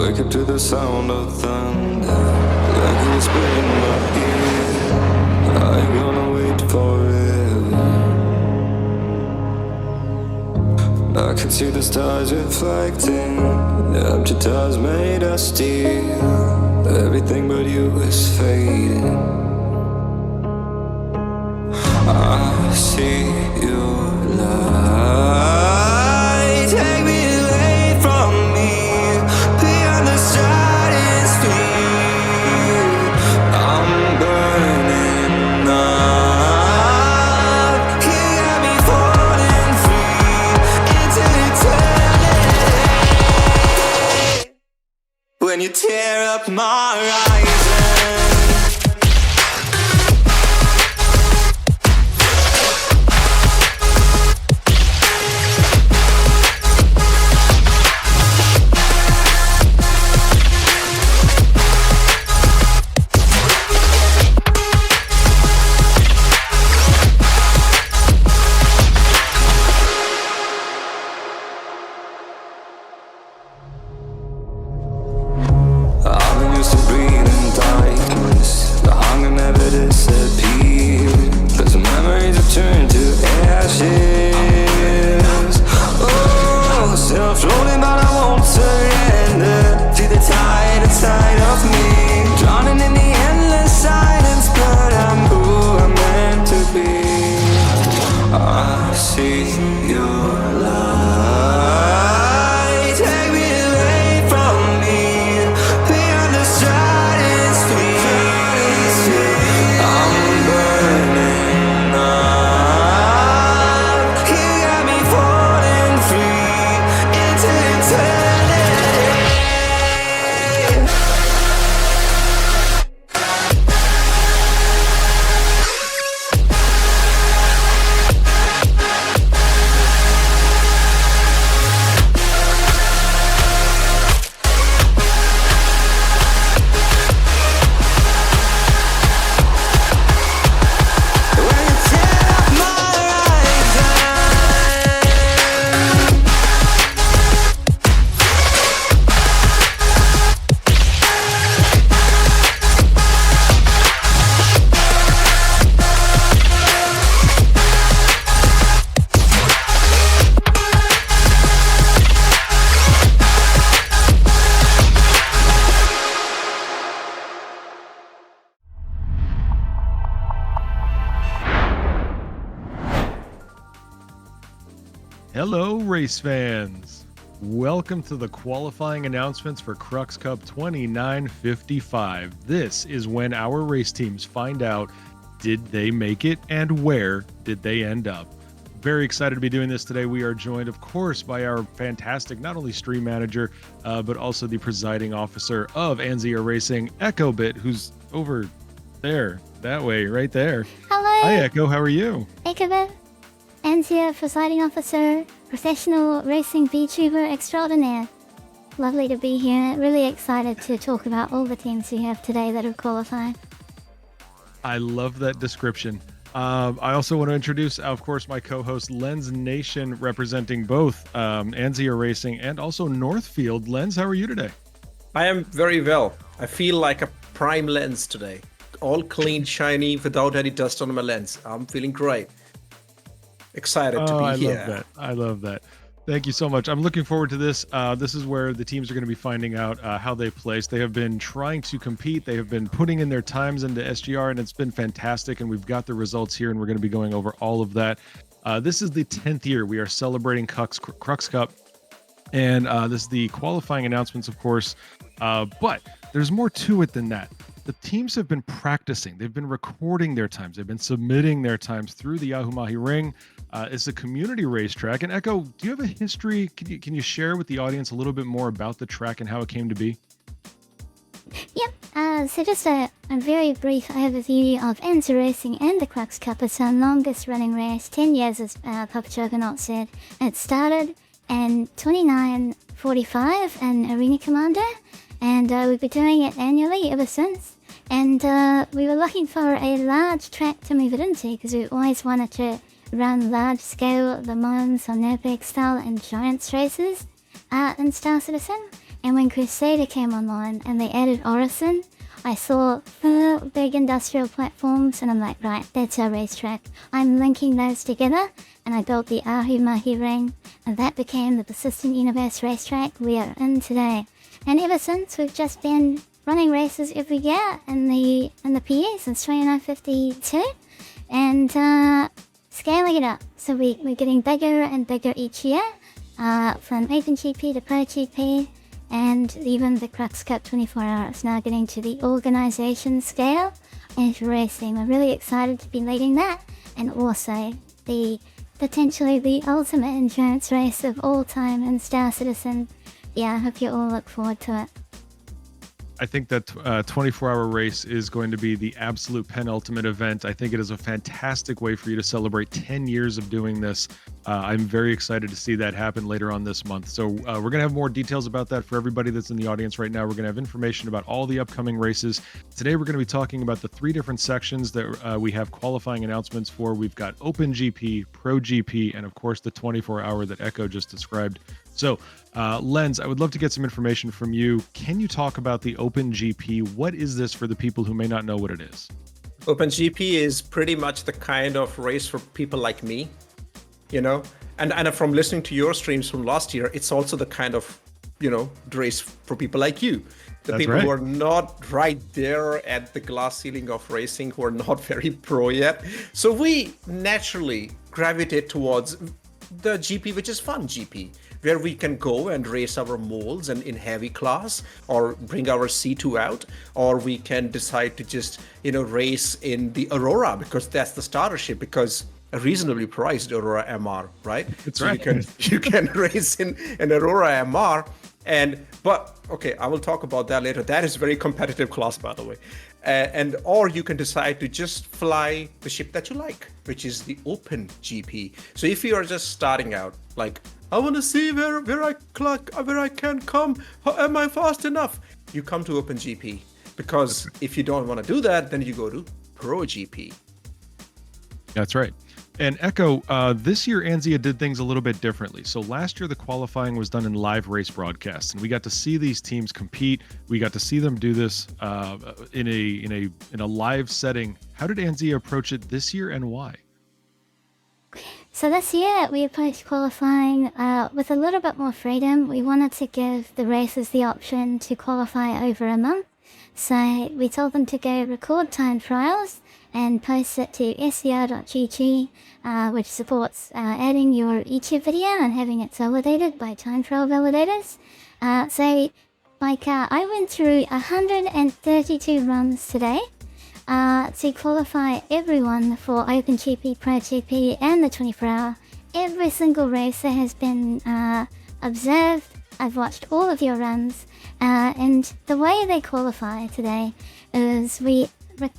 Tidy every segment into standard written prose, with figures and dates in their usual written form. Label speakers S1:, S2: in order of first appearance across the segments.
S1: Wake up to the sound of thunder, like a whisper in my ear. Are you gonna wait forever? I can see the stars reflecting, the empty tires made of steel. Everything but you is fading. I see your light, take me away from me, beyond the stratosphere. I'm burning up, you got me falling free into eternity. When you tear up my horizon,
S2: Hello, race fans. Welcome to the qualifying announcements for Crux Cup 2955. This is when our race teams find out, did they make it and where did they end up? Very excited to be doing this today. We are joined, of course, by our fantastic, not only stream manager, but also the presiding officer of Anzia Racing, EchoBit, who's over there, that way, right there.
S3: Hello.
S2: Hi, Echo. How are you?
S3: EchoBit. Anzia presiding officer, professional racing VTuber extraordinaire. Lovely to be here. Really excited to talk about all the teams we have today that have qualified.
S2: I love that description. I also want to introduce, of course, my co-host Lens Nation, representing both Anzia Racing and also Northfield. Lens, how are you today?
S4: I am very well. I feel like a prime lens today. All clean, shiny, without any dust on my lens. I'm feeling great. Excited to be here.
S2: I love that. Thank you so much. I'm looking forward to this. This is where the teams are going to be finding out how they place. They have been trying to compete. They have been putting in their times into SGR, and it's been fantastic. And we've got the results here, and we're going to be going over all of that. This is the 10th year we are celebrating Crux Cup, and this is the qualifying announcements, of course. But there's more to it than that. The teams have been practicing. They've been recording their times. They've been submitting their times through the Yahoo Mahi Ring. It's a community racetrack. And Echo, do you have a history? Can you share with the audience a little bit more about the track and how it came to be?
S3: Yep. So just a very brief overview of Anzia Racing and the Crux Cup. It's our longest running race, 10 years as Papa Juggernaut said. It started in 2945 in Arena Commander, and we've been doing it annually ever since. And we were looking for a large track to move it into because we always wanted to run large-scale Le Mans or Nürburgring style endurance races in Star Citizen. And when Crusader came online and they added Orison, I saw 4 big industrial platforms and I'm like, right, that's our racetrack. I'm linking those together and I built the Ahu Mahi Ring and that became the Persistent Universe racetrack we are in today. And ever since, we've just been running races every year in the PE since 2952 and scaling it up. So we're getting bigger and bigger each year, from OpenGP to ProGP, and even the Crux Cup 24 hours now getting to the organization scale and racing. We're really excited to be leading that, and also potentially the ultimate endurance race of all time in Star Citizen. Yeah, I hope you all look forward to it.
S2: I think that 24-hour race is going to be the absolute penultimate event. I think it is a fantastic way for you to celebrate 10 years of doing this. I'm very excited to see that happen later on this month. So we're going to have more details about that for everybody that's in the audience right now. We're going to have information about all the upcoming races. Today, we're going to be talking about the 3 different sections that we have qualifying announcements for. We've got OpenGP, ProGP, and of course, the 24-hour that Echo just described. So, Lens, I would love to get some information from you. Can you talk about the OpenGP? What is this for the people who may not know what it is?
S4: OpenGP is pretty much the kind of race for people like me, you know? And from listening to your streams from last year, it's also the kind of, race for people like you. The people who are not right there at the glass ceiling of racing, who are not very pro yet. So we naturally gravitate towards the GP, which is fun GP, where we can go and race our molds and in heavy class, or bring our C2 out, or we can decide to just, race in the Aurora because that's the starter ship, because a reasonably priced Aurora MR, right?
S2: That's
S4: so
S2: right.
S4: You can race in an Aurora MR, but okay, I will talk about that later. That is very competitive class, by the way. Or you can decide to just fly the ship that you like, which is the Open GP. So if you are just starting out, like, I want to see where I can come, am I fast enough? You come to Open GP, because if you don't want to do that, then you go to Pro GP.
S2: That's right. And Echo, this year Anzia did things a little bit differently. So last year the qualifying was done in live race broadcasts, and we got to see these teams compete. We got to see them do this in a live setting. How did Anzia approach it this year, and why?
S3: So this year we approached qualifying with a little bit more freedom. We wanted to give the racers the option to qualify over a month. So we told them to go record time trials and post it to scr.gg, which supports adding your YouTube video and having it validated by time trial validators. I went through 132 runs today to qualify everyone for OpenGP, ProGP, and the 24-hour. Every single racer has been observed. I've watched all of your runs, and the way they qualify today is we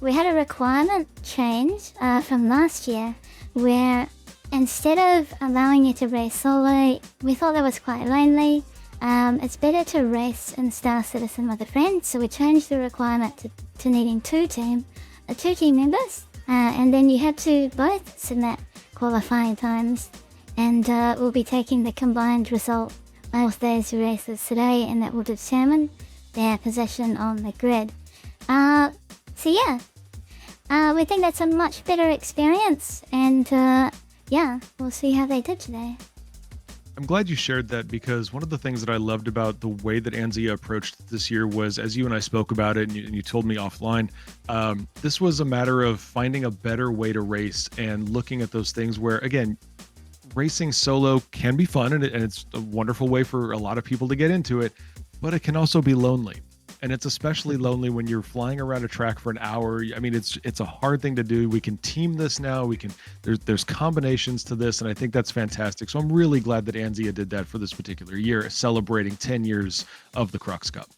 S3: had a requirement change from last year, where instead of allowing you to race solo, we thought that was quite lonely. It's better to race in Star Citizen with a friend, so we changed the requirement to needing two team members, and then you had to both submit qualifying times, and we'll be taking the combined result of those races today, and that will determine their position on the grid. We think that's a much better experience, and we'll see how they did today.
S2: I'm glad you shared that, because one of the things that I loved about the way that Anzia approached this year was, as you and I spoke about it, and you told me offline, this was a matter of finding a better way to race and looking at those things where, again, racing solo can be fun, and it's a wonderful way for a lot of people to get into it, but it can also be lonely. And it's especially lonely when you're flying around a track for an hour. I mean, it's a hard thing to do. We can team this now. There's combinations to this, and I think that's fantastic. So I'm really glad that Anzia did that for this particular year, celebrating 10 years of the Crux Cup.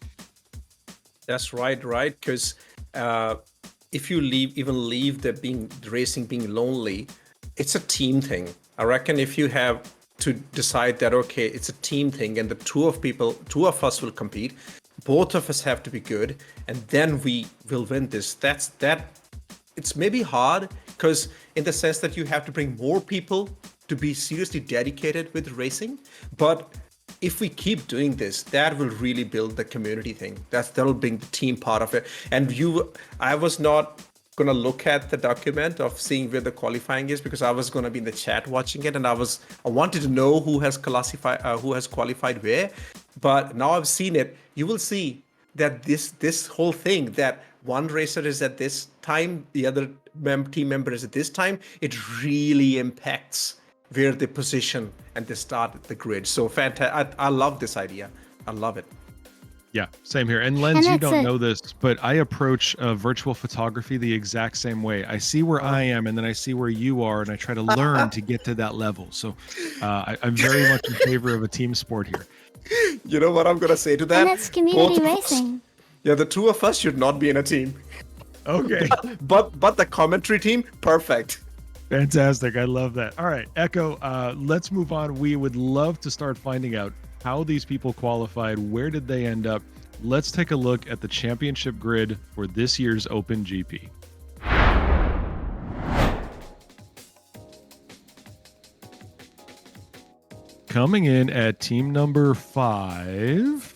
S4: That's right? Because if you leave the racing being lonely, it's a team thing. I reckon if you have to decide that, okay, it's a team thing, and the two of us will compete. Both of us have to be good, and then we will win this. It's maybe hard, because in the sense that you have to bring more people to be seriously dedicated with racing, but if we keep doing this, that will really build the community thing. That'll bring the team part of it. And I was not gonna look at the document of seeing where the qualifying is because I was gonna be in the chat watching it, and I wanted to know who has qualified where. But now I've seen it. You will see that this whole thing, that one racer is at this time, the other team member is at this time, it really impacts where they position and they start the grid. So fantastic. I love this idea. I love it.
S2: Yeah, same here. And Lens, you don't know this, but I approach virtual photography the exact same way. I see where I am, and then I see where you are, and I try to learn to get to that level. So I'm very much in favor of a team sport here.
S4: You know what I'm going to say to that?
S3: And it's community racing.
S4: Yeah, the two of us should not be in a team.
S2: Okay.
S4: But the commentary team, perfect.
S2: Fantastic. I love that. All right, Echo, let's move on. We would love to start finding out how these people qualified. Where did they end up? Let's take a look at the championship grid for this year's Open GP. Coming in at team number 5.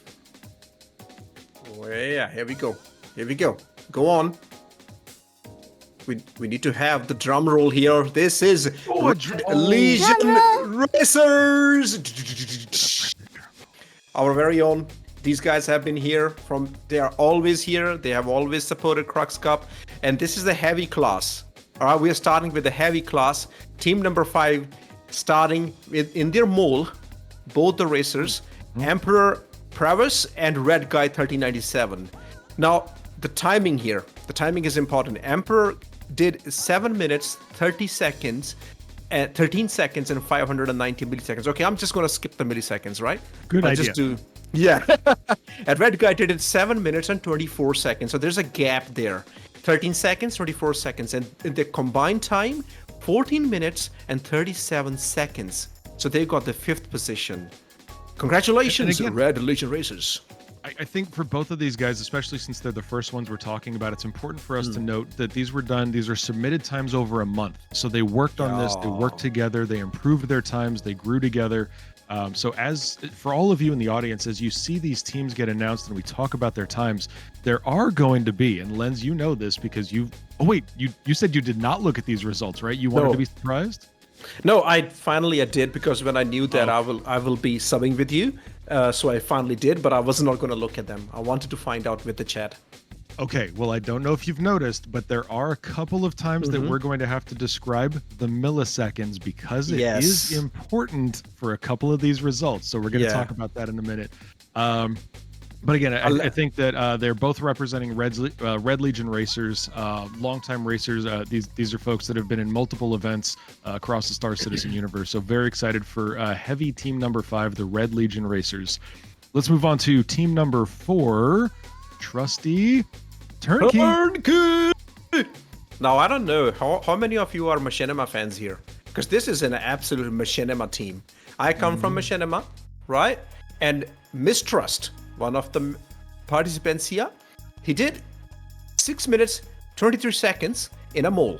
S4: Oh, yeah, here we go. Here we go. Go on. We need to have the drum roll here. This is Legion Racers. Our very own. These guys have been here they are always here. They have always supported Crux Cup. And this is the heavy class. All right, we are starting with the heavy class. Team number 5 starting in their mole, both the racers, Emperor Pravis and Red Guy 1397. Now, the timing here. The timing is important. Emperor did 7 minutes, 13 seconds, and 590 milliseconds. Okay, I'm just going to skip the milliseconds, right?
S2: Good idea.
S4: Just do, yeah. And Red Guy did it 7 minutes and 24 seconds. So there's a gap there. 13 seconds, 24 seconds. And the combined time, 14 minutes and 37 seconds. So they got the 5th position. Congratulations, again, Red Legion Racers.
S2: I think for both of these guys, especially since they're the first ones we're talking about, it's important for us to note that these are submitted times over a month. So they worked on this, they worked together, they improved their times, they grew together. So as for all of you in the audience, as you see these teams get announced and we talk about their times, there are going to be, and Lens, you know this because you said you did not look at these results, right? You wanted to be surprised?
S4: No, I did, because when I knew that I will be subbing with you, so I finally did, but I was not going to look at them. I wanted to find out with the chat.
S2: Okay, well, I don't know if you've noticed, but there are a couple of times that we're going to have to describe the milliseconds because it is important for a couple of these results. So we're going to talk about that in a minute. But again, I think that they're both representing Red Legion racers, longtime racers. These are folks that have been in multiple events across the Star Citizen universe. So very excited for heavy team number 5, the Red Legion Racers. Let's move on to team number 4, Trusty Turnkey.
S4: Now, I don't know how many of you are Machinima fans here, because this is an absolute Machinima team. I come from Machinima, right? And Mistrust, one of the participants here, he did 6 minutes 23 seconds in a mole,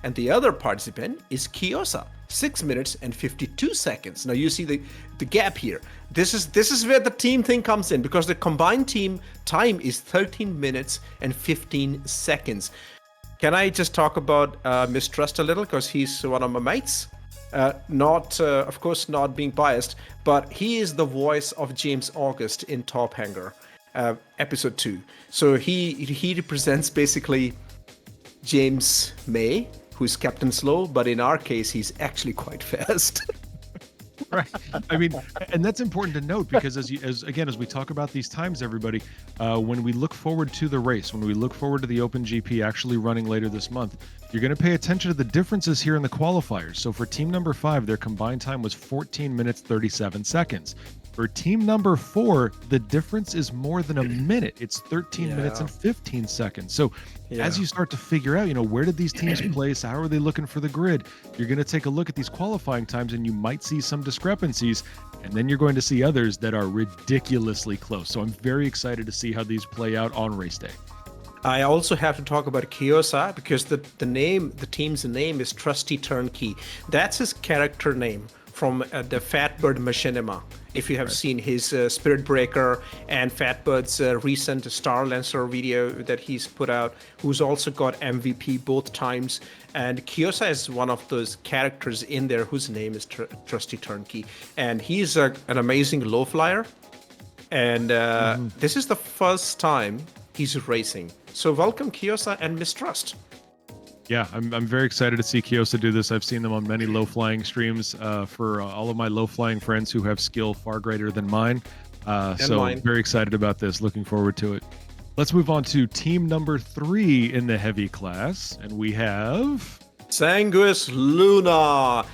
S4: and the other participant is Kiosa, 6 minutes and 52 seconds. Now you see the gap here. This is where the team thing comes in, because the combined team time is 13 minutes and 15 seconds. Can I just talk about Mistrust a little, because he's one of my mates? Of course, not being biased, but he is the voice of James August in Top Hanger, episode 2. So he represents basically James May, who's Captain Slow, but in our case, he's actually quite fast.
S2: Right. I mean, and that's important to note, because as we talk about these times, everybody, when we look forward to the race, when we look forward to the Open GP actually running later this month, you're going to pay attention to the differences here in the qualifiers. So for team number 5, their combined time was 14 minutes, 37 seconds. For team number 4, the difference is more than a minute. It's 13 minutes and 15 seconds. So as you start to figure out, where did these teams place? How are they looking for the grid? You're going to take a look at these qualifying times and you might see some discrepancies. And then you're going to see others that are ridiculously close. So I'm very excited to see how these play out on race day.
S4: I also have to talk about Kiosa, because the team's name is Trusty Turnkey. That's his character name from the Fatbird Machinima If you have seen his Spirit Breaker and Fatbird's recent Star Lancer video that he's put out, who's also got MVP both times. And Kyosa is one of those characters in there whose name is Trusty Turnkey. And he's an amazing low flyer. And this is the first time he's racing. So welcome, Kyosa and Mistrust.
S2: Yeah, I'm very excited to see Kyosa do this. I've seen them on many low flying streams for all of my low flying friends who have skill far greater than mine. Very excited about this. Looking forward to it. Let's move on to team number 3 in the heavy class, and we have
S4: Sanguis Luna.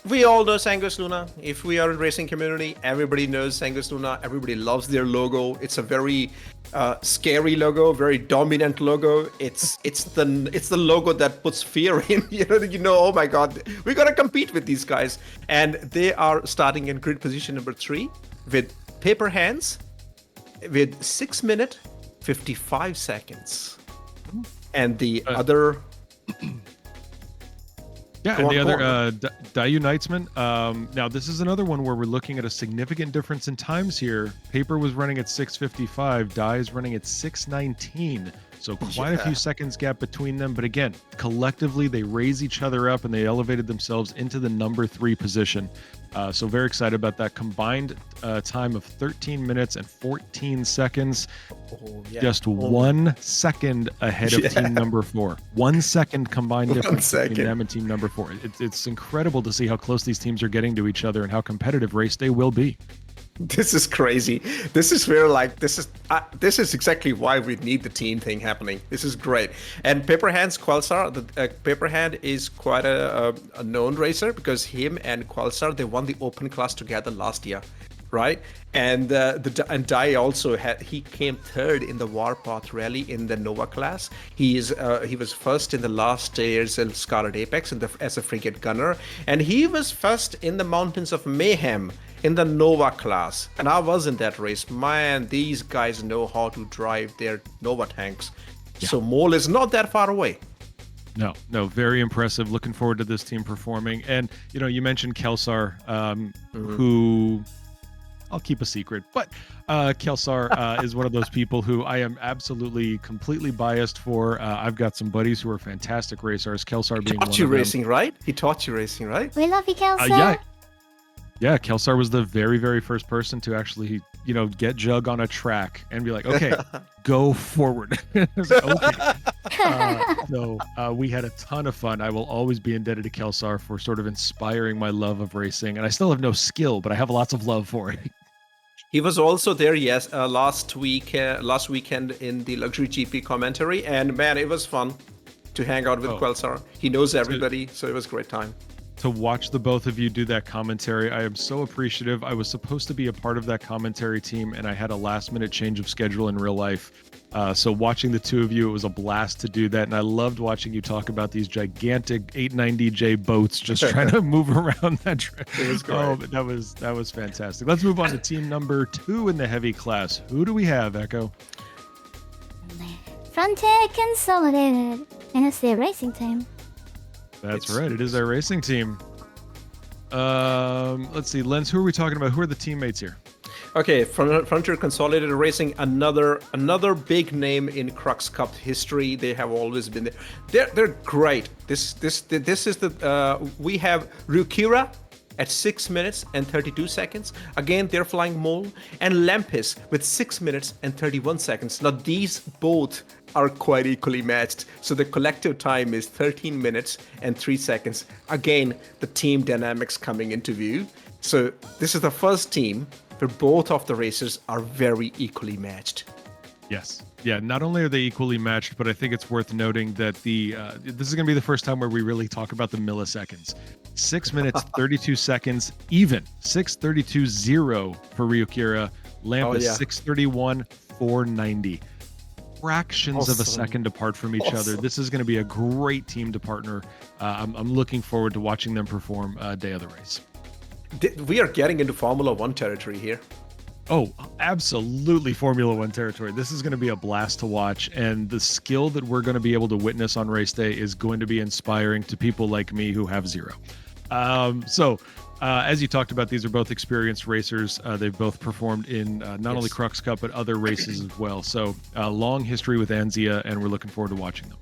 S4: We all know Sanguis Luna. If we are in racing community, everybody knows Sanguis Luna. Everybody loves their logo. It's a very scary logo, very dominant logo. It's the logo that puts fear in. Oh my God, we gotta compete with these guys. And they are starting in grid position number 3 with paper hands with 6 minutes 55 seconds. And the other.
S2: Yeah, and the other Dayu Knightsman. Now, this is another one where we're looking at a significant difference in times here. Paper was running at 6:55. Dai is running at 6:19. So quite a few seconds gap between them. But again, collectively, they raise each other up and they elevated themselves into the number 3 position. So very excited about that combined time of 13 minutes and 14 seconds. Just 1 second ahead of team number 4. 1 second combined difference between them and team number 4. It's incredible to see how close these teams are getting to each other and how competitive race day will be.
S4: This is crazy. This is where this is exactly why we need the team thing happening. This is great. And Paperhand's Qualsar, Paperhand is quite a known racer because him and Qualsar, they won the open class together last year, right? And Dai also he came 3rd in the Warpath Rally in the Nova class. He was first in the last year's Scarlet Apex as a frigate gunner, and he was first in the Mountains of Mayhem in the Nova class. And I was in that race. Man, these guys know how to drive their Nova tanks. Yeah. So Mole is not that far away.
S2: No, very impressive. Looking forward to this team performing. And, you mentioned Kelsar, who I'll keep a secret, but Kelsar is one of those people who I am absolutely, completely biased for. I've got some buddies who are fantastic racers. Kelsar being one of them.
S4: He taught you racing, right?
S3: We love you, Kelsar.
S2: Yeah, Kelsar was the very, very first person to actually, get Jug on a track and be like, okay, go forward. Okay. We had a ton of fun. I will always be indebted to Kelsar for sort of inspiring my love of racing. And I still have no skill, but I have lots of love for it.
S4: He was also there, last weekend in the Luxury GP commentary. And man, it was fun to hang out with Kelsar. He knows everybody, so it was a great time.
S2: To watch the both of you do that commentary, I am so appreciative. I was supposed to be a part of that commentary team, and I had a last-minute change of schedule in real life. So watching the two of you, it was a blast to do that, and I loved watching you talk about these gigantic 890J boats just trying to move around that track.
S4: It was great.
S2: Oh, that was fantastic. Let's move on to team number 2 in the heavy class. Who do we have, Echo?
S3: Frontier Consolidated, and it's their racing team.
S2: That's right. It is our racing team. Let's see, Lens. Who are we talking about? Who are the teammates here?
S4: Okay, Frontier Consolidated Racing, another big name in Crux Cup history. They have always been there. They're great. This is the we have Ryukira at 6 minutes and 32 seconds. Again, they're flying Mole, and Lampis with 6 minutes and 31 seconds. Now these both are quite equally matched. So the collective time is 13 minutes and 3 seconds. Again, the team dynamics coming into view. So this is the first team where both of the racers are very equally matched.
S2: Yes. Yeah, not only are they equally matched, but I think it's worth noting that this is going to be the first time where we really talk about the milliseconds. 6 minutes, 32 seconds, even. 6:32.0 for Ryukira. Lampis, 6:31, 490. Fractions of a second apart from each other. This is going to be a great team to partner. I'm looking forward to watching them perform day of the race.
S4: We are getting into Formula One territory here.
S2: Oh, absolutely Formula One territory. This is going to be a blast to watch, and the skill that we're going to be able to witness on race day is going to be inspiring to people like me who have zero. As you talked about, these are both experienced racers. They've both performed in not only Crux Cup, but other races as well. So long history with Anzia, and we're looking forward to watching them.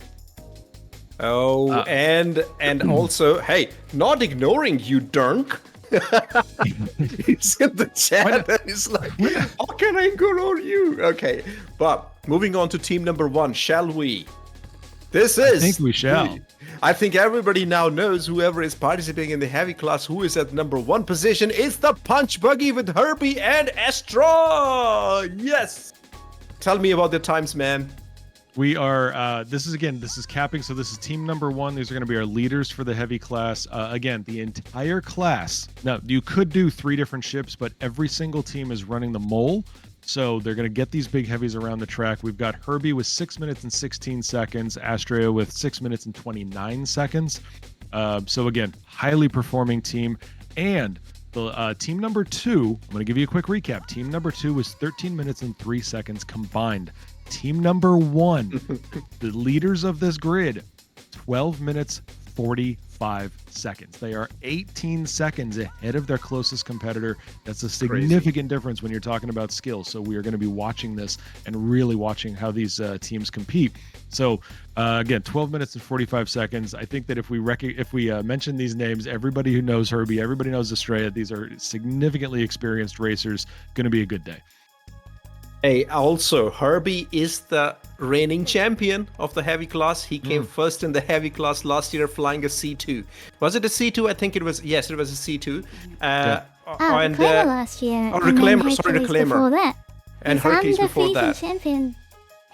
S4: Oh, and also, hey, not ignoring you, Dunk. He's in the chat and he's like, how can I ignore you? Okay, but moving on to team number 1, shall we? I
S2: think we shall.
S4: I think everybody now knows, whoever is participating in the heavy class, who is at number 1 position. It's the Punch Buggy with Herbie and Astra. Yes. Tell me about the times, man.
S2: We are, this is capping. So this is team number 1. These are going to be our leaders for the heavy class. Again, the entire class. Now, you could do 3 different ships, but every single team is running the mole. So they're going to get these big heavies around the track. We've got Herbie with 6 minutes and 16 seconds, Astrea with 6 minutes and 29 seconds. So again, highly performing team. And the team number 2, I'm going to give you a quick recap. Team number 2 was 13 minutes and 3 seconds combined. Team number 1, the leaders of this grid, 12 minutes, 45 seconds. They are 18 seconds ahead of their closest competitor. That's a significant difference when you're talking about skill. So we are going to be watching this and really watching how these teams compete. So again, 12 minutes and 45 seconds. I think that if we mention these names, everybody who knows Herbie, everybody knows Estrella. These are significantly experienced racers. Going to be a good day.
S4: Hey, also, Herbie is the reigning champion of the heavy class. He came first in the heavy class last year, flying a C2. Was it a C2? I think it was. Yes, it was a C2.
S3: Reclaimer last year.
S4: Oh, Reclaimer. Sorry, Reclaimer.
S3: Before that.
S4: And Hercules before that.
S3: Champion.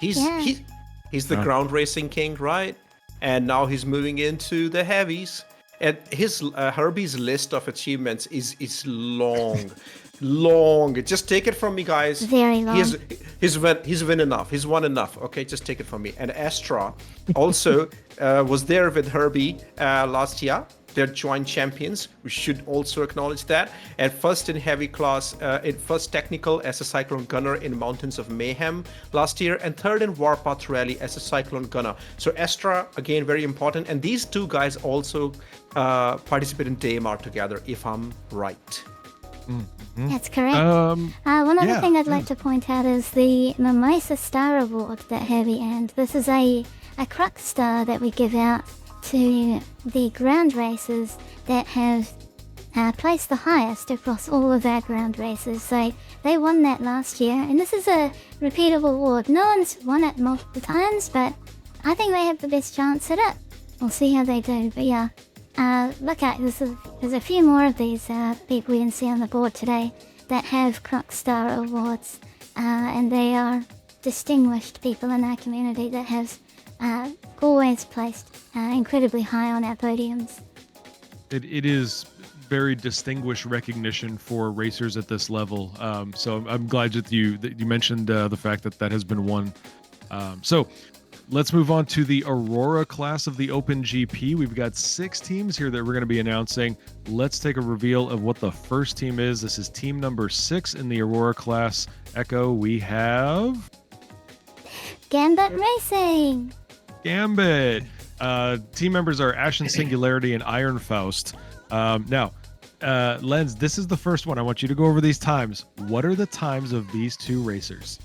S4: He's the ground racing king, right? And now he's moving into the heavies. And his Herbie's list of achievements is long. Long. Just take it from me, guys.
S3: Very long.
S4: He's won enough. He's won enough. Okay, just take it from me. And Astra also was there with Herbie last year. They're joint champions. We should also acknowledge that. And first in heavy class, in first technical as a Cyclone Gunner in Mountains of Mayhem last year, and third in Warpath Rally as a Cyclone Gunner. So Astra, again, very important. And these two guys also participate in Daymar together, if I'm right.
S3: That's correct. One other thing I'd like to point out is the Mimosa Star Award that Heavy earned. This is a Crux Star that we give out to the ground racers that have placed the highest across all of our ground races. So they won that last year, and this is a repeatable award. No one's won it multiple times, but I think they have the best chance at it. We'll see how they do, but yeah. Look at there's a few more of these people we can see on the board today that have Crux Star Awards, and they are distinguished people in our community that have always placed incredibly high on our podiums.
S2: It is very distinguished recognition for racers at this level. So I'm glad that you mentioned the fact that has been won. So let's move on to the Aurora class of the Open GP. We've got 6 teams here that we're going to be announcing. Let's take a reveal of what the first team is. This is team number 6 in the Aurora class. Echo, we have
S3: Gambit Racing.
S2: Gambit. Team members are Ashen Singularity and Iron Faust. Now, Lenz, this is the first one. I want you to go over these times. What are the times of these 2 racers?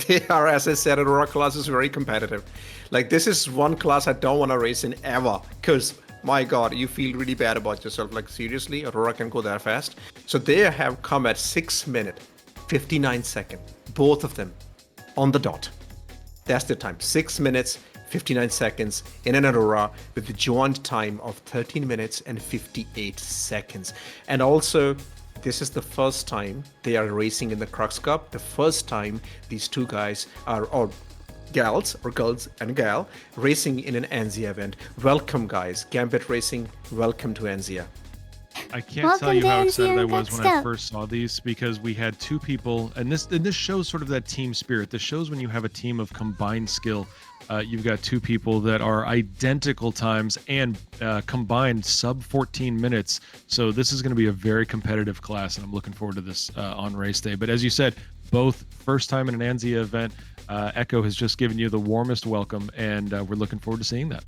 S4: They are, as I said, Aurora class is very competitive. Like, this is one class I don't want to race in ever, because my god, you feel really bad about yourself. Like, seriously, Aurora can go that fast? So they have come at 6 minutes 59 seconds, both of them on the dot. That's the time. 6 minutes 59 seconds in an Aurora with the joint time of 13 minutes and 58 seconds. And also, this is the first time they are racing in the Crux Cup. The first time these 2 guys are, or gals, or girls and gal, racing in an Anzia event. Welcome, guys. Gambit Racing, welcome to Anzia.
S2: I can't tell you how excited I was when I first saw these, because we had 2 people, and this shows sort of that team spirit. This shows when you have a team of combined skill. You've got 2 people that are identical times and combined sub 14 minutes. So this is going to be a very competitive class, and I'm looking forward to this on race day. But as you said, both first time in an Anzia event. Echo has just given you the warmest welcome, and we're looking forward to seeing that.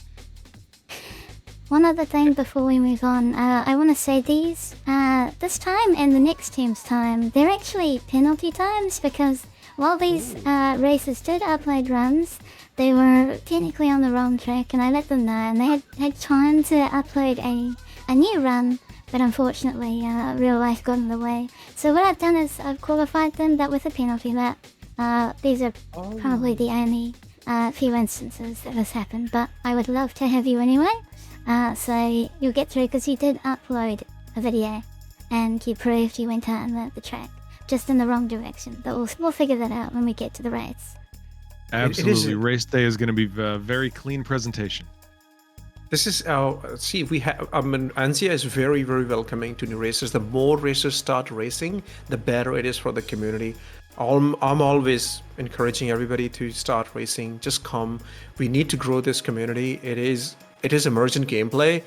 S3: one other thing before we move on. I want to say this time and the next team's time, they're actually penalty times because while these racers did upload runs, they were technically on the wrong track, and I let them know, and they had time to upload a new run, but unfortunately, real life got in the way. So what I've done is I've qualified them, but with a penalty lap. These are probably the only few instances that has happened, but I would love to have you anyway. So you'll get through because you did upload a video, and you proved you went out on the track, just in the wrong direction. But we'll figure that out when we get to the race.
S2: Absolutely. Race day is going to be a very clean presentation.
S4: This is see, we have Anzia is very, very welcoming to new racers. The more racers start racing, the better it is for the community. I'm always encouraging everybody to start racing. Just come. We need to grow this community. It is emergent gameplay.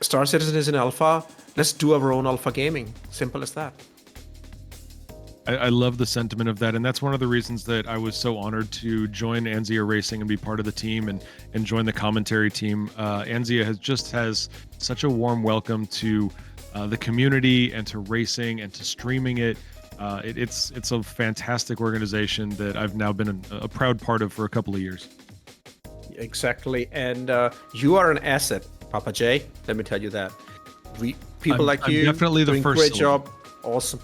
S4: Star Citizen is in alpha. Let's do our own alpha gaming. Simple as that.
S2: I love the sentiment of that, and that's one of the reasons that I was so honored to join Anzia Racing and be part of the team and join the commentary team. Anzia has such a warm welcome to the community and to racing and to streaming it. It's a fantastic organization that I've now been a proud part of for a couple of years.
S4: Exactly, and you are an asset, Papa J. Let me tell you that. I'm
S2: definitely the
S4: doing
S2: first
S4: great
S2: syllable.
S4: job. Awesome.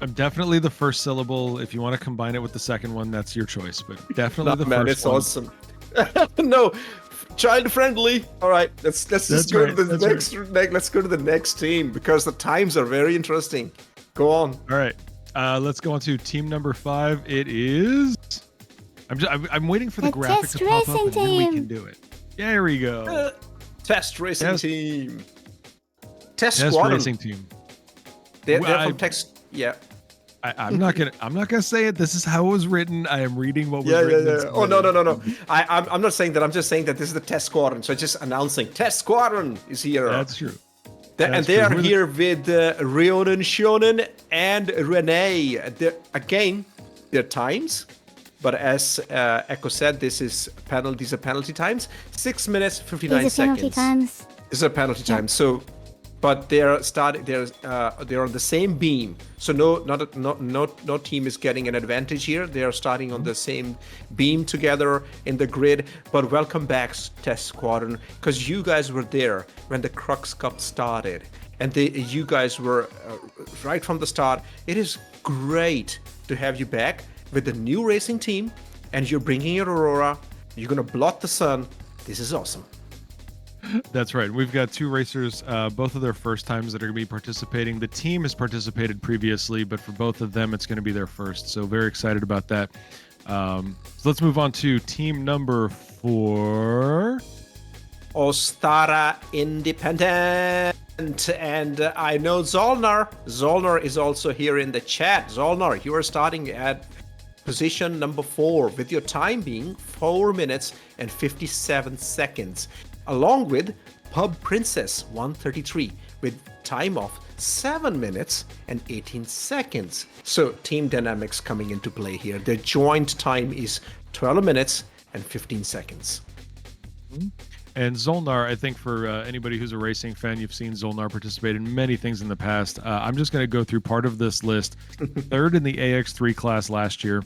S2: I'm definitely the first syllable. If you want to combine it with the second one, that's your choice. But definitely the first
S4: it's
S2: one.
S4: awesome. No, child friendly. All right, let's just go to the next. Let's go to the next team because the times are very interesting. Go on.
S2: All right, let's go on to team number 5. It is. I'm waiting for the graphic to pop up, and then we can do it. There we go.
S4: Test racing team. Test
S2: Squadron. Racing team.
S4: They're from text. Yeah.
S2: I'm not gonna say it. This is how it was written. I am reading what was written.
S4: Yeah. Oh no. I'm not saying that. I'm just saying that this is the Test Squadron. So just announcing Test Squadron is here.
S2: That's true.
S4: They are here with Rionen, Shonen, and Renee. Again, their times. But as Echo said, these are penalty times. 6 minutes 59 seconds.
S3: Penalty times.
S4: This is a penalty time. So. But they're on the same beam, so no team is getting an advantage here. They are starting on the same beam together in the grid. But welcome back, Test Squadron, because you guys were there when the Crux Cup started, and you guys were right from the start. It is great to have you back with the new racing team, and you're bringing your Aurora. You're gonna blot the sun. This is awesome.
S2: That's right. We've got 2 racers, both of their first times that are going to be participating. The team has participated previously, but for both of them, it's going to be their first. So very excited about that. So let's move on to team number 4.
S4: Ostara Independent. And I know Zolnar. Zolnar is also here in the chat. Zolnar, you are starting at position number 4 with your time being 4 minutes and 57 seconds. Along with Pub Princess 133 with time of 7 minutes and 18 seconds. So team dynamics coming into play here. Their joint time is 12 minutes and 15 seconds.
S2: And Zolnar, I think for anybody who's a racing fan, you've seen Zolnar participate in many things in the past. I'm just going to go through part of this list. 3rd in the AX3 class last year.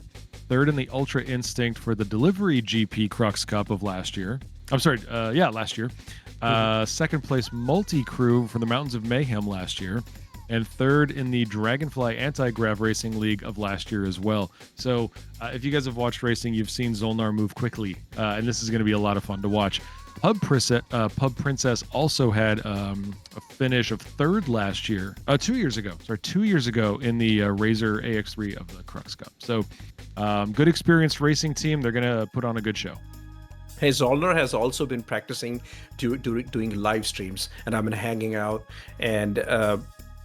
S2: 3rd in the Ultra Instinct for the Delivery GP Crux Cup of last year. Last year. 2nd place multi-crew for the Mountains of Mayhem last year. And 3rd in the Dragonfly Anti-Grav Racing League of last year as well. So if you guys have watched racing, you've seen Zolnar move quickly. And this is going to be a lot of fun to watch. Pub Princess also had a finish of 3rd last year. 2 years ago. 2 years ago in the Razor AX3 of the Crux Cup. So good experienced racing team. They're going to put on a good show.
S4: Hey, Zolnar has also been practicing doing live streams, and I've been hanging out, and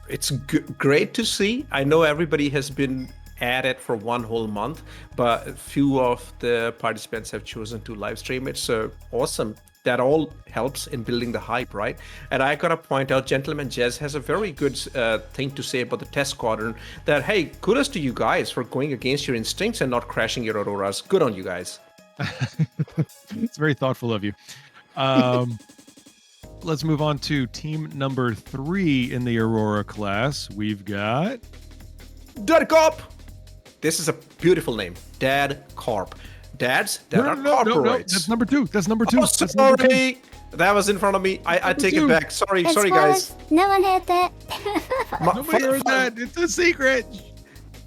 S4: it's great to see. I know everybody has been at it for 1 whole month, but few of the participants have chosen to live stream it, so awesome. That all helps in building the hype, right? And I gotta point out, Gentleman Jez has a very good thing to say about the Test Squadron, that, hey, kudos to you guys for going against your instincts and not crashing your Auroras. Good on you guys.
S2: It's very thoughtful of you. let's move on to team number 3 in the Aurora class. We've got
S4: Dad Corp. This is a beautiful name. Dad Corp. Dads that are corporates.
S2: No. That's number 2. That's number 2.
S4: Oh, sorry. That was in front of me. I take it back. Sorry, guys.
S3: No one heard that.
S2: Nobody heard that. It's a secret.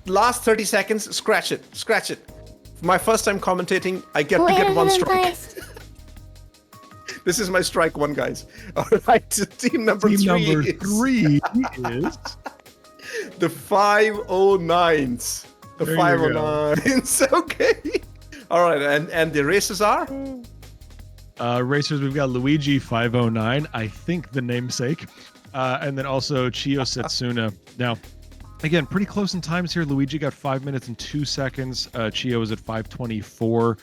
S4: Last 30 seconds. Scratch it. My first time commentating, I get to get 1 strike. This is my strike 1, guys. All right, team number 3
S2: is
S4: the 509s. The
S2: There you
S4: 509s. Okay. All right, and the races are?
S2: Racers, we've got Luigi 509, I think the namesake, and then also Chio Setsuna. Now, again, pretty close in times here. Luigi got 5 minutes and 2 seconds. Chio is at 5:24.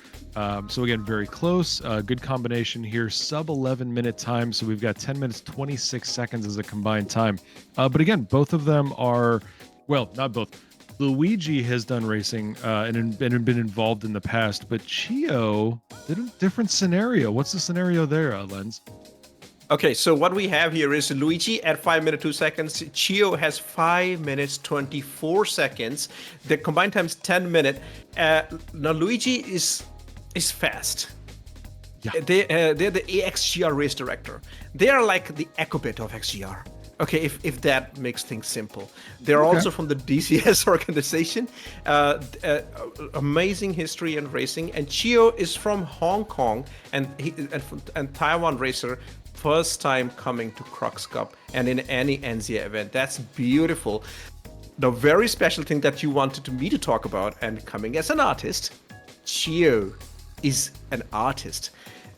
S2: So again, very close. Good combination here. Sub 11-minute time. So we've got 10 minutes 26 seconds as a combined time. But again, both of them are, well, not both. Luigi has done racing and been involved in the past, but Chio did a different scenario. What's the scenario there, Lens?
S4: Okay, so what we have here is Luigi at 5 minutes 2 seconds. Chio has 5 minutes 24 seconds. The combined time is 10 minutes. Now Luigi is fast.
S2: Yeah.
S4: They're the XGR race director. They are like the Ecobit of XGR. Okay, if that makes things simple. They're also from the DCS organization. Amazing history in racing. And Chio is from Hong Kong and Taiwan racer. First time coming to Crux Cup and in any NZA event. That's beautiful. The very special thing that you wanted me to talk about, and coming as an artist, Chio is an artist.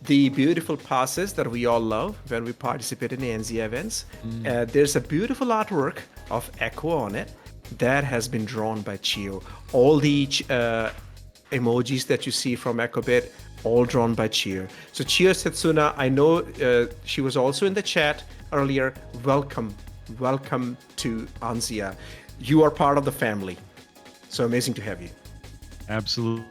S4: The beautiful passes that we all love when we participate in NZA events. There's a beautiful artwork of Echo on it that has been drawn by Chio. All the emojis that you see from EchoBit, all drawn by Chio. So Chio Setsuna, I know she was also in the chat earlier. Welcome to Anzia. You are part of the family. So amazing to have you.
S2: Absolutely.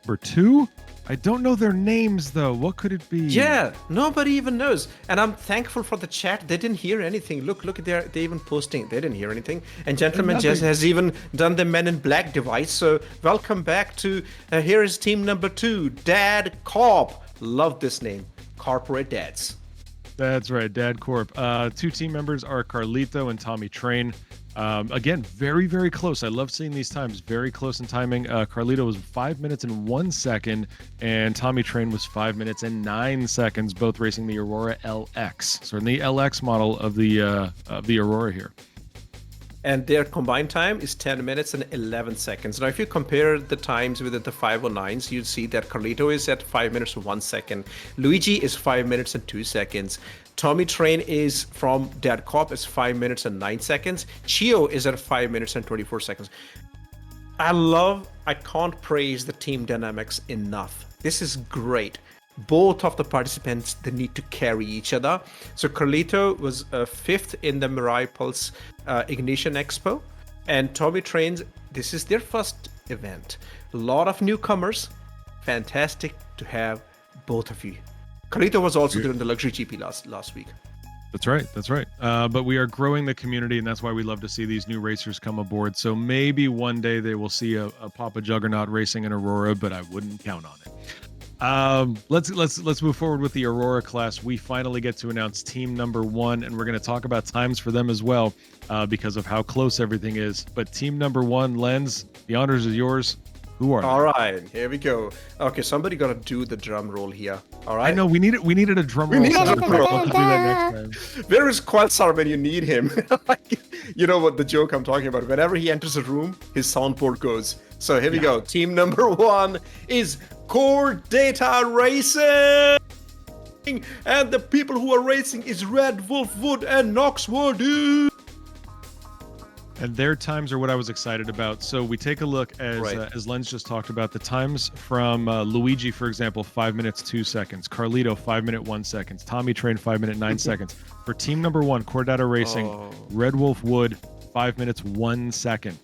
S2: Number 2? I don't know their names though. What could it be?
S4: Yeah, nobody even knows. And I'm thankful for the chat. They didn't hear anything. Look, they're even posting. They didn't hear anything. And Gentleman Jazz has even done the Men in Black device. So welcome back to, here is team number 2, Dad Corp. Love this name. Corporate Dads.
S2: That's right, Dad Corp. 2 team members are Carlito and Tommy Train. Again, very, very close. I love seeing these times. Very close in timing. Carlito was 5 minutes and 1 second, and Tommy Train was 5 minutes and 9 seconds, both racing the Aurora LX. So in the LX model of the Aurora here.
S4: And their combined time is 10 minutes and 11 seconds. Now, if you compare the times with the 509s, you'd see that Carlito is at 5 minutes and 1 second. Luigi is 5 minutes and 2 seconds. Tommy Train is from Dad Cop is 5 minutes and 9 seconds. Chio is at 5 minutes and 24 seconds. I can't praise the team dynamics enough. This is great. Both of the participants, they need to carry each other. So Carlito was 5th in the Mirai Pulse Ignition Expo. And Tommy Trains, this is their first event. A lot of newcomers. Fantastic to have both of you. Carlito was also doing the Luxury GP last week.
S2: That's right. But we are growing the community, and that's why we love to see these new racers come aboard. So maybe one day they will see a Papa Juggernaut racing in Aurora, but I wouldn't count on it. Let's move forward with the Aurora class. We finally get to announce team number 1, and we're going to talk about times for them as well, because of how close everything is. But team number 1, Lens, the honors is yours. Who are they?
S4: All right, here we go. Okay, somebody got to do the drum roll here. All right.
S2: I know we needed a drum roll.
S4: We need a drum roll.
S2: We'll do that next time.
S4: Where is Qualsar when you need him? You know what the joke I'm talking about. Whenever he enters a room, his soundboard goes. So here we go. Team number 1 is Core Data Racing. And the people who are racing is Red Wolf Wood and Knoxwood.
S2: And their times are what I was excited about. So we take a look as Lens just talked about the times from Luigi, for example, 5 minutes 2 seconds. Carlito 5 minute 1 seconds. Tommy Train 5 minute 9 seconds. For team number 1, Core Data Racing, Red Wolf Wood 5 minutes 1 second.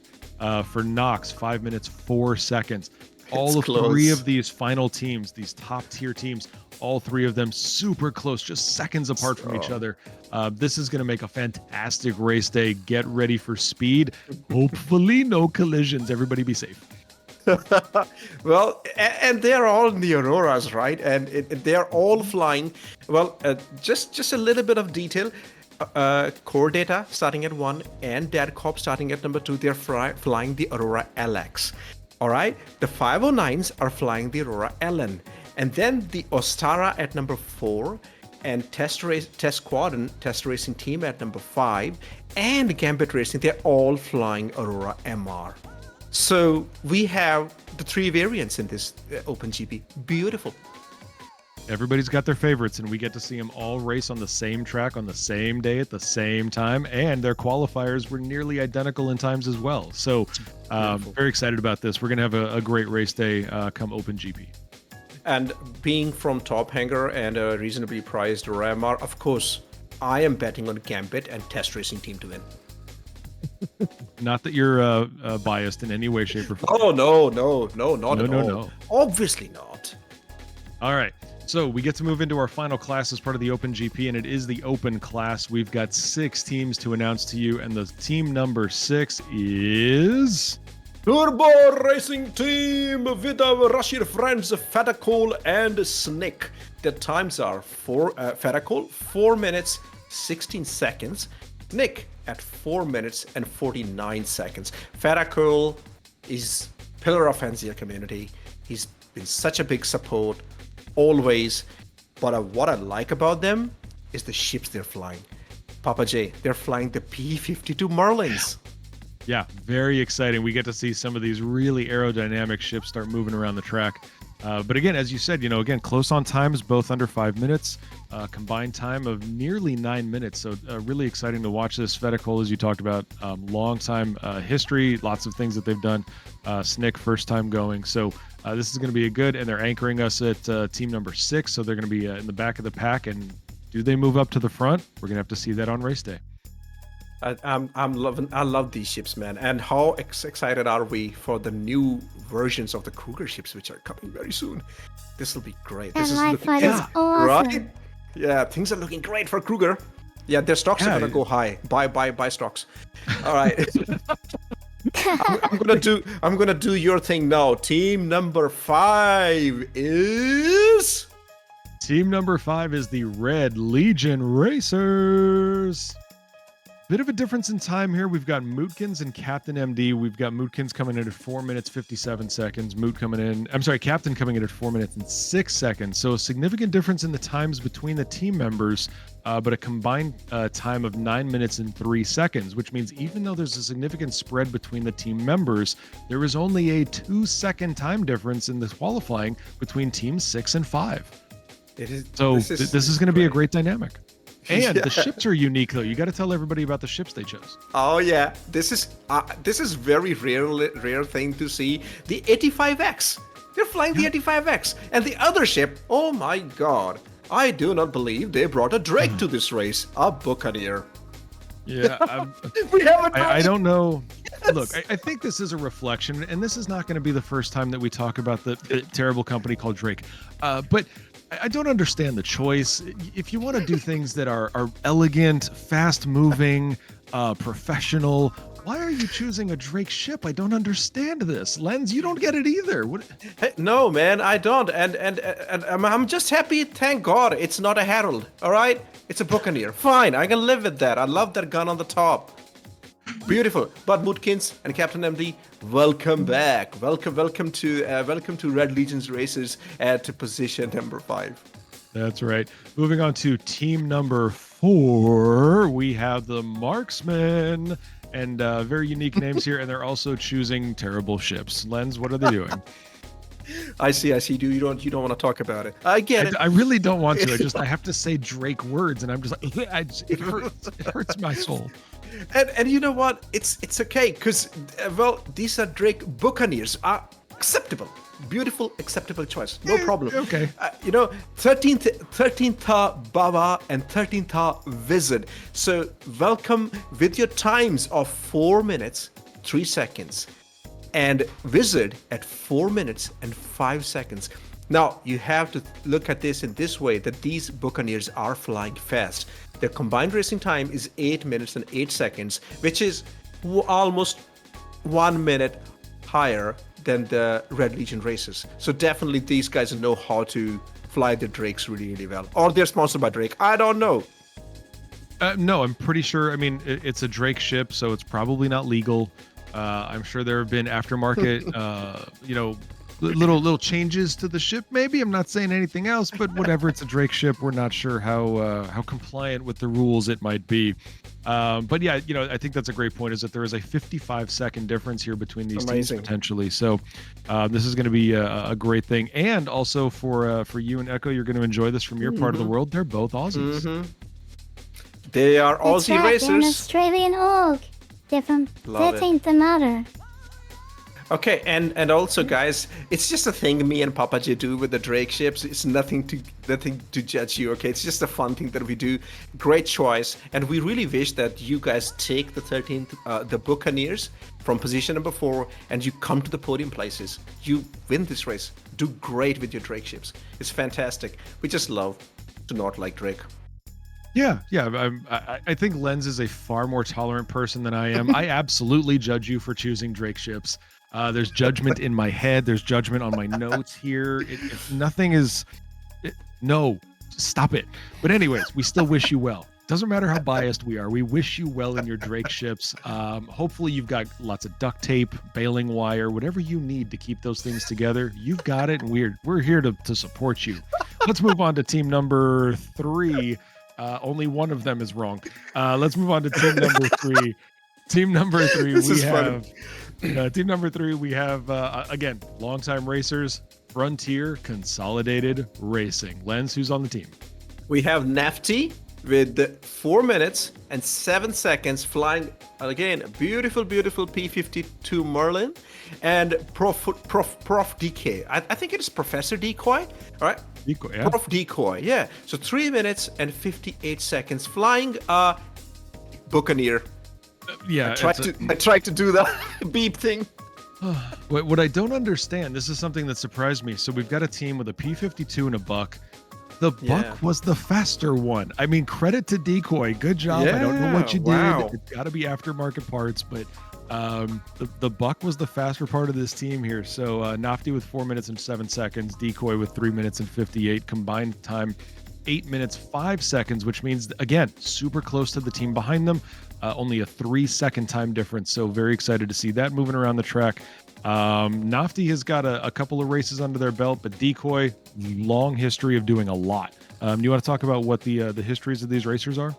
S2: For Knox 5 minutes 4 seconds. All of 3 of these final teams, these top tier teams, all three of them super close, just seconds apart from each other. This is going to make a fantastic race day. Get ready for speed. Hopefully no collisions. Everybody be safe.
S4: Well, and they're all in the Auroras, right? And they're all flying. Well, just a little bit of detail. Core Data starting at 1 and DadCorp starting at number 2. They're flying the Aurora LX. All right, the 509s are flying the Aurora LN, and then the Ostara at number 4, and Test Racing Team at number 5, and Gambit Racing. They're all flying Aurora MR. So we have the 3 variants in this OpenGP. Beautiful.
S2: Everybody's got their favorites, and we get to see them all race on the same track on the same day at the same time, and their qualifiers were nearly identical in times as well. So very excited about this. We're going to have a great race day come OpenGP.
S4: And being from Top Hanger and a reasonably priced Ramar, of course, I am betting on Gambit and Test Racing Team to win.
S2: Not that you're biased in any way, shape, or form.
S4: Oh, no, not at all.
S2: No.
S4: Obviously not.
S2: All right. So we get to move into our final class as part of the OpenGP, and it is the Open class. We've got 6 teams to announce to you, and the team number 6 is...
S4: Turbo Racing Team with our Russian friends Fatakol and Snake. The times are Fatakol 4 minutes 16 seconds, Nick at 4 minutes and 49 seconds. Fatakol is pillar of NZL community. He's been such a big support always, but what I like about them is the ships they're flying. Papa J, they're flying the P-52 Merlins.
S2: Yeah, very exciting. We get to see some of these really aerodynamic ships start moving around the track. But again, as you said, again, close on times, both under 5 minutes, combined time of nearly 9 minutes. So really exciting to watch this. Fedicol, as you talked about, long time history, lots of things that they've done. Snick, first time going. So this is going to be a good, and they're anchoring us at team number 6. So they're going to be in the back of the pack. And do they move up to the front? We're going to have to see that on race day.
S4: I love these ships, man. And how excited are we for the new versions of the Cougar ships, which are coming very soon? This will be great. This
S3: And
S4: is
S3: Lifeline is awesome.
S4: right. Yeah, things are looking great for Cougar. Yeah, their stocks are gonna go high. Buy stocks. All right. I'm gonna do your thing now. Team number 5 is.
S2: Team number 5 is the Red Legion Racers. Bit of a difference in time here. We've got Mootkins and Captain MD. We've got Mootkins coming in at 4 minutes 57 seconds. Captain coming in at 4 minutes and 6 seconds. So a significant difference in the times between the team members, but a combined time of 9 minutes and 3 seconds, which means even though there's a significant spread between the team members, there is only a 2-second time difference in the qualifying between teams 6 and 5. This is going to be a great dynamic. And the ships are unique, though. You got to tell everybody about the ships they chose.
S4: Oh yeah, this is very rare thing to see. The 85X. They're flying the 85X, and the other ship. Oh my God! I do not believe they brought a Drake to this race. A Buccaneer.
S2: Yeah,
S4: we have a Drake.
S2: I don't know.
S4: Yes.
S2: Look, I think this is a reflection, and this is not going to be the first time that we talk about the terrible company called Drake. But I don't understand the choice. If you want to do things that are elegant, fast-moving, professional, why are you choosing a Drake ship? I don't understand this. Lens, you don't get it either. What?
S4: Hey, no, man, I don't. And I'm just happy. Thank God, it's not a Herald. All right, it's a Buccaneer. Fine, I can live with that. I love that gun on the top. Beautiful. But Mootkins and Captain MD, welcome back. Welcome to Red Legion's Racers to position number 5.
S2: That's right. Moving on to team number 4, we have the Marksmen, and very unique names here, and they're also choosing terrible ships. Lens, what are they doing?
S4: I see. You don't want to talk about it. I get it.
S2: I really don't want to. I have to say Drake words, and I'm just like, it hurts. It hurts my soul.
S4: And you know what? It's okay because these are Drake Buccaneers. Are acceptable, beautiful, acceptable choice. No problem.
S2: Okay.
S4: 13th Baba and 13th Wizard. So welcome with your times of 4 minutes 3 seconds. And Wizard at 4 minutes and 5 seconds. Now, you have to look at this in this way, that these Buccaneers are flying fast. Their combined racing time is 8 minutes and 8 seconds, which is almost 1 minute higher than the Red Legion races. So definitely these guys know how to fly the Drakes really, really well. Or they're sponsored by Drake. I don't know.
S2: No, I'm pretty sure. I mean, it's a Drake ship, so it's probably not legal. I'm sure there have been aftermarket, little changes to the ship. Maybe I'm not saying anything else, but whatever. It's a Drake ship. We're not sure how compliant with the rules it might be. But yeah, I think that's a great point. Is that there is a 55-second difference here between these teams potentially. So this is going to be a great thing, and also for you and Echo, you're going to enjoy this from your part of the world. They're both Aussies.
S4: Mm-hmm. They are
S3: That's
S4: Aussie
S3: right,
S4: racers.
S3: They're an Australian org. They're from
S4: Love it.
S3: 13th Armada.
S4: Okay, and also, guys, it's just a thing me and Papa J do with the Drake ships. It's nothing to judge you. Okay, it's just a fun thing that we do. Great choice, and we really wish that you guys take the 13th, the Buccaneers from position number 4, and you come to the podium places. You win this race. Do great with your Drake ships. It's fantastic. We just love to not like Drake.
S2: Yeah. I think Lens is a far more tolerant person than I am. I absolutely judge you for choosing Drake ships. There's judgment in my head. There's judgment on my notes here. No, stop it. But anyways, we still wish you well. Doesn't matter how biased we are. We wish you well in your Drake ships. Hopefully you've got lots of duct tape, baling wire, whatever you need to keep those things together. You've got it, and we're here to support you. Let's move on to team number 3. Only one of them is wrong. Let's move on to team number 3. Team number 3, team number 3, we have, again, longtime racers, Frontier Consolidated Racing. Lens, who's on the team?
S4: We have Nafty with 4 minutes and 7 seconds flying, again, a beautiful P-52 Merlin, and Prof DK. I think it is Professor Decoy, all right?
S2: Decoy, yeah.
S4: Prof Decoy, yeah. So 3 minutes and 58 seconds flying a Buccaneer.
S2: Yeah,
S4: I tried to do the beep thing.
S2: What I don't understand, this is something that surprised me. So we've got a team with a P-52 and a Buck. The Buck was the faster one. I mean, credit to Decoy. Good job. I don't know what you did. It's got to be aftermarket parts, but the Buck was the faster part of this team here. So Nafty with 4 minutes and 7 seconds, Decoy with 3 minutes and 58, combined time 8 minutes 5 seconds, which means, again, super close to the team behind them. Only a 3-second time difference. So very excited to see that moving around the track. Nafty has got a couple of races under their belt, but Decoy, long history of doing a lot. Do you want to talk about what the histories of these racers are?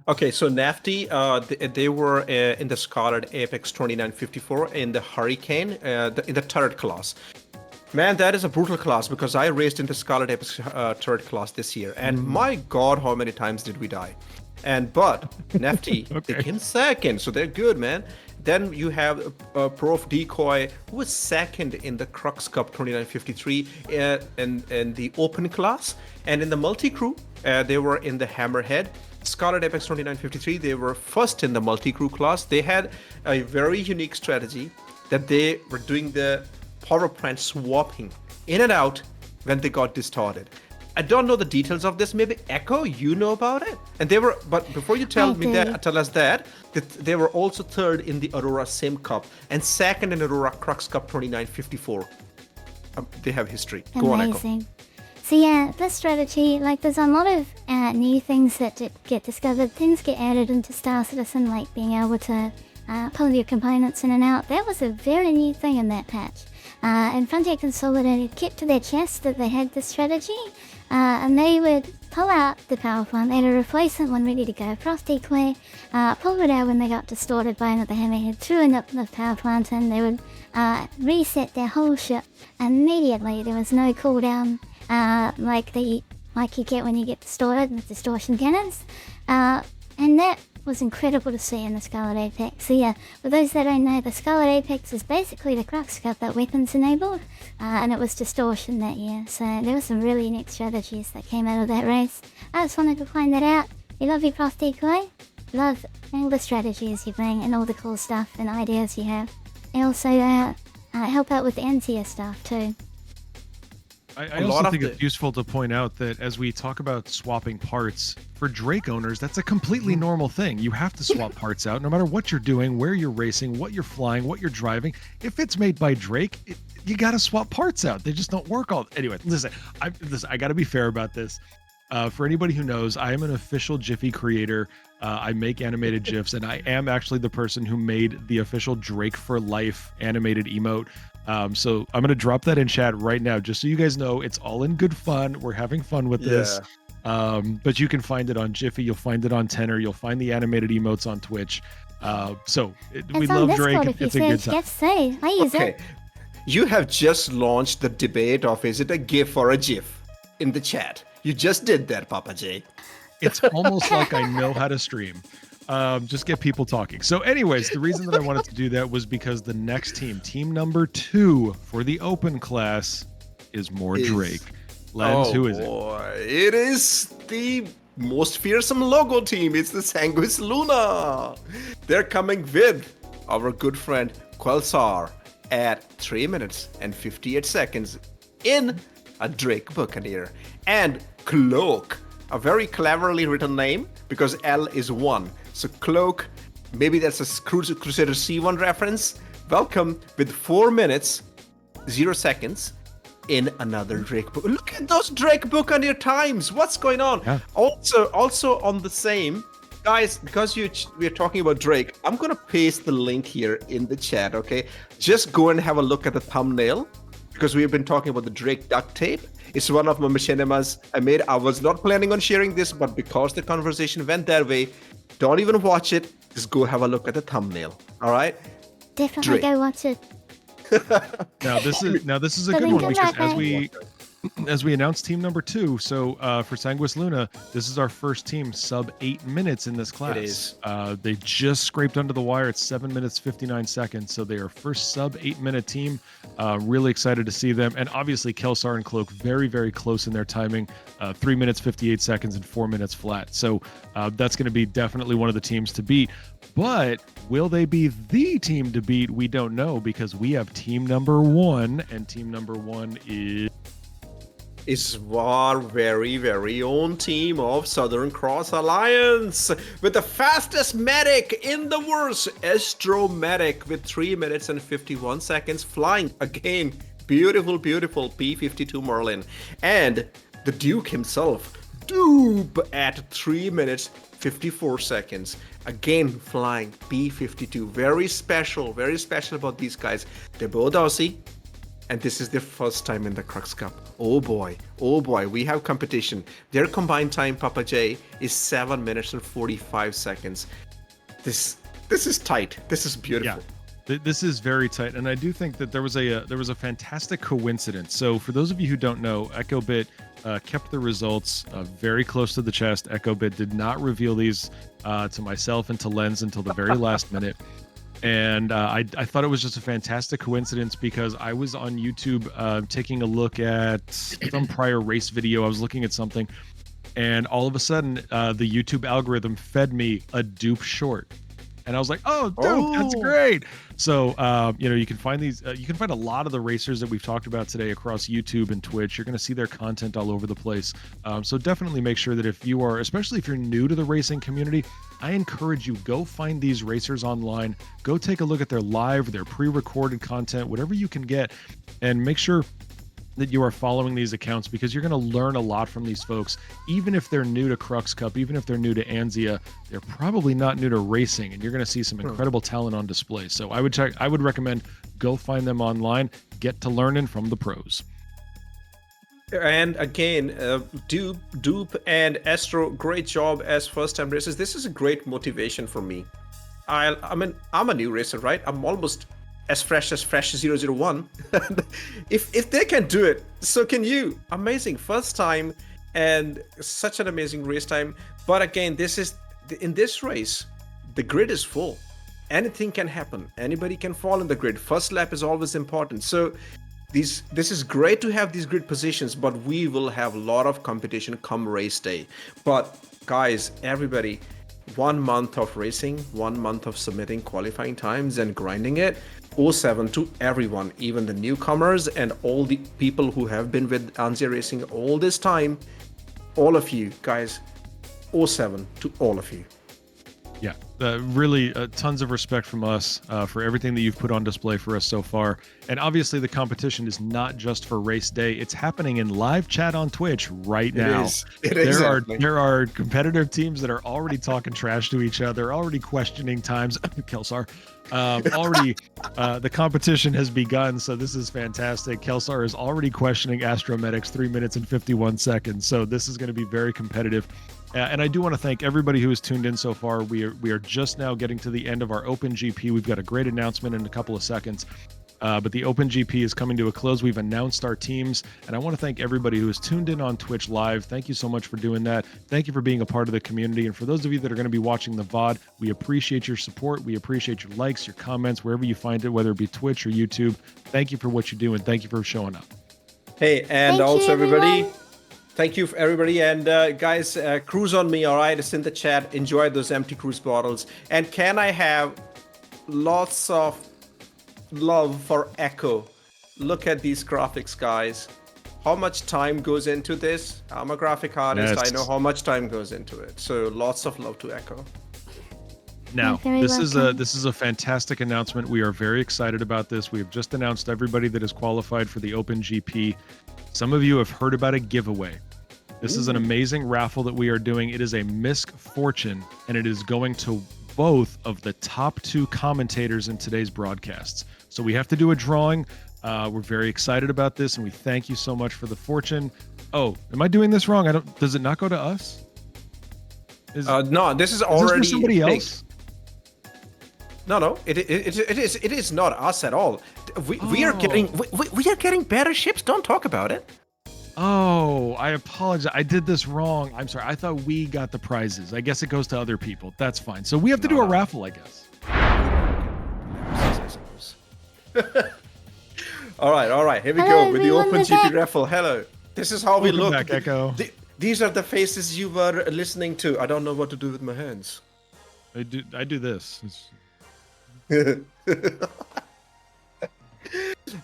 S4: Okay, so Nafty, they were in the Scarlet Apex 2954 in the Hurricane, in the turret class. Man, that is a brutal class, because I raced in the Scarlet Apex turret class this year, and my God, how many times did we die? But Nafty, they came second, so they're good, man. Then you have Prof Decoy, who was second in the Crux Cup 2953 in the open class, and in the multi-crew, they were in the Hammerhead. Scarlet Apex 2953, they were first in the multi-crew class. They had a very unique strategy that they were doing the power plant swapping in and out when they got distorted. I don't know the details of this. Maybe Echo, you know about it. And they were, but before you tell us that they were also third in the Aurora Sim Cup and second in Aurora Crux Cup 2954. They have history. Go on, Echo.
S3: Amazing. So yeah, this strategy, like there's a lot of new things that get discovered. Things get added into Star Citizen, like being able to pull your components in and out. That was a very new thing in that patch. And Frontier Consolidated kept to their chest that they had this strategy, and they would pull out the power plant. They had a replacement one ready to go. Prof Decoy pulled it out when they got distorted by another hammerhead, threw in the power plant, and they would reset their whole ship immediately. There was no cooldown like you get when you get distorted with distortion cannons, and that was incredible to see in the Scarlet Apex. So yeah, for those that don't know, the Scarlet Apex is basically the Crux Cup that weapons enabled, and it was distortion that year. So there were some really unique strategies that came out of that race. I just wanted to find that out. We love you, Prof Decoy. Love all the strategies you bring and all the cool stuff and ideas you have. And also help out with the NTS stuff too.
S2: I
S4: a lot
S2: also
S4: of
S2: think
S4: the
S2: it's useful to point out that as we talk about swapping parts, for Drake owners, that's a completely normal thing. You have to swap parts out no matter what you're doing, where you're racing, what you're flying, what you're driving. If it's made by Drake, you got to swap parts out. They just don't work all. Anyway, listen, I got to be fair about this. For anybody who knows, I am an official Jiffy creator. I make animated GIFs, and I am actually the person who made the official Drake for Life animated emote. So I'm going to drop that in chat right now, just so you guys know it's all in good fun. We're having fun with this. But you can find it on Jiffy. You'll find it on Tenor. You'll find the animated emotes on Twitch. We
S3: It's
S2: love
S3: on
S2: Drake.
S3: Discord if you
S2: It's a good
S3: search
S2: time.
S3: Get Say. I use
S4: Okay,
S3: it.
S4: you have just launched the debate of is it a GIF or a GIF in the chat. You just did that, Papa J.
S2: It's almost like I know how to stream. Just get people talking. So anyways, the reason that I wanted to do that was because the next team number 2 for the open class is more Drake. Lens, who is it?
S4: Boy, it is the most fearsome logo team. It's the Sanguis Luna. They're coming with our good friend Quelsar at 3 minutes and 58 seconds in a Drake Buccaneer. And Cloak, a very cleverly written name because L is 1. So Cloak, maybe that's a Crusader C1 reference. Welcome with 4 minutes, 0 seconds in another Drake book. Look at those Drake Buccaneer times. What's going on?
S2: Yeah.
S4: Also on the same, guys, because we're talking about Drake, I'm gonna paste the link here in the chat, okay? Just go and have a look at the thumbnail because we've been talking about the Drake duct tape. It's one of my machinimas I made. I was not planning on sharing this, but because the conversation went that way, don't even watch it. Just go have a look at the thumbnail. All right?
S3: Definitely
S4: Drake.
S3: go watch it.
S2: Now this is a
S3: So
S2: good
S3: then
S2: one
S3: come
S2: because
S3: back,
S2: as we announced team number 2, so for Sanguis Luna, this is our first team sub 8 minutes in this class.
S4: It is.
S2: They just scraped under the wire at 7 minutes 59 seconds, so they are first sub 8 minute team. Really excited to see them, and obviously Kelsar and Cloak very close in their timing, 3 minutes 58 seconds and 4 minutes flat. So that's going to be definitely one of the teams to beat. But will they be the team to beat? We don't know because we have team number 1, and team number 1
S4: is our very own team of Southern Cross Alliance with the fastest medic in the world, Astro Medic, with 3 minutes and 51 seconds flying. Again, beautiful P-52 Merlin. And the Duke himself, Dupe, at 3 minutes 54 seconds. Again, flying P-52. Very special about these guys. They're both Aussie, and this is their first time in the Crux Cup. Oh boy, we have competition. Their combined time, Papa J, is 7 minutes and 45 seconds. This is tight. This is beautiful.
S2: Yeah. This is very tight, and I do think that there was a fantastic coincidence. So for those of you who don't know, EchoBit kept the results very close to the chest. EchoBit did not reveal these to myself and to Lens until the very last minute. And I thought it was just a fantastic coincidence because I was on YouTube taking a look at some prior race video. I was looking at something, and all of a sudden, the YouTube algorithm fed me a Dupe short. And I was like, oh, Dupe, that's great. So, you can find these, you can find a lot of the racers that we've talked about today across YouTube and Twitch. You're going to see their content all over the place. So definitely make sure that if you are, especially if you're new to the racing community, I encourage you, go find these racers online, go take a look at their live, their pre-recorded content, whatever you can get, and make sure that you are following these accounts because you're going to learn a lot from these folks. Even if they're new to Crux Cup, even if they're new to Anzia, they're probably not new to racing, and you're going to see some incredible talent on display. So I would recommend go find them online, get to learning from the pros.
S4: And again, Dupe and Astro, great job as first-time racers. This is a great motivation for me. I mean, I'm a new racer, right? I'm almost as fresh as 001. if they can do it, so can you. Amazing first time and such an amazing race time. But again, in this race, the grid is full. Anything can happen. Anybody can fall in the grid. First lap is always important. So this is great to have these grid positions, but we will have a lot of competition come race day. But guys, everybody, 1 month of racing, 1 month of submitting qualifying times and grinding it. 07 to everyone, even the newcomers and all the people who have been with Anzia Racing all this time. All of you guys, 07 to all of you.
S2: Yeah, really tons of respect from us for everything that you've put on display for us so far. And obviously the competition is not just for race day. It's happening in live chat on Twitch right now.
S4: It is
S2: there are competitive teams that are already talking trash to each other, already questioning times. Kelsar. Already the competition has begun, so this is fantastic. Kelsar is already questioning Astromedic's 3 minutes and 51 seconds. So this is going to be very competitive. And I do want to thank everybody who has tuned in so far. We are just now getting to the end of our Open GP. We've got a great announcement in a couple of seconds. But the Open GP is coming to a close. We've announced our teams, and I want to thank everybody who has tuned in on Twitch Live. Thank you so much for doing that. Thank you for being a part of the community. And for those of you that are going to be watching the VOD, we appreciate your support. We appreciate your likes, your comments, wherever you find it, whether it be Twitch or YouTube. Thank you for what you do, and thank you for showing up.
S4: Hey, and
S3: Thank
S4: also
S3: you,
S4: everybody.
S3: everyone.
S4: Thank you for everybody, and guys, cruise on me, all right? It's in the chat. Enjoy those empty cruise bottles. And can I have lots of love for Echo? Look at these graphics, guys. How much time goes into this? I'm a graphic artist.
S2: Yes.
S4: I know how much time goes into it. So lots of love to Echo.
S2: Now,
S3: You're very welcome.
S2: this is a fantastic announcement. We are very excited about this. We have just announced everybody that is qualified for the Open GP. Some of you have heard about a giveaway. This is an amazing raffle that we are doing. It is a Misc Fortune, and it is going to both of the top 2 commentators in today's broadcasts. So we have to do a drawing. We're very excited about this, and we thank you so much for the fortune. Oh, am I doing this wrong? Does it not go to us?
S4: No, this is
S2: Is
S4: already
S2: this for somebody
S4: picked.
S2: else?
S4: No, it is not us at all. We are getting better ships. Don't talk about it.
S2: Oh, I apologize. I did this wrong. I'm sorry. I thought we got the prizes. I guess it goes to other people. That's fine. So we have to do a raffle, I guess.
S4: All right. Here we
S3: Hello,
S4: go with the
S3: everyone,
S4: Open
S3: we're
S4: GP
S3: back.
S4: raffle. Hello. This is how we
S2: Welcome
S4: look.
S2: back, Echo.
S4: These are the faces you were listening to. I don't know what to do with my hands.
S2: I do this.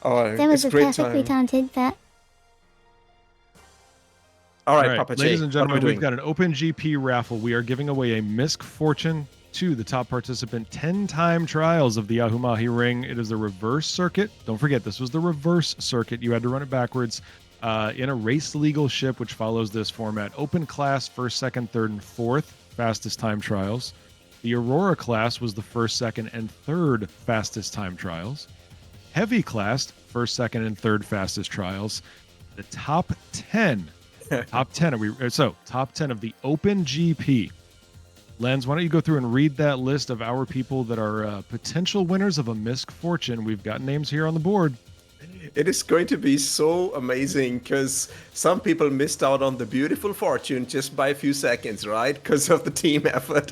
S4: Oh,
S3: That was
S4: it's
S3: a
S4: great
S3: perfectly
S4: time.
S3: talented that.
S4: All right,
S2: All right,
S4: Papa J,
S2: ladies and
S4: what are we
S2: gentlemen,
S4: doing?
S2: we've got an Open GP raffle. We are giving away a Misc Fortune to the top participant 10-time trials of the Yahoo Mahi Ring. It is the reverse circuit. Don't forget, this was the reverse circuit. You had to run it backwards in a race legal ship, which follows this format. Open class, first, second, third, and fourth fastest time trials. The Aurora class was the first, second, and third fastest time trials. Heavy class, first, second, and third fastest trials. The top 10 top 10 top 10 of the Open GP. Lens, why don't you go through and read that list of our people that are potential winners of a Misc Fortune. We've got names here on the board.
S4: It is going to be so amazing because some people missed out on the beautiful fortune just by a few seconds, right? Because of the team effort.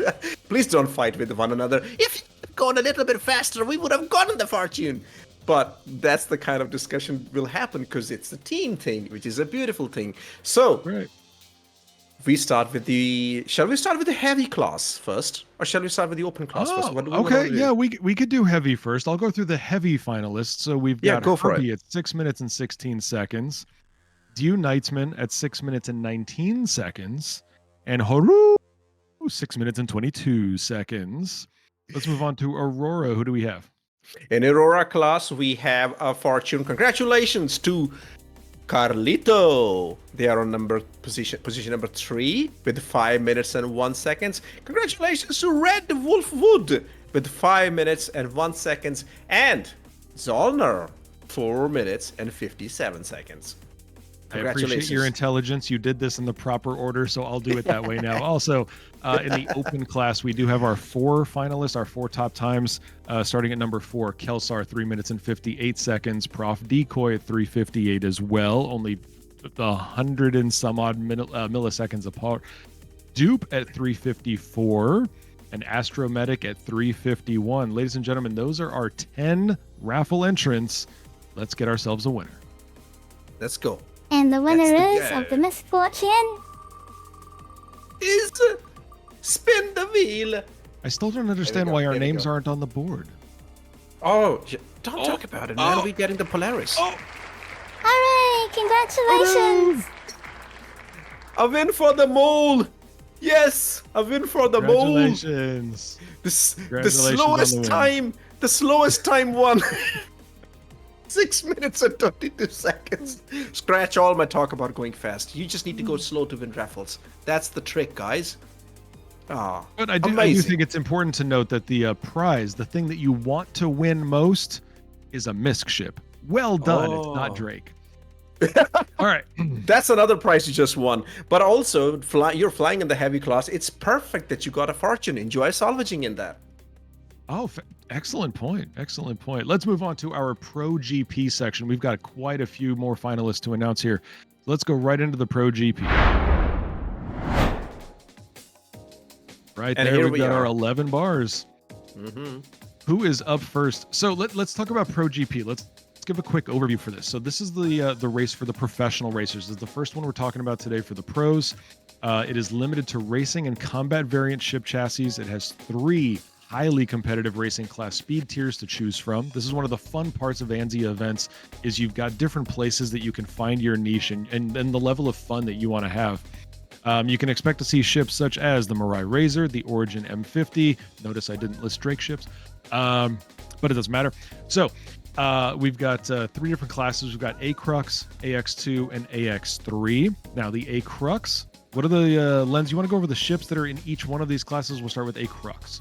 S4: Please don't fight with one another. If you'd gone a little bit faster, we would have gotten the fortune. But that's the kind of discussion will happen because it's the team thing, which is a beautiful thing. So
S2: Right.
S4: shall we start with the heavy class first? Or shall we start with the open class first? What do we
S2: okay.
S4: wanna do?
S2: Yeah, we could do heavy first. I'll go through the heavy finalists. So we've
S4: Yeah,
S2: got
S4: go for
S2: Herbie at 6 minutes and 16 seconds. Dew Knightsman at 6 minutes and 19 seconds. And Horu, 6 minutes and 22 seconds. Let's move on to Aurora. Who do we have?
S4: In Aurora class, we have a fortune. Congratulations to Carlito. They are on position number 3 with 5 minutes and 1 second. Congratulations to Red Wolf Wood with 5 minutes and 1 second. And Zollner, 4 minutes and 57 seconds.
S2: I appreciate your intelligence. You did this in the proper order, so I'll do it that way now. Also, in the open class, we do have our 4 finalists, our 4 top times, starting at number 4, Kelsar, 3 minutes and 58 seconds, Prof. Decoy at 3:58 as well, only 100 and some odd milliseconds apart. Dupe at 3:54, and Astromedic at 3:51. Ladies and gentlemen, those are our 10 raffle entrants. Let's get ourselves a winner.
S4: Let's go.
S3: And the winner
S4: That's
S3: is
S4: the
S3: of the Misc Fortune.
S4: Is spin the wheel.
S2: I still don't understand
S4: go,
S2: why our
S4: there we
S2: names
S4: go.
S2: aren't on the board.
S4: Oh, don't talk about it, man. We're getting the Polaris.
S3: Hooray! Congratulations!
S4: A win for the mole. Yes, a win for the mole.
S2: Congratulations.
S4: The
S2: Congratulations on the win.
S4: The slowest time won. 6 minutes and 22 seconds. Scratch all my talk about going fast. You just need to go slow to win raffles. That's the trick, guys. Ah,
S2: But I do think it's important to note that the prize, the thing that you want to win most, is a misc ship. Well done. It's not Drake. All right.
S4: That's another prize you just won. But also, you're flying in the heavy class. It's perfect that you got a fortune. Enjoy salvaging in that.
S2: Oh, excellent point. Excellent point. Let's move on to our Pro GP section. We've got quite a few more finalists to announce here. Let's go right into the Pro GP. Right
S4: And
S2: there,
S4: here
S2: we've got
S4: we
S2: our
S4: are.
S2: 11 bars. Who is up first? So let's talk about Pro GP. Let's give a quick overview for this. So this is the race for the professional racers. This is the first one we're talking about today for the pros. It is limited to racing and combat variant ship chassis. It has 3 highly competitive racing class speed tiers to choose from. This is one of the fun parts of ANZIA events, is you've got different places that you can find your niche and the level of fun that you want to have. You can expect to see ships such as the Mirai Razor, the Origin M50. Notice I didn't list Drake ships, but it doesn't matter. So we've got 3 different classes. We've got A Crux, AX2, and AX3. Now the A Crux, what are the Lens? You want to go over the ships that are in each one of these classes? We'll start with A Crux.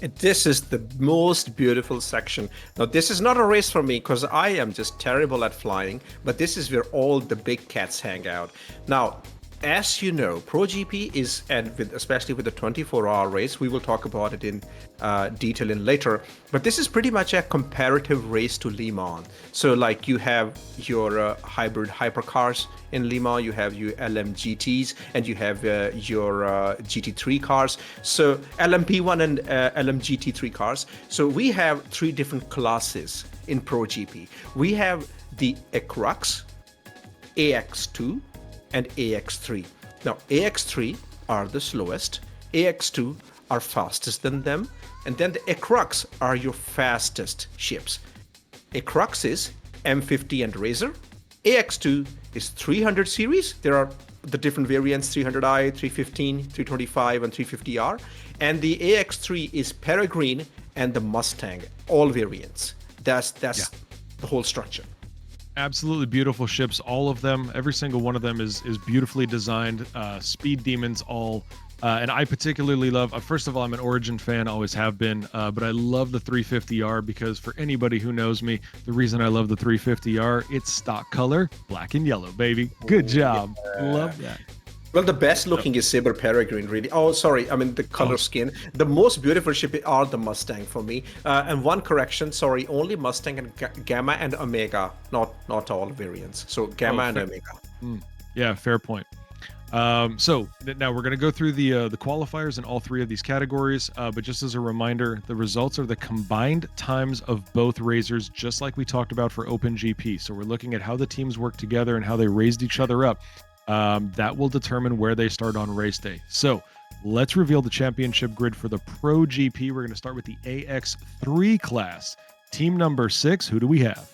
S4: This is the most beautiful section. Now, this is not a race for me because I am just terrible at flying, but this is where all the big cats hang out. Now, as you know, Pro GP is, and especially with the 24-hour race, we will talk about it in detail in later, but this is pretty much a comparative race to Le Mans. So like you have your hybrid hypercars in Le Mans, you have your LMGTs, and you have your GT3 cars. So LMP1 and LMGT3 cars. So we have 3 different classes in Pro GP. We have the Crux, AX2, and AX3. Now, AX3 are the slowest, AX2 are fastest than them, and then the Crux are your fastest ships. Crux is M50 and Razor, AX2 is 300 series. There are the different variants, 300i, 315, 325, and 350R, and the AX3 is Peregrine and the Mustang, all variants. That's the whole structure.
S2: Absolutely beautiful ships, all of them. Every single one of them is beautifully designed. Speed demons, all. And I particularly love, first of all, I'm an Origin fan, always have been, but I love the 350R because for anybody who knows me, the reason I love the 350R, it's stock color, black and yellow, baby. Good job. Love that.
S4: Well, the best looking is Saber Peregrine, really. Oh, sorry, I mean the color skin. The most beautiful ship are the Mustang for me. And one correction, sorry, only Mustang and Gamma and Omega, not all variants. So Gamma and Omega.
S2: Yeah, fair point. So now we're going to go through the qualifiers in all 3 of these categories. But just as a reminder, the results are the combined times of both racers, just like we talked about for Open GP. So we're looking at how the teams work together and how they raised each other up. That will determine where they start on race day. So let's reveal the championship grid for the Pro GP. We're going to start with the AX3 class. Team number 6, who do we have?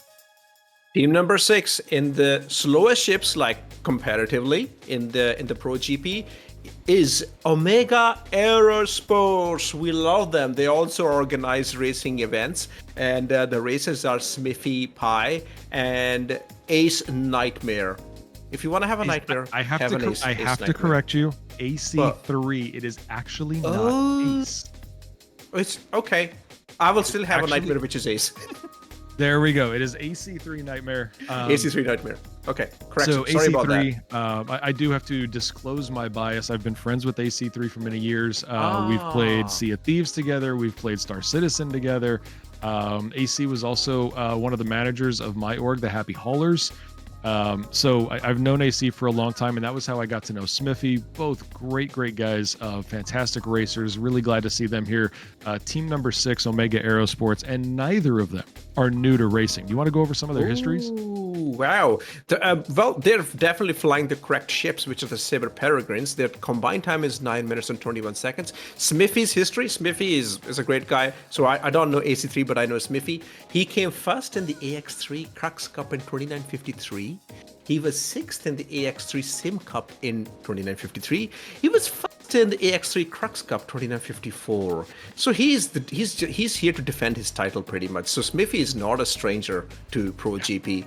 S4: Team number 6 in the slowest ships, like comparatively in the Pro GP, is Omega Aerosports. We love them. They also organize racing events, and the races are Smithy Pie and Ace Nightmare. If you want to have a nightmare,
S2: I have to correct you. AC3. It is actually not Ace.
S4: It's okay. I will still have a nightmare, which is Ace.
S2: There we go. It is AC3 Nightmare.
S4: AC3 Nightmare. Okay, correct.
S2: So
S4: Sorry about
S2: AC3, I do have to disclose my bias. I've been friends with AC3 for many years. We've played Sea of Thieves together. We've played Star Citizen together. AC was also one of the managers of my org, the Happy Haulers. So I've known AC for a long time, and that was how I got to know Smithy. Both great guys, fantastic racers. Really glad to see them here. Team number 6, Omega Aerosports, and neither of them are new to racing. You want to go over some of their histories?
S4: wow. Well, they're definitely flying the correct ships, which are the Saber Peregrines. Their combined time is 9 minutes and 21 seconds. Smithy's history, Smithy is a great guy. So I don't know AC3, but I know Smithy. He came first in the AX3 Crux Cup in 2953. He was sixth in the AX3 Sim Cup in 2953. He was first in the AX3 Crux Cup 2954. So he's here to defend his title pretty much. So Smithy is not a stranger to Pro GP.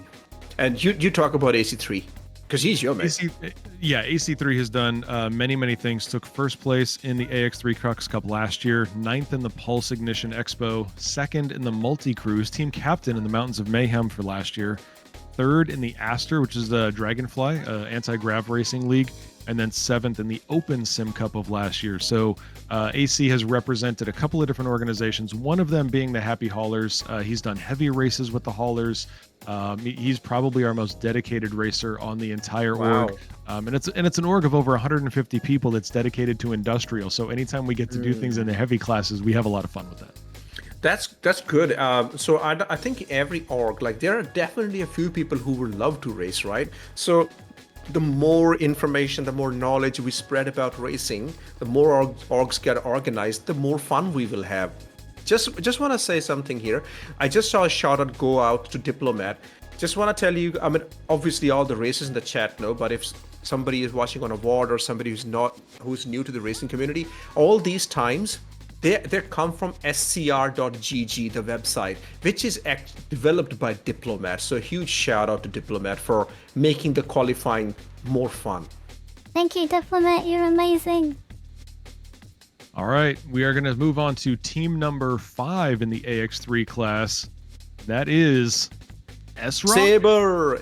S4: And you talk about AC3 because he's your man.
S2: AC3 has done many things. Took first place in the AX3 Crux Cup last year, ninth in the Pulse Ignition Expo, second in the Multi Cruise, team captain in the Mountains of Mayhem for last year, third in the Aster, which is the Dragonfly anti-grav racing league, and then seventh in the Open Sim Cup of last year. So AC has represented a couple of different organizations, one of them being the Happy Haulers. He's done heavy races with the Haulers. He's probably our most dedicated racer on the entire org. And it's an org of over 150 people that's dedicated to industrial. So anytime we get to do things in the heavy classes, we have a lot of fun with that.
S4: That's good. So I think every org, like there are definitely a few people who would love to race, right? So the more information, the more knowledge we spread about racing, the more orgs get organized, the more fun we will have. Just want to say something here. I just saw a shout out go out to Diplomat. Just want to tell you, I mean, obviously all the racers in the chat know, but if somebody is watching on a VOD or somebody who's new to the racing community, all these times, they come from scr.gg, the website, which is developed by Diplomat. So a huge shout out to Diplomat for making the qualifying more fun.
S3: Thank you, Diplomat. You're amazing.
S2: All right, we are going to move on to team number 5 in the AX3 class. That is S-Rock?
S4: Saber,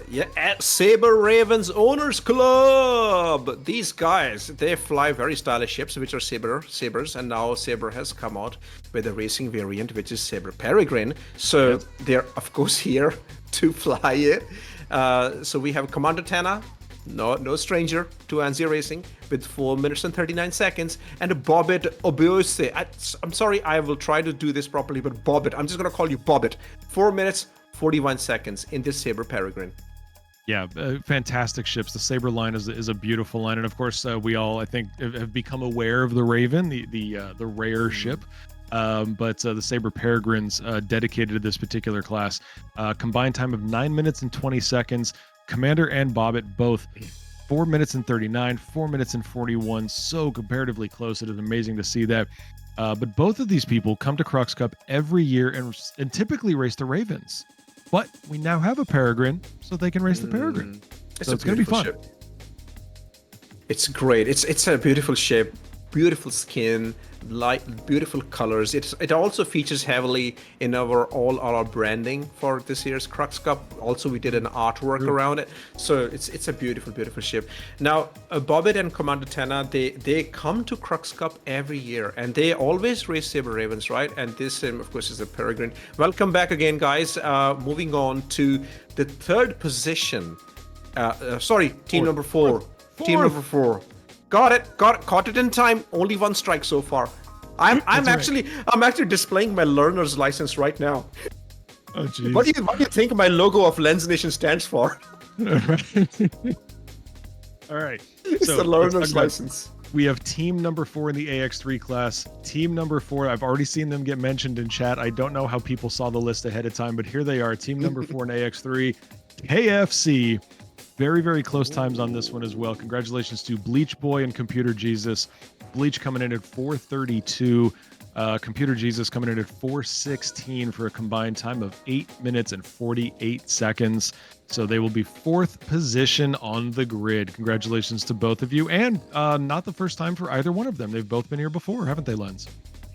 S4: Saber Ravens Owners Club. These guys, they fly very stylish ships, which are Sabers, and now Saber has come out with a racing variant, which is Saber Peregrine. So they're of course here to fly it. So we have Commander Tana, no stranger to Anzia Racing, with 4 minutes and 39 seconds, and Bobbit Obiose. I'm sorry, I will try to do this properly, but Bobbit, I'm just gonna call you Bobbit. 4 minutes 41 seconds in this Saber Peregrine.
S2: Yeah, fantastic ships. The Saber line is a beautiful line, and of course, we all, I think, have become aware of the Raven, the rare ship. But the Saber Peregrines dedicated to this particular class. Combined time of 9 minutes and 20 seconds. Commander and Bobbit both 4 minutes and 39, 4 minutes and 41. So comparatively close. It is amazing to see that. But both of these people come to Crux Cup every year and typically race the Ravens. But we now have a Peregrine, so they can race the Peregrine. So it's going to be fun.
S4: Ship. It's great. It's a beautiful ship, beautiful skin, light, beautiful colors. It also features heavily in all our branding for this year's Crux Cup. Also, we did an artwork around it. So it's a beautiful ship. Now, Bobbit and Commander Tana, they come to Crux Cup every year, and they always race Saber Ravens, right? And this, of course, is a Peregrine. Welcome back again, guys. Moving on to the third position. Team number four. Team number 4. Got it. Caught it in time. Only one strike so far. I'm actually displaying my learner's license right now.
S2: Oh, geez.
S4: What do you think my logo of Lens Nation stands for?
S2: All right.
S4: It's the learner's license.
S2: We have team number 4 in the AX3 class. Team number 4, I've already seen them get mentioned in chat. I don't know how people saw the list ahead of time, but here they are. Team number 4 in AX3, KFC. Very close times on this one as well. Congratulations to Bleach Boy and Computer Jesus. Bleach coming in at 4:32. Computer Jesus coming in at 4:16 for a combined time of 8 minutes and 48 seconds. So they will be 4th position on the grid. Congratulations to both of you. And not the first time for either one of them. They've both been here before, haven't they, Lens?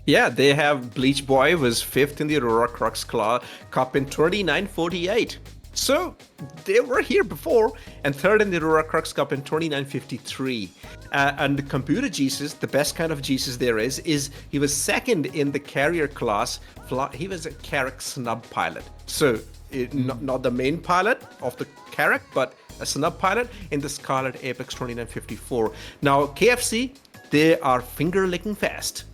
S4: Yeah, they have. Bleach Boy was 5th in the Aurora Crux Cup in 29:48. So they were here before, and 3rd in the Aurora Crux Cup in 29:53. And the Computer Jesus, the best kind of Jesus there is he was 2nd in the carrier class. He was a Carrack snub pilot. So not the main pilot of the Carrack, but a snub pilot in the Scarlet Apex 29:54. Now KFC, they are finger licking fast.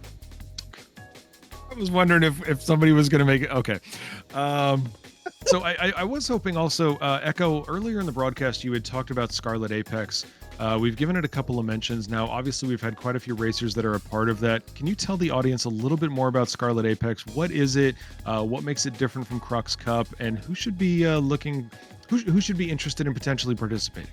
S2: I was wondering if somebody was going to make it. Okay. So I was hoping also, Echo, earlier in the broadcast, you had talked about Scarlet Apex. We've given it a couple of mentions. Now, obviously, we've had quite a few racers that are a part of that. Can you tell the audience a little bit more about Scarlet Apex? What is it? What makes it different from Crux Cup? And who should be who should be interested in potentially participating?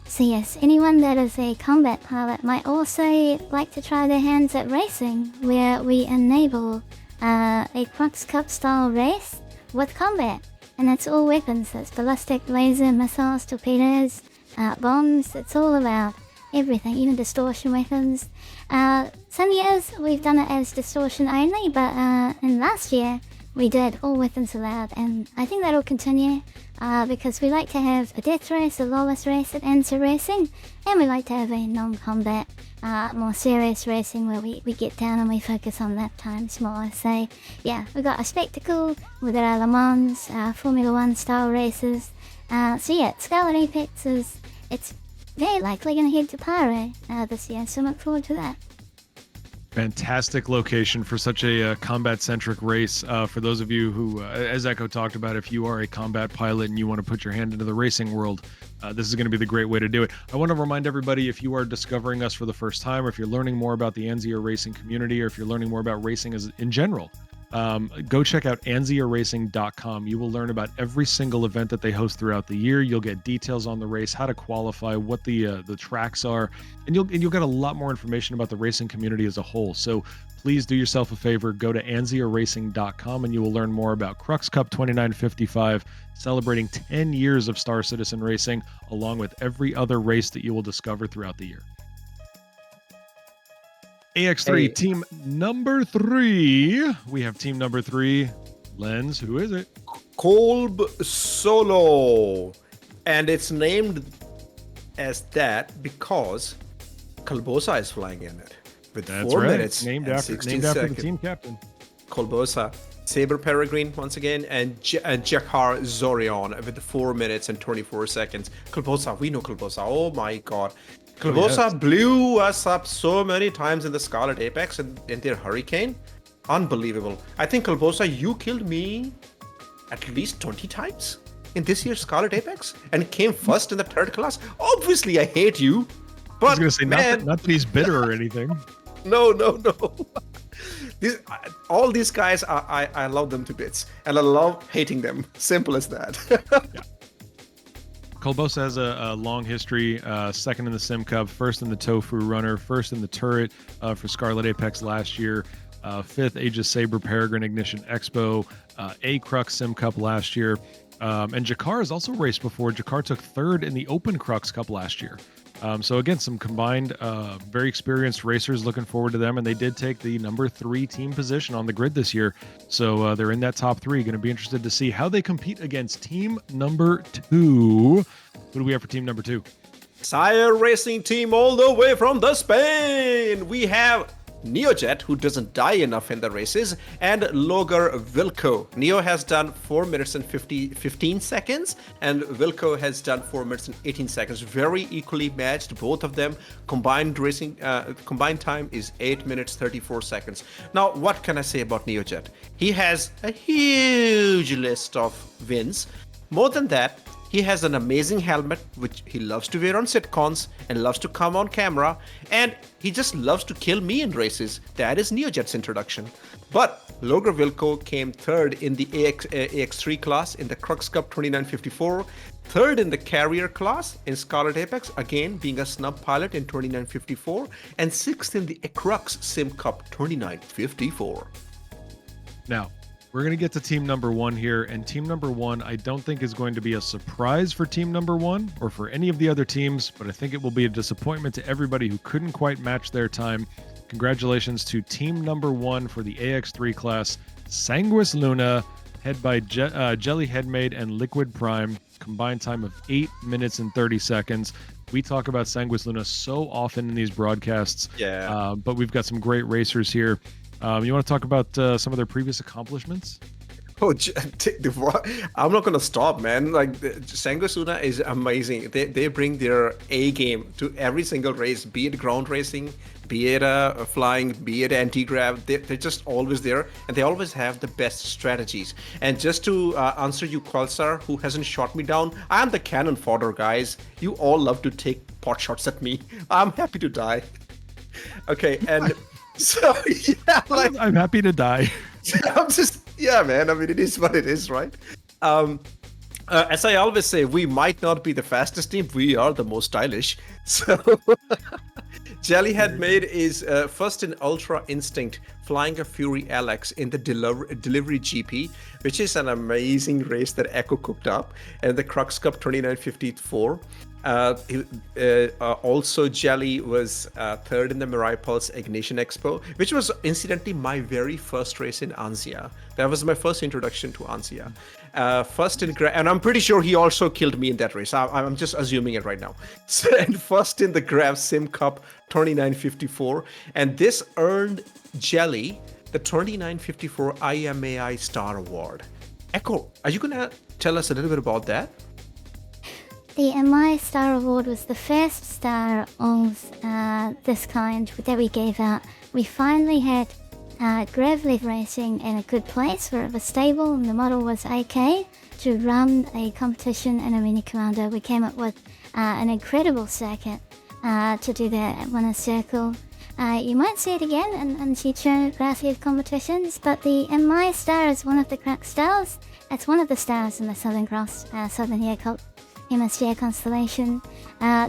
S3: So yes, anyone that is a combat pilot might also like to try their hands at racing, where we enable a Crux Cup style race with combat. And that's all weapons. That's ballistic, laser, missiles, torpedoes, bombs. It's all allowed. Everything, even distortion weapons. Some years we've done it as distortion only, but in last year we did all weapons allowed. And I think that'll continue because we like to have a death race, a lawless race at Answer Racing, and we like to have a non-combat, more serious racing where we get down and we focus on lap times more. So yeah, we got a spectacle with our Le Mans, Formula One style races. So yeah, Scarlet Apex it's very likely going to head to Pyro this year, so look forward to that.
S2: Fantastic location for such a combat-centric race. For those of you who, as Echo talked about, if you are a combat pilot and you want to put your hand into the racing world, this is going to be the great way to do it. I want to remind everybody, if you are discovering us for the first time, or if you're learning more about the Anzia Racing community, or if you're learning more about racing in general, go check out anziaracing.com. You will learn about every single event that they host throughout the year. You'll get details on the race, how to qualify, what the tracks are, and you'll get a lot more information about the racing community as a whole. So please do yourself a favor, go to anziaracing.com, and you will learn more about Crux Cup 2955, celebrating 10 years of Star Citizen racing, along with every other race that you will discover throughout the year. AX3,
S4: Hey.
S2: team number 3. We have team number 3. Lens, who is it?
S4: Kolb Solo. And it's named as that because Kolbosa is flying in it. With
S2: That's
S4: 4
S2: right.
S4: minutes
S2: Named
S4: and
S2: after
S4: 16
S2: the
S4: seconds.
S2: team captain.
S4: Kolbosa. Saber Peregrine once again, and Jakar Zorion with 4 minutes and 24 seconds. Kolbosa, we know Kolbosa. Oh my god. Kolbosa
S2: yes.
S4: blew us up so many times in the Scarlet Apex and in their Hurricane. Unbelievable. I think Kolbosa, you killed me at least 20 times in this year's Scarlet Apex and came first in the third class. Obviously, I hate you. But
S2: I was going to say,
S4: man,
S2: not that he's bitter or anything.
S4: no. All these guys, I love them to bits, and I love hating them. Simple as that.
S2: Kolbosa has a long history, second in the Sim Cup, first in the Tofu Runner, first in the Turret for Scarlet Apex last year, fifth Aegis Saber Peregrine Ignition Expo, a Crux Sim Cup last year. And Jakar has also raced before. Jakar took third in the Open Crux Cup last year. So again, some combined, very experienced racers. Looking forward to them, and they did take the number 3 team position on the grid this year. So they're in that top 3. Going to be interested to see how they compete against team number 2. Who do we have for team number 2?
S4: Sire Racing Team all the way from the Spain. We have Neojet, who doesn't die enough in the races, and Logar Vilko. Neo has done 4 minutes and 15 seconds, and Vilko has done 4 minutes and 18 seconds. Very equally matched, both of them. Combined time is 8 minutes 34 seconds. Now, what can I say about Neojet? He has a huge list of wins. More than that, he has an amazing helmet, which he loves to wear on sitcoms and loves to come on camera, and he just loves to kill me in races. That is Neojet's introduction. But Logar Vilko came third in the AX3 class in the Crux Cup 2954, third in the Carrier class in Scarlet Apex, again being a snub pilot in 2954, and sixth in the Crux Sim Cup 2954.
S2: Now, we're going to get to team number 1 here, and team number 1 I don't think is going to be a surprise for team number 1 or for any of the other teams, but I think it will be a disappointment to everybody who couldn't quite match their time. Congratulations to team number 1 for the AX3 class, Sanguis Luna, head by Jelly Headmaid and Liquid Prime, combined time of 8 minutes and 30 seconds. We talk about Sanguis Luna so often in these broadcasts, but we've got some great racers here. You want to talk about some of their previous accomplishments?
S4: Oh, I'm not gonna stop, man. Like Sangosuna is amazing. They bring their A game to every single race, be it ground racing, be it flying, be it anti-grav. They're just always there, and they always have the best strategies. And just to answer you, Qualsar, who hasn't shot me down, I'm the cannon fodder, guys. You all love to take pot shots at me. I'm happy to die. Okay, and so yeah, like
S2: I'm happy to die.
S4: I'm just, yeah, man. I mean, it is what it is, right? As I always say, we might not be the fastest team. We are the most stylish. So, Jellyhead made his first in Ultra Instinct, flying a Fury LX in the delivery GP, which is an amazing race that Echo cooked up, and the Crux Cup 2954. Also, Jelly was third in the Mirai Pulse Ignition Expo, which was incidentally my very first race in Anzia. That was my first introduction to Anzia. First in and I'm pretty sure he also killed me in that race. I'm just assuming it right now. So, and first in the Grav Sim Cup 2954, and this earned Jelly the 2954 IMAI Star Award. Echo, are you gonna tell us a little bit about that?
S3: The MI Star Award was the first star of this kind that we gave out. We finally had Grav Live Racing in a good place where it was stable and the model was AK to run a competition in a mini commander. We came up with an incredible circuit to do that at Winner's Circle. You might see it again in future Grav Live competitions, but the MI Star is one of the Crux stars. It's one of the stars in the Southern Cross, Southern Hemisphere constellation.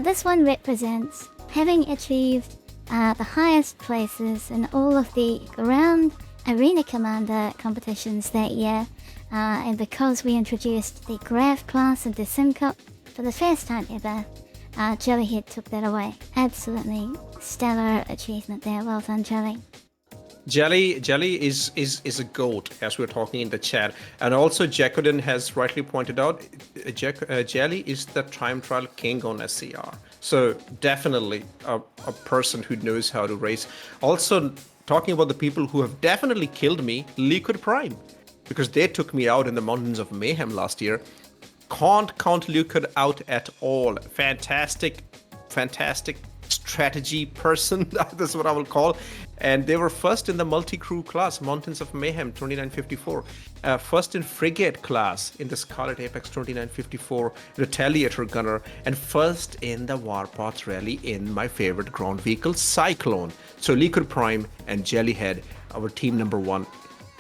S3: This one represents having achieved the highest places in all of the ground arena commander competitions that year, and because we introduced the Grav class into Sim Cup for the first time ever, Jellyhead took that away. Absolutely stellar achievement there. Well done, Jelly.
S4: Jelly is a goat, as we were talking in the chat, and also Jacodin has rightly pointed out, Jelly is the time trial king on SCR. So definitely a person who knows how to race. Also, talking about the people who have definitely killed me, Liquid Prime, because they took me out in the Mountains of Mayhem last year. Can't count Liquid out at all. Fantastic strategy person, that's what I will call. And they were first in the multi-crew class, Mountains of Mayhem 2954, first in frigate class in the Scarlet Apex 2954 Retaliator Gunner, and first in the Warpath Rally in my favorite ground vehicle, Cyclone. So Liquid Prime and Jellyhead, our team number one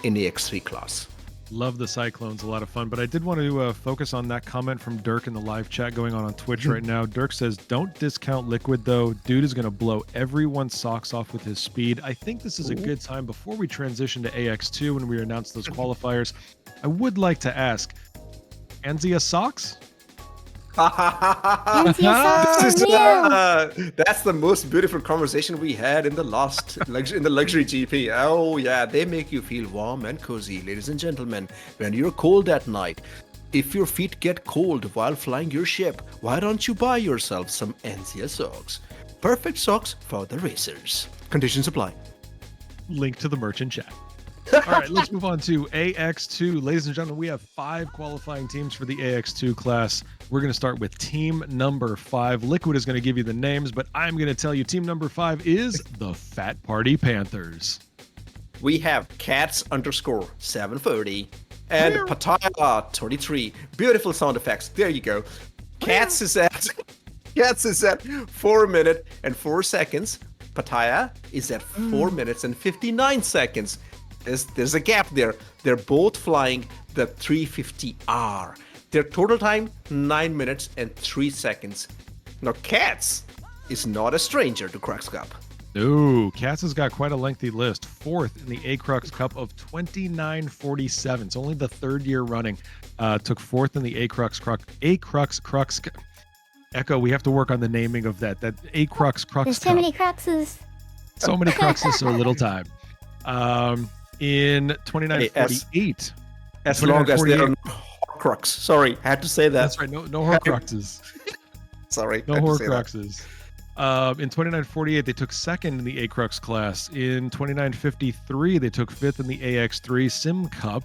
S4: in the X3 class.
S2: Love the Cyclones, a lot of fun. But I did want to focus on that comment from Dirk in the live chat going on Twitch right now. Dirk says, don't discount Liquid, though. Dude is going to blow everyone's socks off with his speed. I think this is a good time before we transition to AX2 when we announce those qualifiers. I would like to ask, Anzia socks?
S4: That's the most beautiful conversation we had in the luxury GP. Oh yeah, they make you feel warm and cozy, ladies and gentlemen, when you're cold at night. If your feet get cold while flying your ship, why don't you buy yourself some Anzia socks? Perfect socks for the racers. Conditions apply.
S2: Link to the merchant chat. All right, let's move on to AX2. Ladies and gentlemen, we have 5 qualifying teams for the AX2 class. We're going to start with team number 5. Liquid is going to give you the names, but I'm going to tell you team number 5 is the Fat Party Panthers.
S4: We have Cats_730 and Pattaya 23. Beautiful sound effects. There you go. Cats is at 4 minutes and 4 seconds. Pattaya is at 4 minutes and 59 seconds. There's a gap there. They're both flying the 350R. Their total time, 9 minutes and 3 seconds. Now, Cats is not a stranger to Crux Cup.
S2: No, Cats has got quite a lengthy list. 4th in the A-Crux Cup of 29:47. It's only the 3rd year running. Took 4th in the A-Crux. Echo, we have to work on the naming of that. That A-Crux Crux
S3: There's
S2: Cup.
S3: too many Cruxes.
S2: So many Cruxes, so little time. In 29:48.
S4: As long as there are no Horcrux. Sorry, I had to say that.
S2: That's right. No Horcruxes.
S4: Sorry.
S2: No Horcruxes. In 29:48, they took 2nd in the A-Crux class. In 29:53, they took 5th in the AX3 Sim Cup.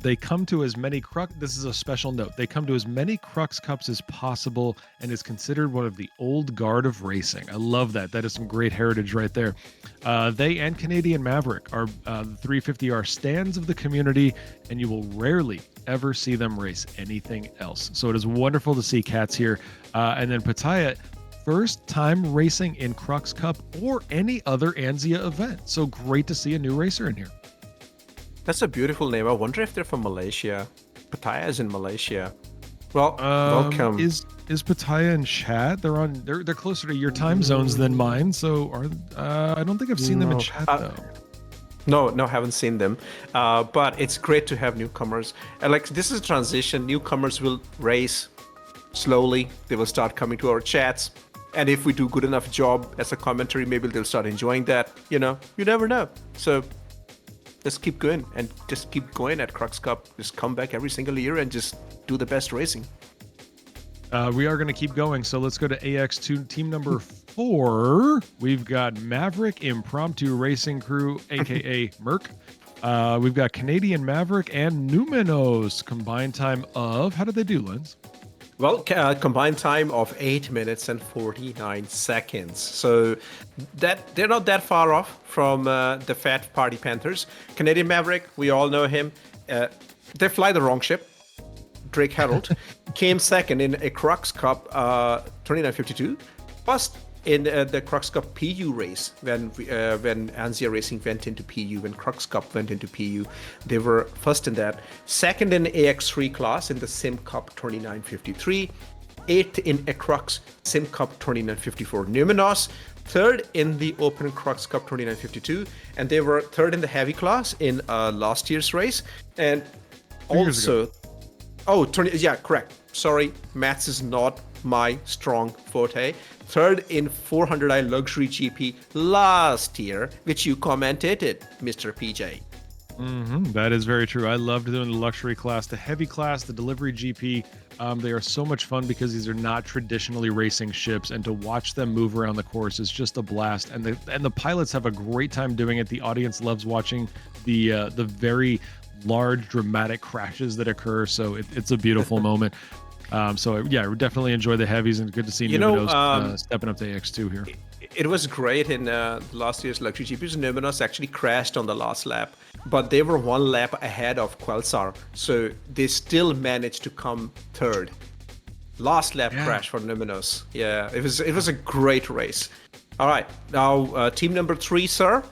S2: They come to as many Crux. This is a special note. They come to as many Crux Cups as possible and is considered one of the old guard of racing. I love that. That is some great heritage right there. They and Canadian Maverick are the 350R stands of the community, and you will rarely ever see them race anything else. So it is wonderful to see cats here. And then Pattaya, first time racing in Crux Cup or any other ANZIA event. So great to see a new racer in here.
S4: That's a beautiful name. I wonder if they're from Malaysia. Pattaya is in Malaysia. Well, welcome.
S2: Is Pattaya in chat? They're closer to your time zones than mine. So I don't think I've seen them in chat though.
S4: No, haven't seen them. But it's great to have newcomers. And like this is a transition. Newcomers will race slowly. They will start coming to our chats. And if we do good enough job as a commentary, maybe they'll start enjoying that. You never know. So just keep going and just keep going at Crux Cup. Just come back every single year and just do the best racing.
S2: We are going to keep going. So let's go to AX2 team number 4. We've got Maverick Impromptu Racing Crew, aka Merc. We've got Canadian Maverick and Numenos. Combined time of, how did they do, Lens?
S4: Well, combined time of 8 minutes and 49 seconds. So that they're not that far off from the Fat Party Panthers. Canadian Maverick, we all know him. They fly the wrong ship. Drake Harold came second in a Crux Cup 2952. First in the Crux Cup PU race when ANZIA Racing went into PU, when Crux Cup went into PU, they were first in that. Second in AX3 class in the Sim Cup 2953. 8th in a Crux Sim Cup 2954 Numenos. Third in the Open Crux Cup 2952, and they were third in the heavy class in last year's race. And also, correct. Sorry, maths is not my strong forte. Third in 400i Luxury GP last year, which you commented, Mr. PJ.
S2: That is very true. I loved doing the luxury class, the heavy class, the delivery GP. They are so much fun because these are not traditionally racing ships, and to watch them move around the course is just a blast. And the pilots have a great time doing it. The audience loves watching the very large dramatic crashes that occur. So it's a beautiful moment. So yeah, we definitely enjoy the heavies, and good to see Numenos stepping up to AX2 here.
S4: It was great in last year's Luxury GPs. Numenos actually crashed on the last lap, but they were one lap ahead of Quelsar, so they still managed to come third. Last lap crash for Numenos. Yeah, it was a great race. All right, now team number 3, sir,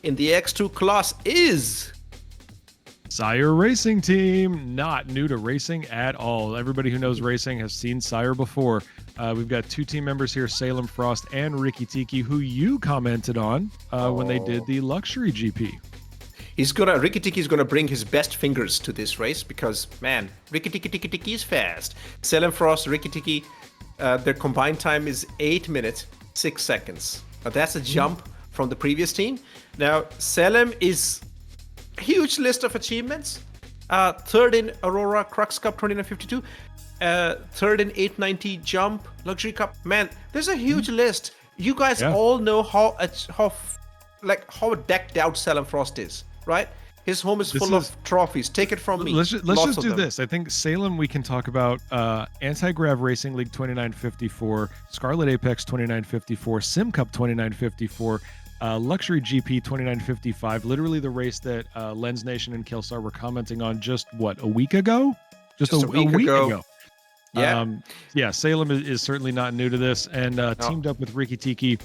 S4: in the X2 class is
S2: Sire Racing Team, not new to racing at all. Everybody who knows racing has seen Sire before. We've got 2 team members here, Salem Frost and Ricky Tiki, who you commented on when they did the Luxury GP.
S4: Ricky Tiki is gonna bring his best fingers to this race because, man, Ricky Tiki is fast. Salem Frost, Ricky Tiki, their combined time is 8 minutes 6 seconds. Now that's a jump from the previous team. Now Salem is huge list of achievements. Third in Aurora Crux Cup 2952. Third in 890 Jump Luxury Cup. Man, there's a huge list. You guys all know how decked out Salem Frost is, right? His home is full of trophies. Take it from me.
S2: Let's just do this. I think Salem, we can talk about Anti-Grav Racing League 2954, Scarlet Apex 2954, Sim Cup 2954, Luxury GP 2955, literally the race that Lens Nation and Kelsar were commenting on just a week ago? Just a week ago. Yeah. Salem is certainly not new to this, and teamed up with Ricky Tiki,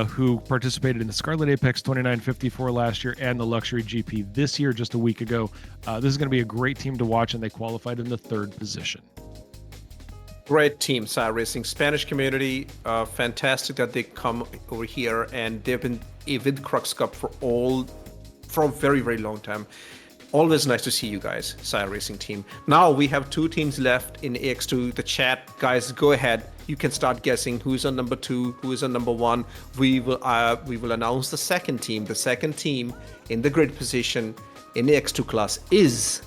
S2: who participated in the Scarlet Apex 2954 last year and the Luxury GP this year, just a week ago. This is going to be a great team to watch, and they qualified in the 3rd position.
S4: Great team, Sire Racing. Spanish community, fantastic that they come over here, and they've been with Crux Cup for a very, very long time. Always nice to see you guys, Sire Racing team. Now we have 2 teams left in AX2. The chat, guys, go ahead. You can start guessing who's on number 2, who is on number 1. We will announce the second team. The second team in the grid position in the AX2 class is.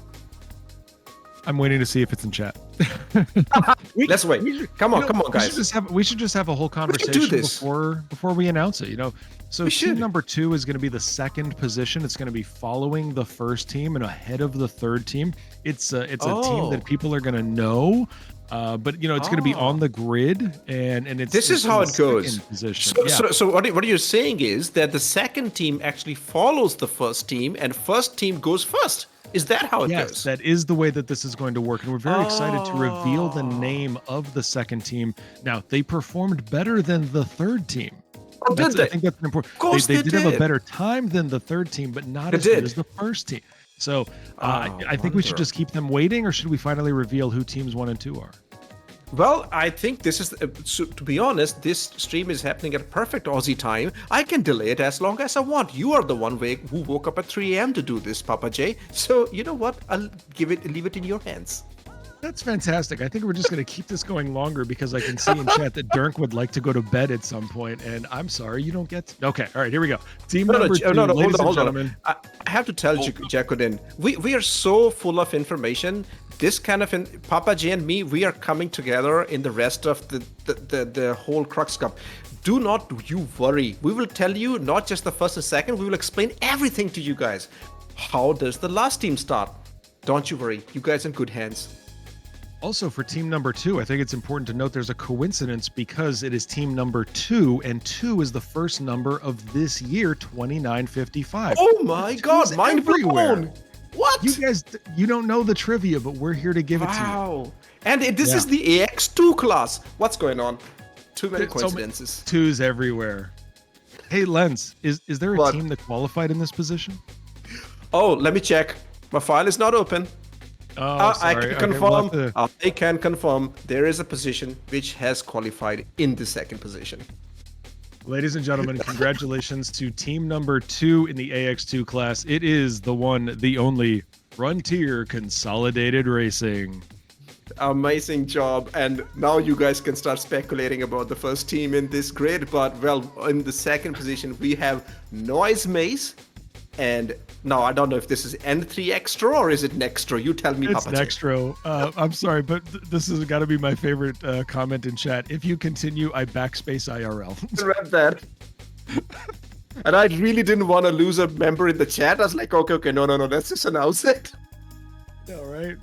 S2: I'm waiting to see if it's in chat.
S4: Let's wait. Come on, guys.
S2: We should just have a whole conversation before we announce it. So team number 2 is going to be the second position. It's going to be following the first team and ahead of the third team. It's a team that people are going to know. But it's going to be on the grid, and it's
S4: this is how it goes.
S2: So
S4: what you're saying is that the second team actually follows the first team, and first team goes first. Is that how it goes?
S2: Yes, that is the way that this is going to work, and we're very excited to reveal the name of the second team. Now, they performed better than the third team.
S4: Oh, did they?
S2: I think that's important.
S4: Of course
S2: they did have a better time than the third team, but not as good as the first team. So I think we should just keep them waiting, or should we finally reveal who teams 1 and 2 are?
S4: Well, I think this is, to be honest, this stream is happening at perfect Aussie time. I can delay it as long as I want. You are the one who woke up at 3 a.m. to do this, Papa J. So, you know what? I'll leave it in your hands.
S2: That's fantastic. I think we're just going to keep this going longer because I can see in chat that Dirk would like to go to bed at some point, and I'm sorry, you don't get to. Okay, all right, here we go. Team number 2, ladies and gentlemen.
S4: I have to tell Jacodin, we are so full of information. This kind of Papa J and me, we are coming together in the rest of the whole Crux Cup. Do not you worry. We will tell you not just the first and second. We will explain everything to you guys. How does the last team start? Don't you worry. You guys are in good hands.
S2: Also, for team number 2, I think it's important to note there's a coincidence because it is team number 2, and 2 is the first number of this year, 2955.
S4: Oh my God, mind blown. What?
S2: You guys, you don't know the trivia, but we're here to give it to you.
S4: Wow. And this is the AX2 class. What's going on? Too many coincidences.
S2: 2s everywhere. Hey, Lens, is there a team that qualified in this position?
S4: Oh, let me check. My file is not open.
S2: Oh,
S4: I can confirm. I can confirm there is a position which has qualified in the second position.
S2: Ladies and gentlemen, congratulations to team number 2 in the AX2 class. It is the one, the only Frontier Consolidated Racing.
S4: Amazing job. And now you guys can start speculating about the first team in this grid. But, well, in the second position, we have Noise Maze. And now I don't know if this is N3 Extra or is it Nextro? You tell me,
S2: It's
S4: Papa.
S2: Nextro. I'm sorry, but this has got to be my favorite comment in chat. If you continue, I backspace IRL.
S4: I read that. And I really didn't want to lose a member in the chat. I was like, okay, no, let's just announce it.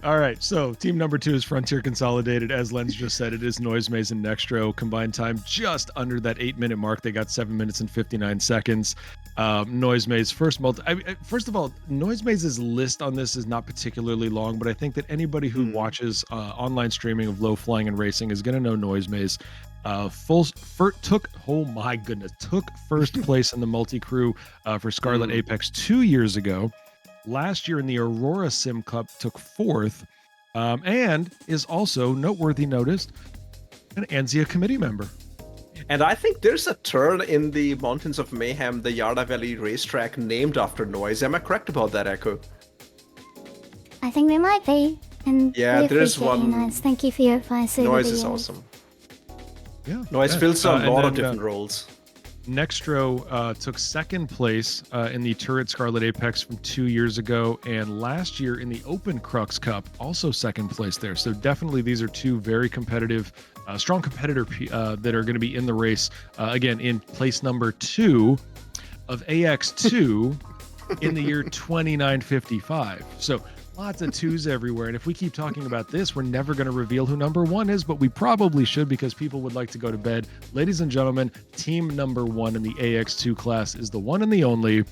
S2: All right. So team number 2 is Frontier Consolidated. As Lens just said, it is Noise Maze and Nextro. Combined time just under that 8-minute mark. They got 7 minutes and 59 seconds. Noise Maze first of all, Noise Maze's list on this is not particularly long, but I think that anybody who watches online streaming of low flying and racing is going to know Noise Maze. Took first place in the multi-crew for Scarlet Apex 2 years ago. Last year in the Aurora Sim Cup took 4th, and is also noteworthy noticed an ANZIA committee member.
S4: And I think there's a turn in the Mountains of Mayhem, the Yarda Valley racetrack named after Noise. Am I correct about that, Echo?
S3: I think there might be. And
S4: yeah, there's one.
S3: Nice. Thank you for your advice.
S4: Noise is awesome.
S2: Yeah,
S4: Noise fills a lot of different roles.
S2: Nextro took 2nd place in the Turret Scarlet Apex from 2 years ago, and last year in the Open Crux Cup, also 2nd place there. So definitely these are 2 very competitive, strong competitor that are going to be in the race. Again, in place number 2 of AX2 in the year 2955. So lots of 2s everywhere. And if we keep talking about this, we're never going to reveal who number 1 is, but we probably should because people would like to go to bed. Ladies and gentlemen, team number 1 in the AX2 class is the one and the only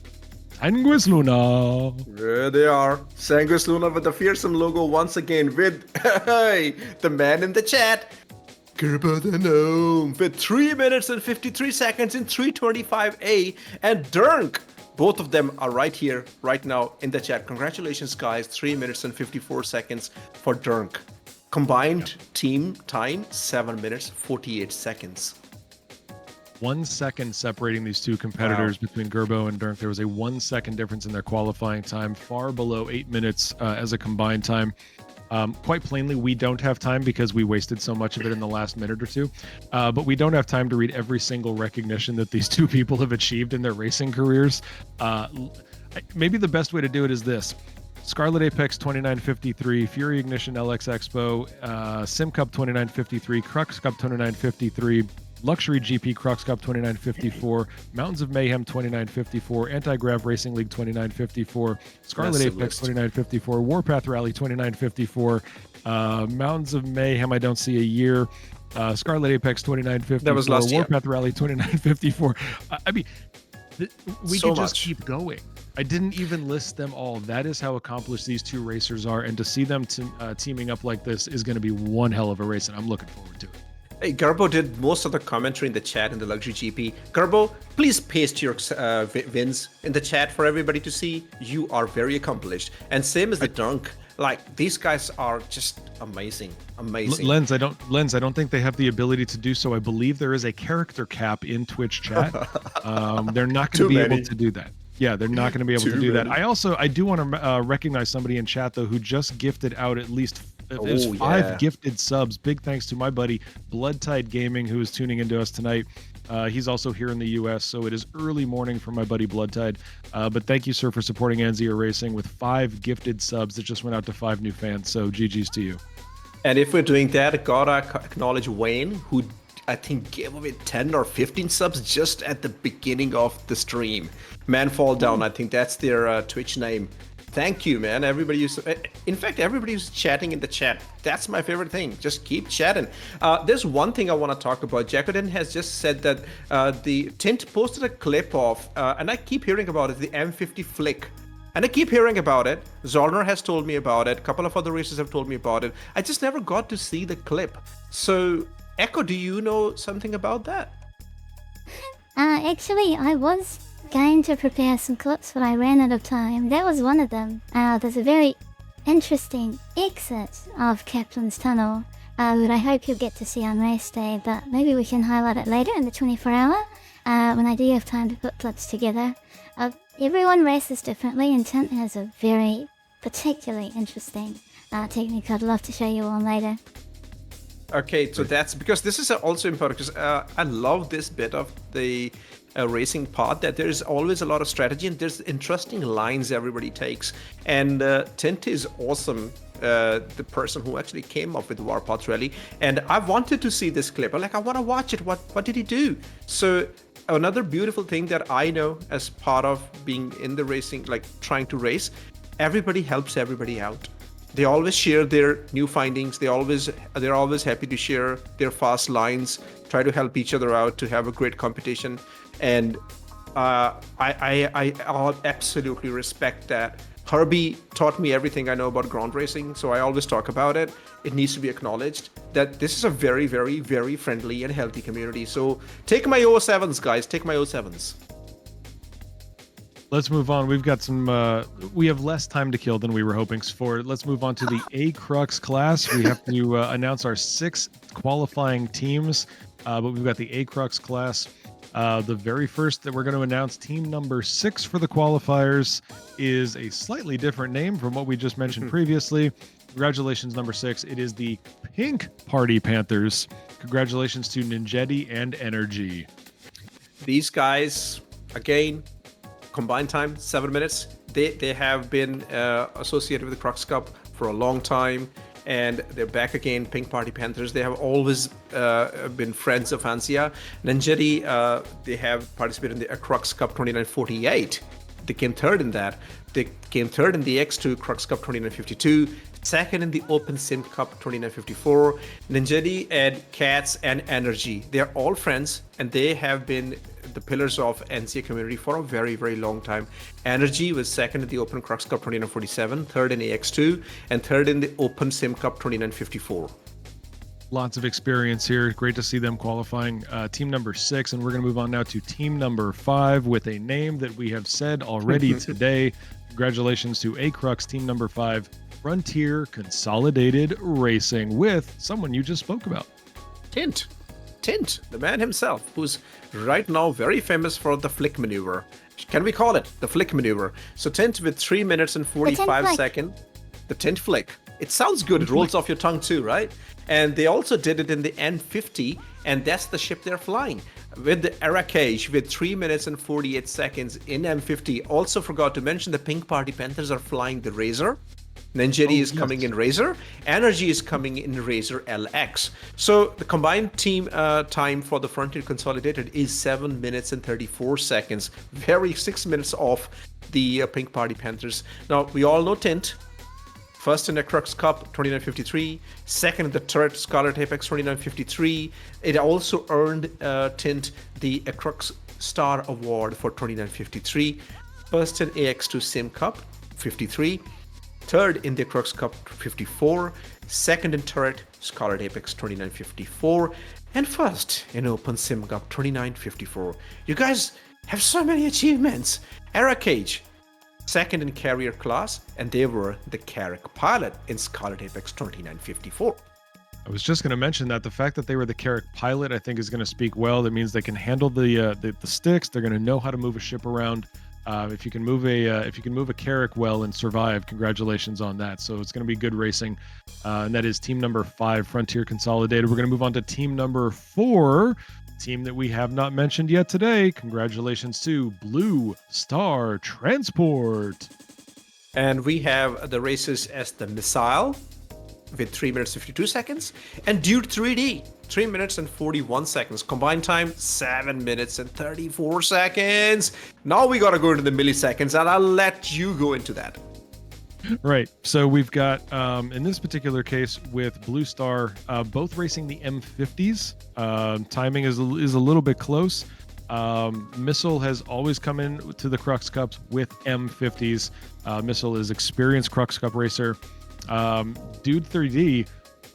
S2: Sanguis Luna.
S4: There they are. Sanguis Luna with the fearsome logo once again with the man in the chat. Gerber the Gnome with 3 minutes and 53 seconds in 325A. And Dirk. Both of them are right here, right now in the chat. Congratulations, guys. 3 minutes and 54 seconds for Dirk. Combined team time, 7 minutes, 48 seconds.
S2: 1 second separating these 2 competitors between Gerbo and Dirk. There was a 1 second difference in their qualifying time, far below 8 minutes as a combined time. Quite plainly, we don't have time because we wasted so much of it in the last minute or 2. But we don't have time to read every single recognition that these 2 people have achieved in their racing careers. Maybe the best way to do it is this. Scarlet Apex 2953, Fury Ignition LX Expo, Sim Cup 2953, Crux Cup 2953, Luxury GP Crux Cup 2954, Mountains of Mayhem 2954, Anti-Grav Racing League 2954, Scarlet
S4: Massive
S2: Apex
S4: list.
S2: 2954, Warpath Rally 2954, Mountains of Mayhem, I don't see a year, Scarlet Apex 2954,
S4: That was last year.
S2: Warpath Rally 2954. I mean, we
S4: So
S2: could just
S4: much.
S2: keep going. I didn't even list them all. That is how accomplished these two racers are, and to see them teaming up like this is going to be one hell of a race, and I'm looking forward to it.
S4: Hey, Garbo did most of the commentary in the chat in the Luxury GP. Garbo, please paste your wins in the chat for everybody to see. You are very accomplished. And same as the Dunk. Like, these guys are just amazing. Amazing.
S2: Lens, I don't think they have the ability to do so. I believe there is a character cap in Twitch chat. They're not going to
S4: Too
S2: be
S4: many.
S2: able to do that. Yeah, they're not going to be able to
S4: Too
S2: do that.
S4: many.
S2: I do want to recognize somebody in chat though who just gifted out at least it was
S4: Oh,
S2: 5
S4: yeah.
S2: gifted subs. Big thanks to my buddy Blood Tide Gaming who is tuning into us tonight. He's also here in the U.S., so it is early morning for my buddy Blood Tide. But thank you, sir, for supporting Anzio Racing with 5 gifted subs that just went out to 5 new fans. So GG's to you.
S4: And if we're doing that, gotta acknowledge Wayne, who I think gave away 10 or 15 subs just at the beginning of the stream. Man Fall Down, I think that's their Twitch name. Thank you, man. Everybody who's, in fact, everybody who's chatting in the chat. That's my favorite thing. Just keep chatting. There's one thing I want to talk about. Jacodin has just said that the Tint posted a clip of, and I keep hearing about it, the M50 Flick. And I keep hearing about it. Zollner has told me about it. A couple of other racers have told me about it. I just never got to see the clip. So, Echo, do you know something about that?
S3: Actually, I was going to prepare some clips, but I ran out of time. That was one of them. There's a very interesting exit of Kaplan's Tunnel, that I hope you'll get to see on race day, but maybe we can highlight it later in the 24-hour, when I do have time to put clips together. Everyone races differently, and Tint has a very particularly interesting technique I'd love to show you all later.
S4: Okay, so that's because this is also important because I love this bit of the racing part that there's always a lot of strategy and there's interesting lines everybody takes. And Tint is awesome, the person who actually came up with Warpath Rally. And I wanted to see this clip. I'm like, I want to watch it. What did he do? So another beautiful thing that I know as part of being in the racing, like trying to race, everybody helps everybody out. They always share their new findings. They're always happy to share their fast lines, try to help each other out to have a great competition. And I absolutely respect that. Herbie taught me everything I know about ground racing, so I always talk about it. It needs to be acknowledged that this is a very, very, very friendly and healthy community. So take my 07s, guys. Take my 07s.
S2: Let's move on. We've got some. We have less time to kill than we were hoping for. Let's move on to the A Crux class. We have to announce our 6 qualifying teams, but we've got the A Crux class. The very first that we're going to announce, team number 6 for the qualifiers, is a slightly different name from what we just mentioned previously. Congratulations, number 6. It is the Pink Party Panthers. Congratulations to Ninjetti and Energy.
S4: These guys, again, combined time 7 minutes. They have been associated with the Crux Cup for a long time, and they're back again. Pink Party Panthers. They have always been friends of Ansia. Ninjetti, they have participated in the Crux Cup 2948. They came third in that. They came third in the X2 Crux Cup 2952. Second in the Open Sim Cup 2954. Ninjetti and Cats and Energy. They're all friends, and they have been the pillars of NCA community for a very, very long time. Energy was second in the Open Crux Cup 2947, third in AX2, and third in the Open Sim Cup 2954.
S2: Lots of experience here. Great to see them qualifying. Team number 6, and we're going to move on now to team number 5 with a name that we have said already today. Congratulations to A Crux, team number 5, Frontier Consolidated Racing, with someone you just spoke about.
S4: Tint, the man himself, who's right now very famous for the flick maneuver. Can we call it the flick maneuver? So Tint with 3 minutes and 45 seconds. The Tint flick. It sounds good. It rolls off your tongue too, right? And they also did it in the N50, and that's the ship they're flying. with the Era Cage with 3 minutes and 48 seconds in M50. Also forgot to mention the Pink Party Panthers are flying the Razor. Ninjeri is coming in Razor. Energy is coming in Razor LX. So the combined team time for the Frontier Consolidated is 7 minutes and 34 seconds. Very 6 minutes off the Pink Party Panthers. Now, we all know Tint. First in the Crux Cup, 29.53. Second in the Turret Scarlet Apex, 29.53. It also earned Tint the Crux Star Award for 29.53. First in AX2 Sim Cup, 53. Third in the Crux Cup, 54. Second in Turret Scarlet Apex, 29.54. And first in Open Sim Cup, 29.54. You guys have so many achievements. Era Cage, second in Carrier class, and they were the Carrick Pilot in Scarlet Apex 29.54.
S2: I was just going to mention that the fact that they were the Carrick Pilot, I think, is going to speak well. That means they can handle the sticks. They're going to know how to move a ship around. If you can move a Carrick well and survive, congratulations on that. So it's going to be good racing, and that is team number 5, Frontier Consolidated. We're going to move on to team number 4, team that we have not mentioned yet today. Congratulations to Blue Star Transport.
S4: And we have the races as the Missile with 3 minutes 52 seconds, and Dude 3D 3 minutes and 41 seconds. Combined time 7 minutes and 34 seconds. Now we got to go into the milliseconds, and I'll let you go into that.
S2: Right. So we've got, in this particular case with Blue Star, both racing the M50s. Timing is a little bit close. Missile has always come in to the Crux Cups with M50s. Missile is experienced Crux Cup racer. Dude 3D,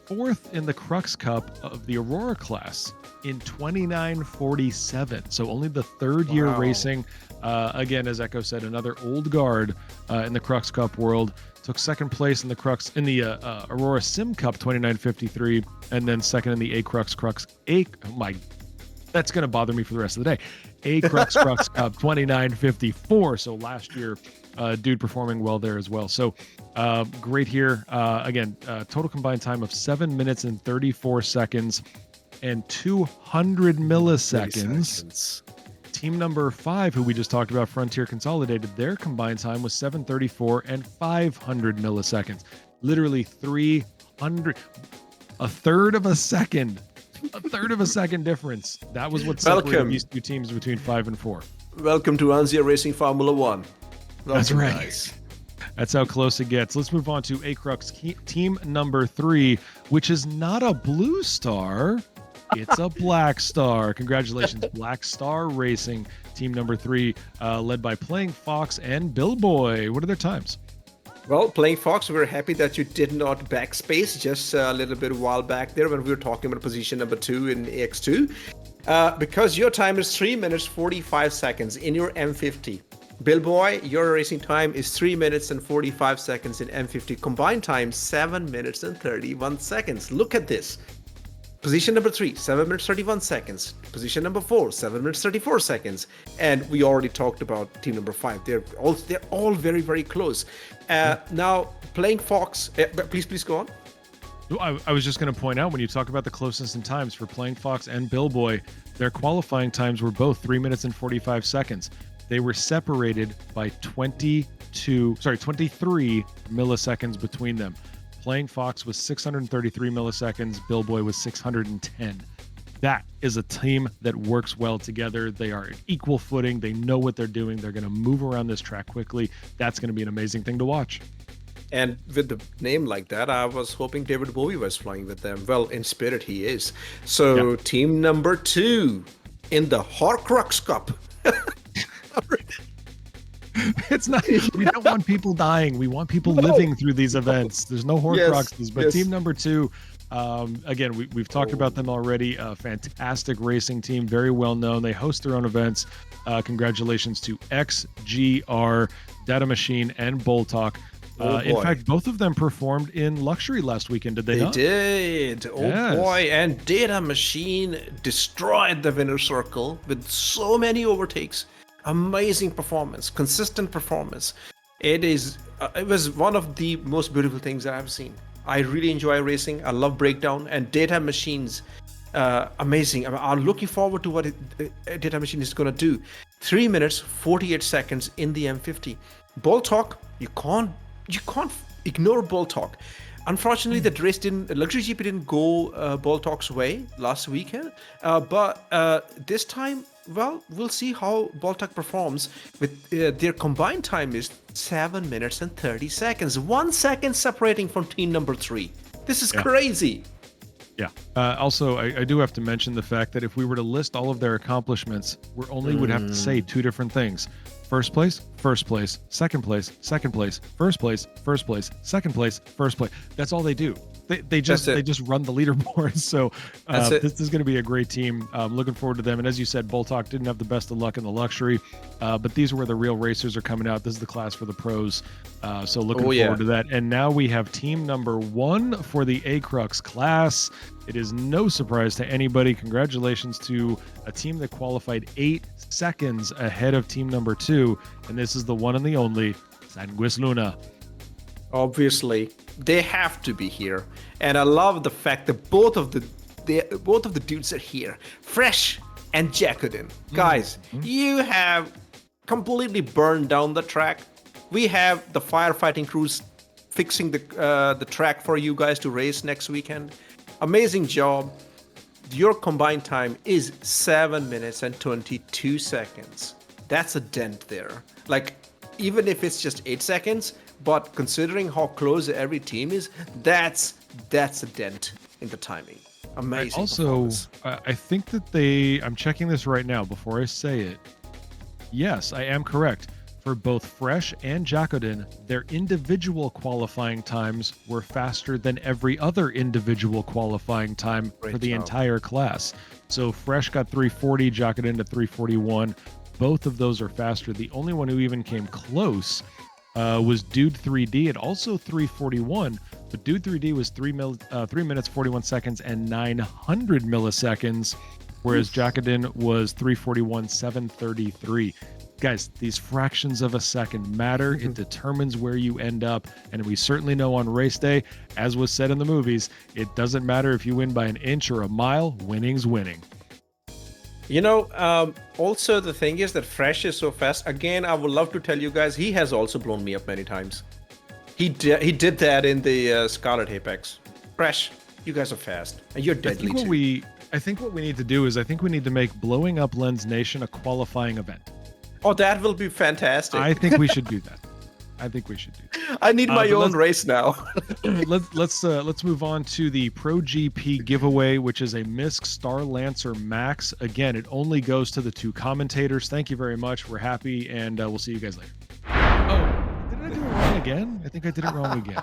S2: 4th in the Crux Cup of the Aurora class in 29.47. So only the 3rd year racing. Again, as Echo said, another old guard in the Crux Cup world. Took 2nd place in the Aurora Sim Cup 29.53, and then 2nd in the that's going to bother me for the rest of the day. Crux Cup 29.54. So last year, dude performing well there as well. So great here. Again, total combined time of 7 minutes and 34 seconds and 200 milliseconds. Team number 5, who we just talked about, Frontier Consolidated, their combined time was 7:34 and 500 milliseconds. Literally 300, a third of a second difference. That was what separated these two teams between 5 and 4.
S4: Welcome to Anzia Racing Formula One.
S2: That's right. Guys. That's how close it gets. Let's move on to Crux team number 3, which is not a Blue Star. It's a Black Star. Congratulations, Black Star Racing, team number 3, led by Playing Fox and Billboy. What are their times?
S4: Well, Playing Fox, we're happy that you did not backspace just a little bit a while back there when we were talking about position number 2 in AX2. Because your time is 3 minutes 45 seconds in your M50. Billboy, your racing time is 3 minutes and 45 seconds in M50. Combined time 7 minutes and 31 seconds. Look at this. Position number 3, 7 minutes 31 seconds. Position number 4, 7 minutes 34 seconds. And we already talked about team number 5. They're all very, very close. Now, Playing Fox, please go on.
S2: I was just going to point out, when you talk about the closest in times for Playing Fox and Billboy, their qualifying times were both 3 minutes and 45 seconds. They were separated by 23 milliseconds between them. Playing Fox was 633 milliseconds. Billboy was 610. That is a team that works well together. They are at equal footing. They know what they're doing. They're going to move around this track quickly. That's going to be an amazing thing to watch.
S4: And with the name like that, I was hoping David Bowie was flying with them. Well, in spirit, he is. So team number 2 in the Horcrux Cup.
S2: It's not. We don't want people dying. We want people living through these events. There's no Horcruxes, but team number 2. Again, we've talked about them already. A fantastic racing team, very well known. They host their own events. Congratulations to XGR, Data Machine, and Boltok. In fact, both of them performed in Luxury last weekend, did they not?
S4: They did. Oh boy, and Data Machine destroyed the winner circle with so many overtakes. Amazing performance, consistent performance. It was one of the most beautiful things that I've seen. I really enjoy racing. I love breakdown, and Data Machines Amazing. I'm looking forward to what Data Machine is going to do. 3 minutes, 48 seconds in the M50. Ball talk, you can't ignore ball talk. Unfortunately, the race Luxury GP didn't go ball talk's way last weekend. But this time, well, we'll see how ball talk performs. With their combined time is 7 minutes and 30 seconds. 1 second separating from team number 3. This is crazy.
S2: Yeah. Also, I do have to mention the fact that if we were to list all of their accomplishments, we only would have to say 2 different things. First place, second place, first place, second place, first place. That's all they do. They just run the leaderboard. So this is going to be a great team. Looking forward to them. And as you said, Boltok didn't have the best of luck in the luxury, but these are where the real racers are coming out. This is the class for the pros. So looking forward to that. And now we have team number 1 for the A-Crux class. It is no surprise to anybody. Congratulations to a team that qualified 8 seconds ahead of team number 2. And this is the one and the only Sanguis Luna.
S4: Obviously, they have to be here, and I love the fact that both of the dudes are here, Fresh and Jacodin. Guys, you have completely burned down the track. We have the firefighting crews fixing the track for you guys to race next weekend. Amazing job. Your combined time is 7 minutes and 22 seconds. That's a dent there. Like, even if it's just 8 seconds. But considering how close every team is, that's a dent in the timing. Amazing.
S2: Also, I think that I'm checking this right now before I say it. Yes, I am correct. For both Fresh and Jacodin, their individual qualifying times were faster than every other individual qualifying time for the entire class. So Fresh got 340, Jacodin to 341. Both of those are faster. The only one who even came close was Dude 3D at also 341, but Dude 3D was 3 minutes 41 seconds and 900 milliseconds, whereas Jacodin was 341 733. Guys, these fractions of a second matter. It determines where you end up, and we certainly know on race day, as was said in the movies, it doesn't matter if you win by an inch or a mile. Winning's winning.
S4: You know, also the thing is that Fresh is so fast. Again, I would love to tell you guys, he has also blown me up many times. He did that in the Scarlet Apex. Fresh, you guys are fast, and you're deadly too.
S2: I think what we need to do is I think we need to make Blowing Up Lens Nation a qualifying event.
S4: Oh, that will be fantastic.
S2: I think we should do that.
S4: I need my own race now.
S2: let's move on to the Pro GP giveaway, which is a MISC Star Lancer Max. Again, it only goes to the 2 commentators. Thank you very much. We're happy, and we'll see you guys later. Oh, did I do it wrong again? I think I did it wrong again.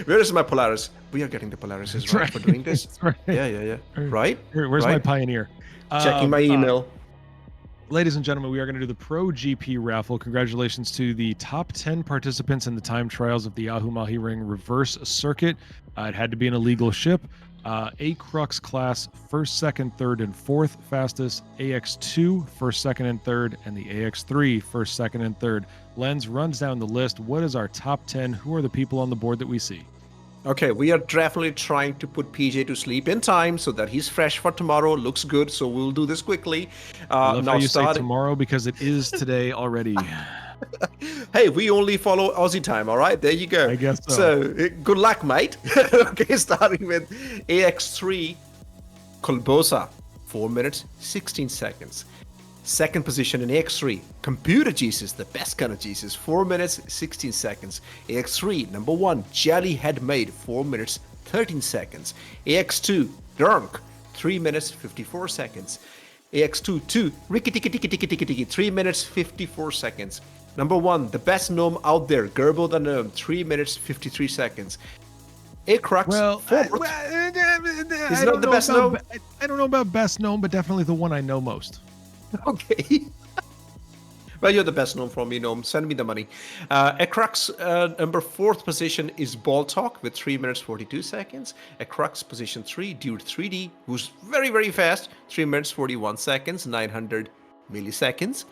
S4: Where is my Polaris? We are getting the Polarises right for doing this.
S2: Right.
S4: Yeah. Right?
S2: Where's my Pioneer?
S4: Checking my email.
S2: Ladies and gentlemen, we are going to do the Pro GP raffle. Congratulations to the top 10 participants in the time trials of the Yahoo Mahi Ring reverse circuit. It had to be an illegal ship. A-Crux class, 1st, 2nd, 3rd, and 4th fastest. AX2, 1st, 2nd, and 3rd. And the AX3, 1st, 2nd, and 3rd. Lens runs down the list. What is our top 10? Who are the people on the board that we see?
S4: Okay, we are definitely trying to put PJ to sleep in time so that he's fresh for tomorrow. Looks good, so we'll do this quickly.
S2: I love how you say tomorrow because it is today already.
S4: Hey, we only follow Aussie time, all right? There you go.
S2: I guess so.
S4: So, good luck, mate. Okay, starting with AX3, Colbosa, 4 minutes, 16 seconds. Second position in AX3, Computer Jesus, the best kind of Jesus, 4 minutes, 16 seconds. AX3, number 1, Jellyhead Maid, 4 minutes, 13 seconds. AX2, Drunk, 3 minutes, 54 seconds. AX2, 2, Ricky Tiki Tiki Tiki Tiki Tiki, 3 minutes, 54 seconds. Number 1, the best gnome out there, Gerbo the Gnome, 3 minutes, 53 seconds. A-Crux,
S2: well,
S4: is not the best gnome?
S2: I don't know about best gnome, but definitely the one I know most.
S4: Okay. Well, you're the best known for me, Gnome. Send me the money. A-Crux, number 4th position is Ball Talk with 3 minutes 42 seconds. A-Crux, position 3, Dude 3D, who's very, very fast. 3 minutes 41 seconds, 900 milliseconds.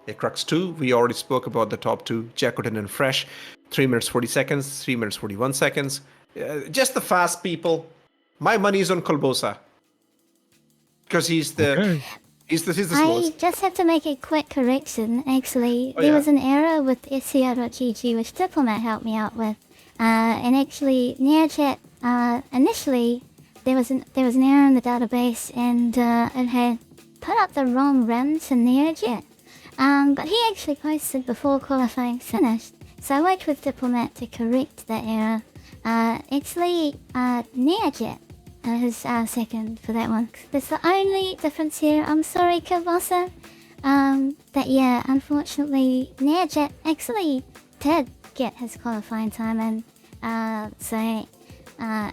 S4: A-Crux 2, we already spoke about the top 2, Jacodin and Fresh. 3 minutes 40 seconds, 3 minutes 41 seconds. Just the fast people. My money is on Colbosa. Because he's
S2: Okay.
S4: the
S3: I
S4: slowest.
S3: just have to make a quick correction. Actually,
S4: Oh,
S3: there
S4: yeah?
S3: was an error with SCR.gg, which Diplomat helped me out with. And actually, NeoChat, initially, there was an error in the database, and it had put up the wrong run to NeoJet. But he actually posted before qualifying finished, so I worked with Diplomat to correct that error. Actually, NeoJet is second for that one. That's the only difference here. I'm sorry, Kavasa. That yeah, unfortunately, NeoJet actually did get his qualifying time, and so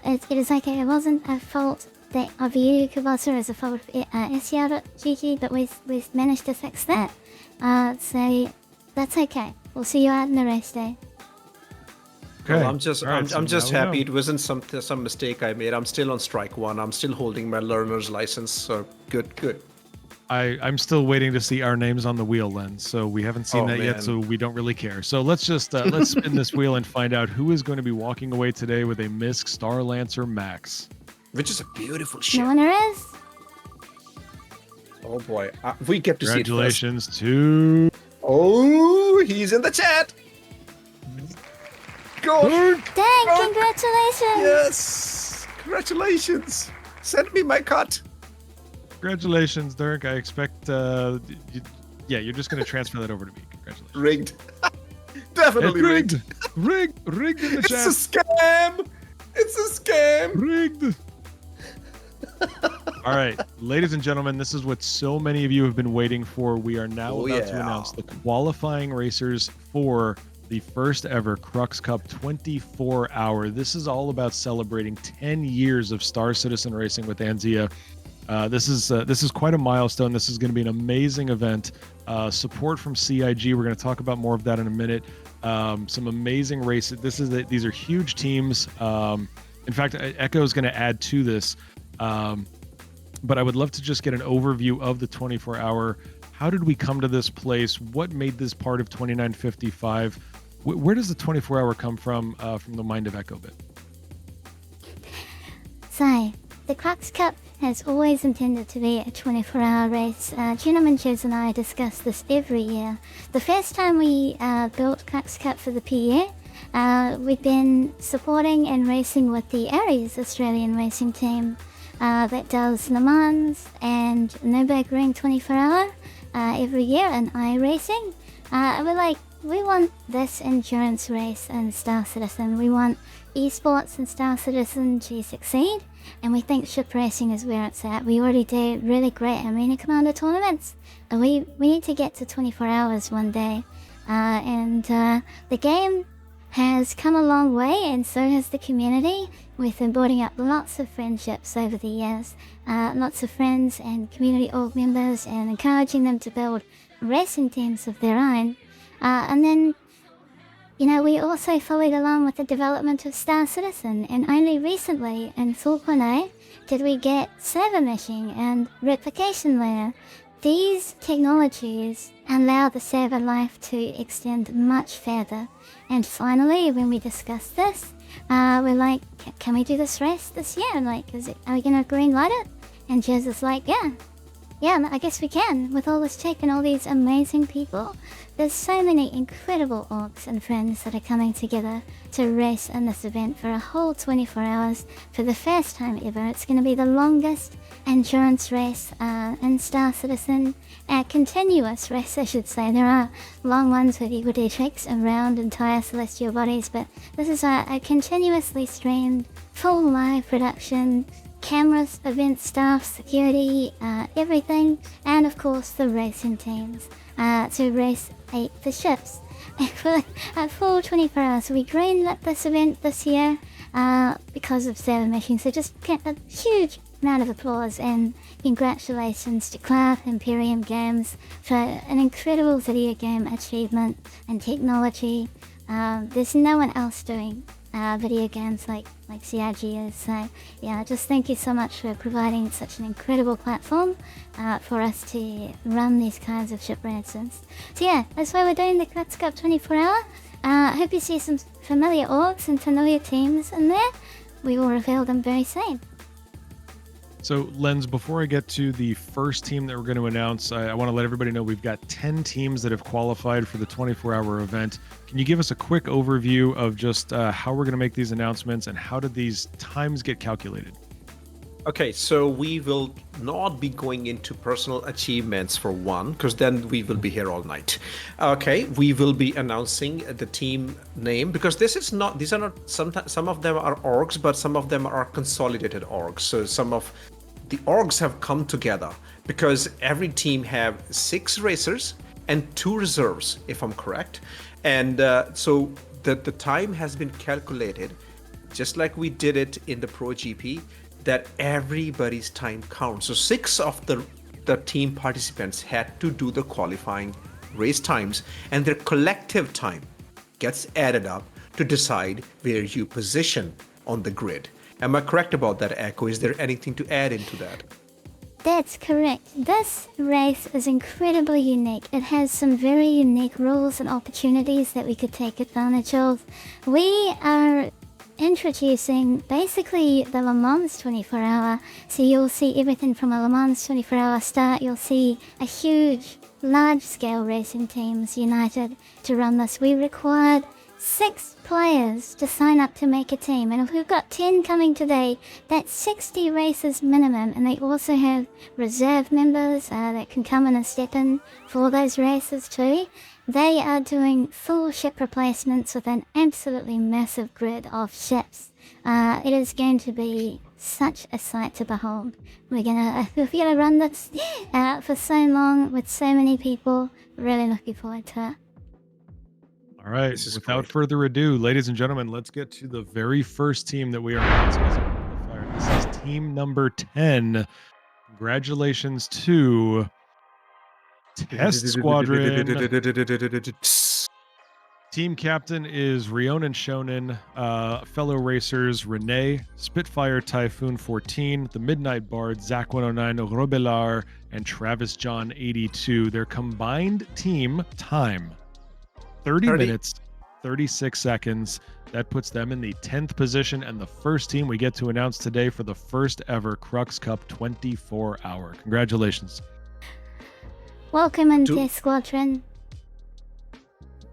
S3: it is okay. It wasn't a fault of you, Kavasa. It's a fault of SCR.gg, but we've managed to fix that. So that's okay. We'll see you out in the race day.
S2: Okay.
S4: Well, I'm just
S2: All right, so
S4: I'm just
S2: now we
S4: happy
S2: know.
S4: it wasn't some mistake I made. I'm still on strike one. I'm still holding my learner's license. So good.
S2: I'm still waiting to see our names on the wheel, Len. So we haven't seen
S4: Oh,
S2: that yet,
S4: man.
S2: so we don't really care. So let's just let's spin this wheel and find out who is going to be walking away today with a MISC Star Lancer Max.
S4: Which is a beautiful ship.
S3: No one is.
S4: Oh boy, we get to see it first.
S2: Congratulations to
S4: Oh, he's in the chat. Go.
S3: Dang! Congratulations.
S4: Yes. Congratulations. Send me my cut.
S2: Congratulations, Dirk. I expect you're just going to transfer that over to me. Congratulations.
S4: Rigged. Definitely
S2: It's
S4: rigged.
S2: rigged in the
S4: It's
S2: chat.
S4: a scam. It's a scam.
S2: Rigged. All right, ladies and gentlemen, this is what so many of you have been waiting for. We are now
S4: Oh,
S2: about to
S4: yeah.
S2: announce the qualifying racers for the first ever Crux Cup 24-hour. This is all about celebrating 10 years of Star Citizen racing with Anzia. This is quite a milestone. This is going to be an amazing event. Support from CIG. We're going to talk about more of that in a minute. Some amazing races. These are huge teams. In fact, Echo is going to add to this. But I would love to just get an overview of the 24-hour. How did we come to this place? What made this part of 2955? Where does the 24-hour come from the mind of Echo Bit?
S3: So, the Crux Cup has always intended to be a 24-hour race. Gentleman Jez and I discuss this every year. The first time we built Crux Cup for the PA, we've been supporting and racing with the Aries Australian racing team that does Le Mans and Nürburgring 24-hour every year in iRacing. And we're like, we want this endurance race in Star Citizen. We want esports in Star Citizen to succeed, and we think ship racing is where it's at. We already do really great Arena Commander tournaments, and we need to get to 24 hours one day. And the game has come a long way, and so has the community. We've been building up lots of friendships over the years, lots of friends and community org members, and encouraging them to build racing teams of their own. And then, you know, we also followed along with the development of Star Citizen, and only recently in Thorquanay did we get server meshing and replication layer. These technologies allow the server life to extend much further. And finally, when we discussed this, we're like, can we do this race this year? Like, are we gonna green light it? And Jez is like, yeah, I guess we can, with all this tech and all these amazing people. There's so many incredible orgs and friends that are coming together to race in this event for a whole 24 hours for the first time ever. It's going to be the longest endurance race in Star Citizen. Continuous race, I should say. There are long ones where you would do tricks around entire celestial bodies, but this is a continuously streamed, full live production. Cameras, event staff, security, everything, and of course the racing teams to race the ships for a full 24 hours. So we greenlit this event this year because of server meshing. So just a huge amount of applause and congratulations to Clark Imperium Games for an incredible video game achievement and technology. There's no one else doing video games like CIG is. So yeah, just thank you so much for providing such an incredible platform for us to run these kinds of ship races. So yeah, that's why we're doing the Crux Cup 24-hour. I hope you see some familiar orgs and familiar teams in there. We will reveal them very soon.
S2: So, Lens, before I get to the first team that we're going to announce, I want to let everybody know we've got 10 teams that have qualified for the 24-hour event. Can you give us a quick overview of just how we're going to make these announcements and how did these times get calculated?
S4: Okay, so we will not be going into personal achievements for one, because then we will be here all night. Okay, we will be announcing the team name, because these are not, some of them are orgs, but some of them are consolidated orgs. So some of the orgs have come together because every team have 6 racers and 2 reserves, if I'm correct. And so the time has been calculated, just like we did it in the Pro GP, that everybody's time counts. So 6 of the team participants had to do the qualifying race times, and their collective time gets added up to decide where you position on the grid. Am I correct about that, Echo? Is there anything to add into that?
S3: That's correct. This race is incredibly unique. It has some very unique rules and opportunities that we could take advantage of. We are introducing basically the Le Mans 24-hour. So you'll see everything from a Le Mans 24-hour start. You'll see a huge, large-scale racing teams united to run this. We required 6 players to sign up to make a team, and if we've got 10 coming today, that's 60 races minimum. And they also have reserve members that can come in and step in for those races too. They are doing full ship replacements with an absolutely massive grid of ships. It is going to be such a sight to behold. We're gonna run this for so long with so many people. Really looking forward to it.
S2: All right, without further ado, ladies and gentlemen, let's get to the very first team that we are announcing as a qualifier. This is team number 10. Congratulations to Test Squadron. Team captain is Rionen Shonen, fellow racers Renee, Spitfire Typhoon 14, the Midnight Bard, Zach 109, Robelar, and Travis John 82. Their combined team time 30 minutes, 36 seconds. That puts them in the 10th position and the first team we get to announce today for the first ever Crux Cup 24-hour. Congratulations.
S3: Welcome into Squadron.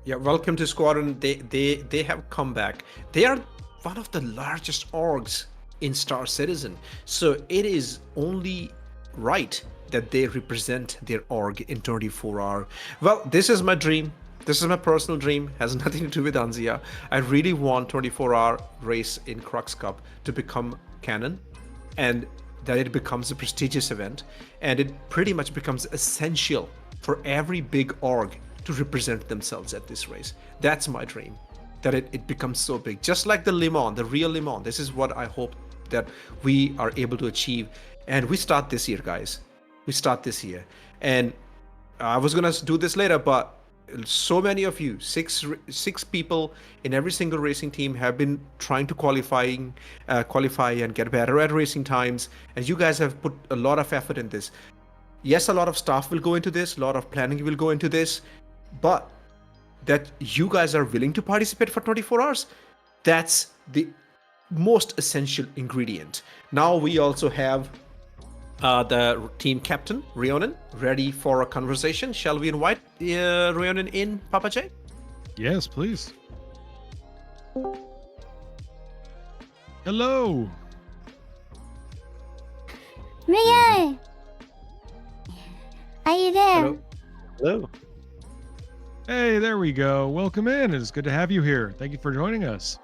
S4: Yeah, welcome to Squadron. They have come back. They are one of the largest orgs in Star Citizen. So it is only right that they represent their org in 24-hour. Well, this is my dream. This is my personal dream, has nothing to do with Anzia. I really want 24-hour race in Crux Cup to become canon, and that it becomes a prestigious event, and it pretty much becomes essential for every big org to represent themselves at this race. That's my dream, that it becomes so big. Just like the Le Mans, the real Le Mans. This is what I hope that we are able to achieve. And we start this year, guys. We start this year. And I was going to do this later, but so many of you, six people in every single racing team, have been trying to qualify and get better at racing times, and you guys have put a lot of effort in this. Yes, a lot of staff will go into this, a lot of planning will go into this, but that you guys are willing to participate for 24 hours, that's the most essential ingredient. Now we also have the team captain, Rionen, ready for a conversation. Shall we invite Rionen in, Papa J?
S2: Yes, please. Hello.
S3: Rio! Are you there?
S5: Hello.
S2: Hey, there we go. Welcome in. It's good to have you here. Thank you for joining us.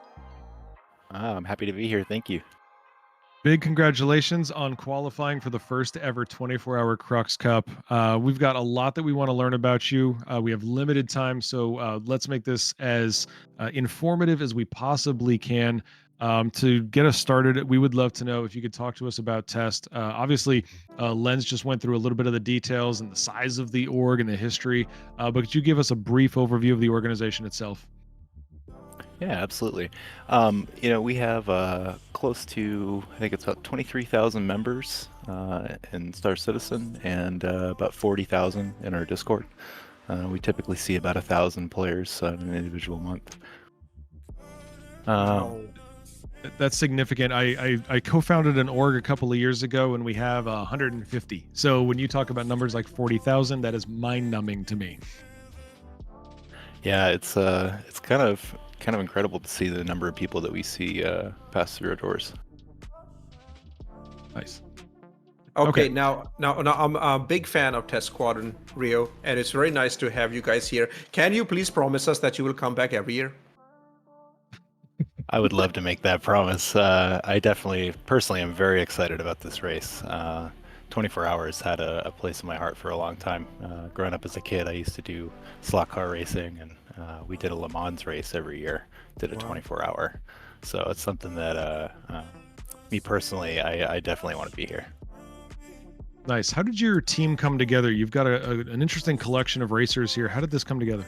S5: I'm happy to be here. Thank you.
S2: Big congratulations on qualifying for the first ever 24-hour Crux Cup. We've got a lot that we want to learn about you. We have limited time, so let's make this as informative as we possibly can. To get us started, we would love to know if you could talk to us about Test. Obviously, Lens just went through a little bit of the details and the size of the org and the history, but could you give us a brief overview of the organization itself?
S5: Yeah, absolutely. We have close to, I think it's about 23,000 members in Star Citizen, and about 40,000 in our Discord. We typically see about 1,000 players in an individual month.
S2: That's significant. I co-founded an org a couple of years ago, and we have 150. So when you talk about numbers like 40,000, that is mind-numbing to me.
S5: Yeah, it's kind of incredible to see the number of people that we see pass through our doors.
S2: Nice.
S4: Okay,
S2: Okay.
S4: now I'm a big fan of Test Squadron, Rio, and it's very nice to have you guys here. Can you please promise us that you will come back every year?
S5: I would love to make that promise. I definitely, personally, am very excited about this race. 24 Hours had a place in my heart for a long time. Growing up as a kid, I used to do slot car racing, and we did a Le Mans race every year, did a 24-hour. So it's something that, me personally, I definitely want to be here.
S2: Nice. How did your team come together? You've got an interesting collection of racers here. How did this come together?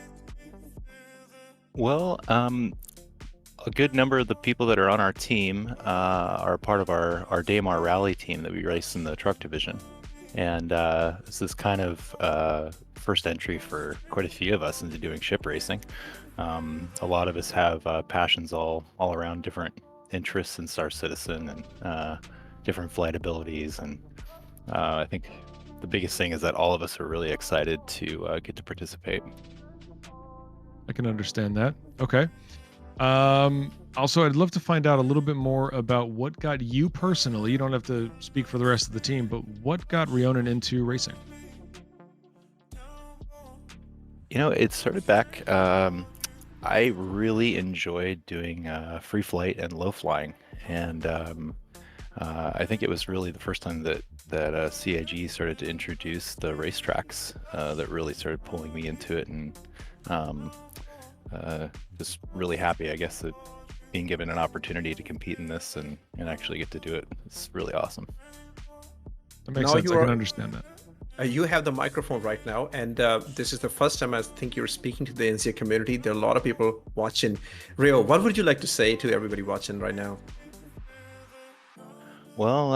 S5: Well, a good number of the people that are on our team are part of our Daymar Rally team that we race in the truck division. And this is kind of first entry for quite a few of us into doing ship racing. A lot of us have passions all around different interests in Star Citizen and different flight abilities. And I think the biggest thing is that all of us are really excited to get to participate.
S2: I can understand that. Okay. Also, I'd love to find out a little bit more about what got you personally. You don't have to speak for the rest of the team, but what got Rhiannon into racing?
S5: You know, it started back. I really enjoyed doing free flight and low flying, and I think it was really the first time that CIG started to introduce the racetracks that really started pulling me into it, and just really happy, I guess, that being given an opportunity to compete in this and actually get to do it. It's really awesome.
S2: That makes
S4: Now
S2: sense.
S4: you
S2: I can
S4: are-
S2: understand that.
S4: You have the microphone right now, and this is the first time I think you're speaking to the NCA community. There are a lot of people watching. Rio, what would you like to say to everybody watching right now?
S5: Well,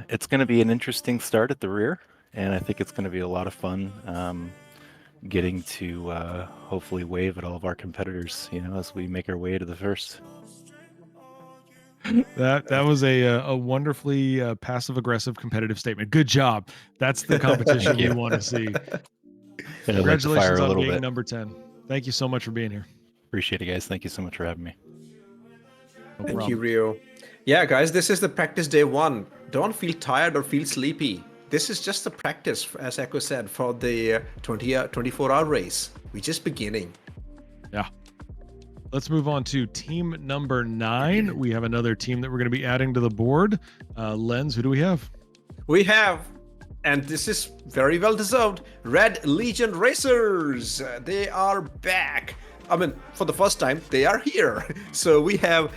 S5: it's going to be an interesting start at the rear, and I think it's going to be a lot of fun getting to hopefully wave at all of our competitors, as we make our way to the first.
S2: That was a wonderfully passive aggressive competitive statement. Good job. That's the competition
S5: Thank
S2: we
S5: you.
S2: want to see.
S5: Gonna let the fire
S2: Congratulations
S5: a
S2: on
S5: little
S2: being
S5: bit.
S2: number 10. Thank you so much for being here.
S5: Appreciate it, guys. Thank you so much for having me.
S2: No
S4: Thank
S2: problem.
S4: you, Rio. Yeah, guys, this is the practice day 1. Don't feel tired or feel sleepy. This is just the practice, as Echo said, for the 24-hour race. We're just beginning.
S2: Yeah. Let's move on to team number 9. We have another team that we're going to be adding to the board. Lens, who do we have?
S4: We have, and this is very well deserved, Red Legion Racers. They are back. I mean, for the first time, they are here. So we have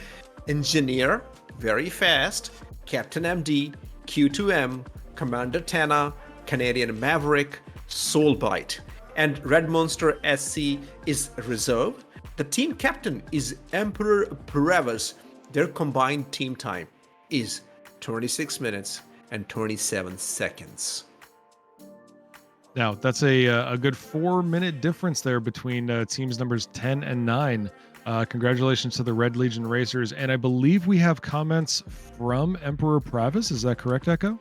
S4: Engineer, very fast, Captain MD, Q2M, Commander Tana, Canadian Maverick, Soulbite, and Red Monster SC is reserve. The team captain is Emperor Paravis. Their combined team time is 26 minutes and 27 seconds.
S2: Now, that's a good 4-minute difference there between teams numbers 10 and 9. Congratulations to the Red Legion Racers. And I believe we have comments from Emperor Pravis. Is that correct, Echo?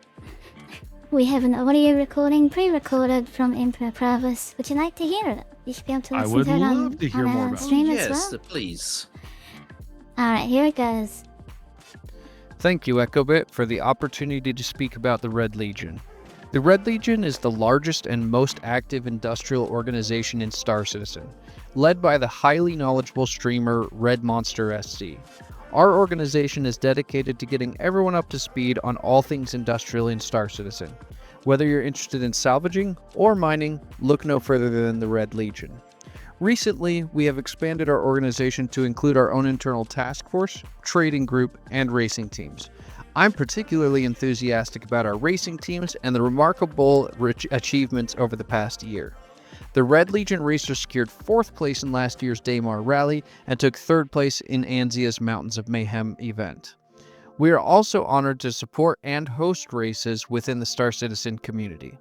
S3: We have an audio recording pre-recorded from Emperor Pravis. Would you like to hear it? You should be able to
S2: I
S3: listen
S2: would
S3: to it
S2: love to hear
S3: on
S2: more
S3: our
S2: about it.
S3: stream as well.
S4: Please.
S3: Alright, here it goes.
S6: Thank you, EchoBit, for the opportunity to speak about the Red Legion. The Red Legion is the largest and most active industrial organization in Star Citizen, led by the highly knowledgeable streamer Red Monster SC. Our organization is dedicated to getting everyone up to speed on all things industrial in Star Citizen. Whether you're interested in salvaging or mining, look no further than the Red Legion. Recently, we have expanded our organization to include our own internal task force, trading group, and racing teams. I'm particularly enthusiastic about our racing teams and the remarkable achievements over the past year. The Red Legion Racers secured 4th place in last year's Daymar Rally and took 3rd place in Anzia's Mountains of Mayhem event. We are also honored to support and host races within the Star Citizen community.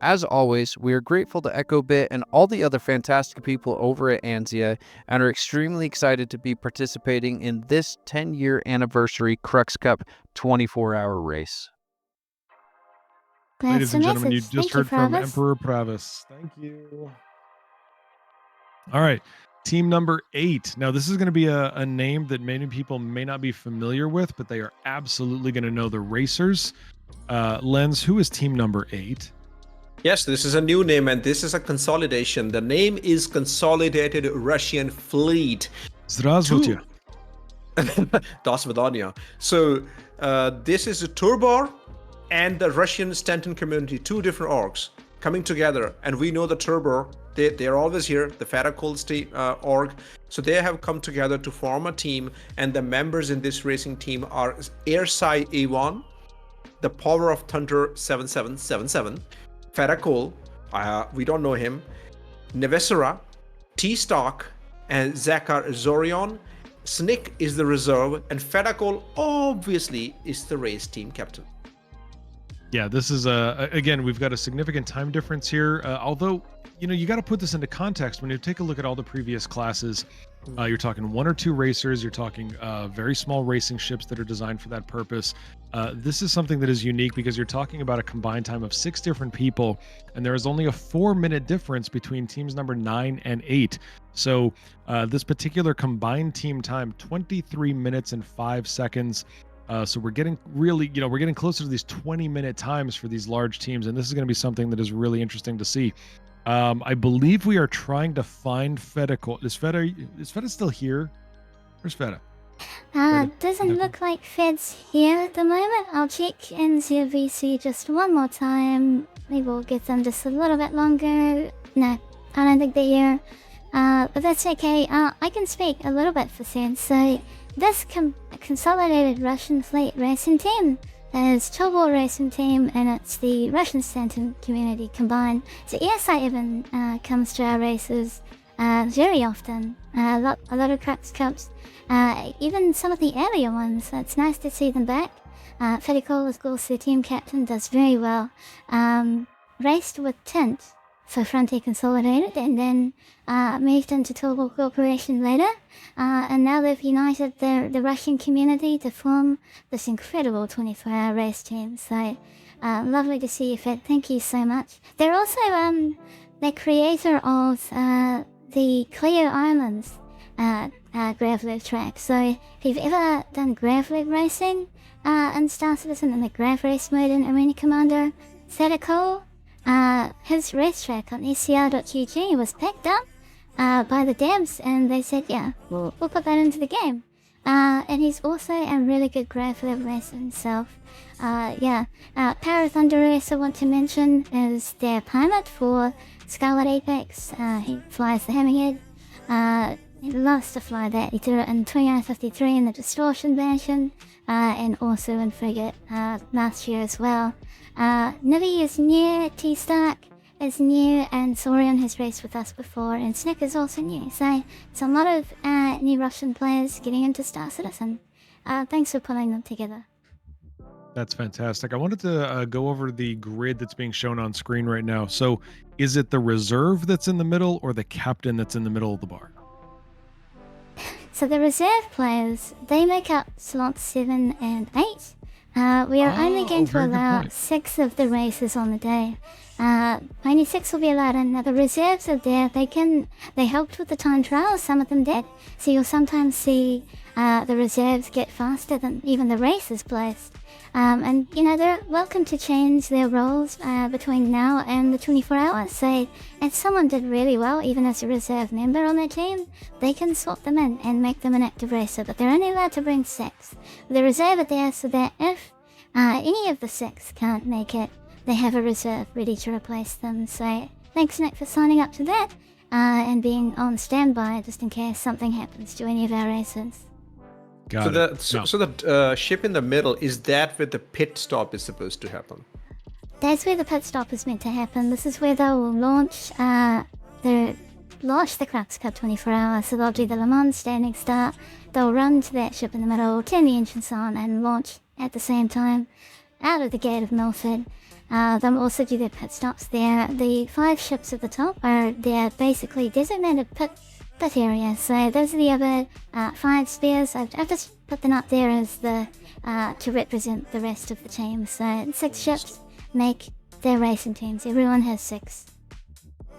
S6: As always, we are grateful to EchoBit and all the other fantastic people over at Anzia and are extremely excited to be participating in this 10-year anniversary Crux Cup 24-hour race.
S3: Glad
S2: Ladies
S3: to
S2: and
S3: meet
S2: gentlemen, you
S3: us.
S2: just
S3: Thank you,
S2: heard from
S3: Pravis.
S2: Emperor Pravis. Thank you. All right. Team number 8. Now, this is going to be a name that many people may not be familiar with, but they are absolutely going to know the racers. Lens, who is team number 8?
S4: Yes, this is a new name, and this is a consolidation. The name is Consolidated Russian Fleet.
S2: Здравствуйте.
S4: Das Vidania. So this is a Turbar and the Russian Stanton community, two different orgs coming together. And we know the Turbar, they're always here, the Farakul org. So they have come together to form a team, and the members in this racing team are Airsai A1, the Power of Thunder 7777, Farakul, we don't know him, Nevesera, T-Stock, and Zakar Zorion. Snick is the reserve, and Farakul obviously is the race team captain.
S2: Yeah, this is again, we've got a significant time difference here. Although, you got to put this into context. When you take a look at all the previous classes, you're talking 1 or 2 racers. You're talking very small racing ships that are designed for that purpose. This is something that is unique because you're talking about a combined time of 6 different people, and there is only a 4-minute difference between teams number 9 and 8. So this particular combined team time, 23 minutes and 5 seconds. So we're getting really, we're getting closer to these 20-minute times for these large teams, and this is going to be something that is really interesting to see. I believe we are trying to find Feta. Is Feta still here? Where's Feta?
S3: Doesn't look like Fed's here at the moment. I'll check in CVC just one more time. Maybe we'll get them just a little bit longer. No, I don't think they're here. But that's okay. I can speak a little bit for Fed. So this consolidated Russian fleet racing team is Turbo racing team, and it's the Russian Stanton community combined. So yes, I even comes to our races very often. A lot of Crux Cups, even some of the earlier ones. It's nice to see them back. Fedicol, of course, the team captain, does very well. Raced with Tint for Frontier Consolidated, and then moved into Turbo Corporation later. And now they've united the Russian community to form this incredible 24-hour race team. So lovely to see you, Fed. Thank you so much. They're also the creator of the Cleo Islands Gravlev track. So if you've ever done Gravlev racing in Star Citizen and the Grav race mode in Arena Commander, Sadako, his racetrack on SCR.GG was picked up by the devs, and they said, yeah, we'll put that into the game. And he's also a really good Gravlev racer himself. Power Thunder Race I want to mention is their pilot for Scarlet Apex. He flies the Hammerhead. He loves to fly that. He did it in 2953 in the Distortion version, and also in Frigate last year as well. Nivi is new, T-Stark is new, and Saurian has raced with us before, and Snick is also new. So it's a lot of new Russian players getting into Star Citizen. Thanks for pulling them together.
S2: That's fantastic. I wanted to go over the grid that's being shown on screen right now. So is it the reserve that's in the middle or the captain that's in the middle of the bar?
S3: So the reserve players, they make up slots 7 and 8. We are only going to allow 6 of the races on the day. Only 6 will be allowed in. Now the reserves are there. They helped with the time trials, some of them did. So you'll sometimes see the reserves get faster than even the races placed. And they're welcome to change their roles between now and the 24 hours. So if someone did really well, even as a reserve member on their team, they can swap them in and make them an active racer, but they're only allowed to bring 6. The reserve are there so that if any of the 6 can't make it, they have a reserve ready to replace them. So thanks, Nick, for signing up to that and being on standby just in case something happens to any of our racers.
S4: So the ship in the middle, is that where the pit stop is supposed to happen?
S3: That's where the pit stop is meant to happen. This is where they will launch the Crux Cup 24 hours. So they'll do the Le Mans standing start. They'll run to that ship in the middle, turn the engines on, and launch at the same time out of the gate of Milford. They'll also do their pit stops there. The 5 ships at the top are their basically designated pit areas. So those are the other 5 spears. I've just put them up there as the to represent the rest of the team. So 6 ships make their racing teams. Everyone has 6.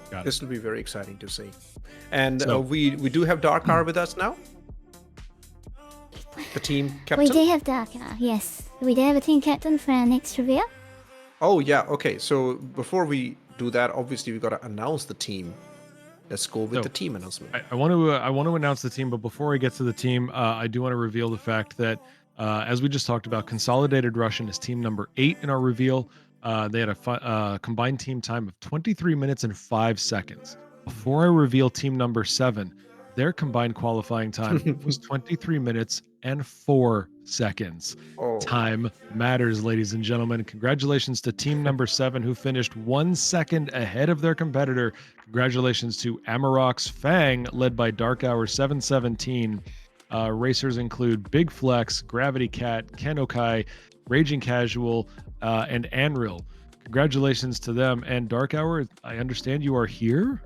S2: Got it.
S4: This will be very exciting to see. And
S2: So-
S4: we do have Darkar with us now. The team captain.
S3: We do have Darkar, yes. We do have a team captain for our next reveal.
S4: Oh yeah, okay. So before we do that, obviously we got to announce the team. Let's go with
S2: So,
S4: the team announcement.
S2: I want to announce the team, but before I get to the team, I do want to reveal the fact that as we just talked about, Consolidated Russian is team number 8 in our reveal. They had a combined team time of 23 minutes and 5 seconds. Before I reveal team number 7, their combined qualifying time was 23 minutes and 4 seconds.
S4: Oh.
S2: Time matters, ladies and gentlemen. Congratulations to team number 7, who finished 1 second ahead of their competitor. Congratulations to Amarox Fang, led by Dark Hour 717. Racers include Big Flex, Gravity Cat, Kenokai, Raging Casual, and Anril. Congratulations to them. And Dark Hour, I understand you are here?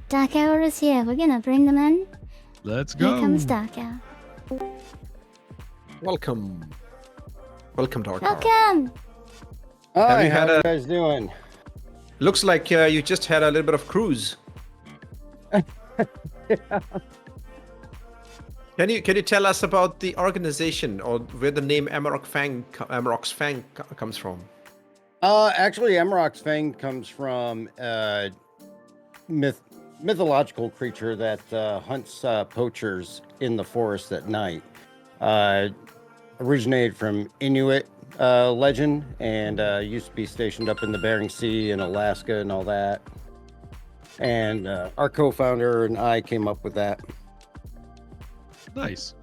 S3: Dark Hour is here. We're gonna bring them in.
S2: Let's go.
S3: Here comes Dark Hour.
S4: Welcome. Welcome, Darkar.
S3: Welcome!
S7: Hi,
S4: you
S7: how
S4: had
S7: you
S4: a-
S7: guys doing?
S4: Looks like you just had a little bit of cruise. Can you tell us about the organization or where the name Amarox Fang comes from?
S7: Actually, Amarox Fang comes from mythological creature that hunts poachers in the forest at night. Originated from Inuit legend and used to be stationed up in the Bering Sea in Alaska and all that. And our co-founder and I came up with that.
S2: Nice.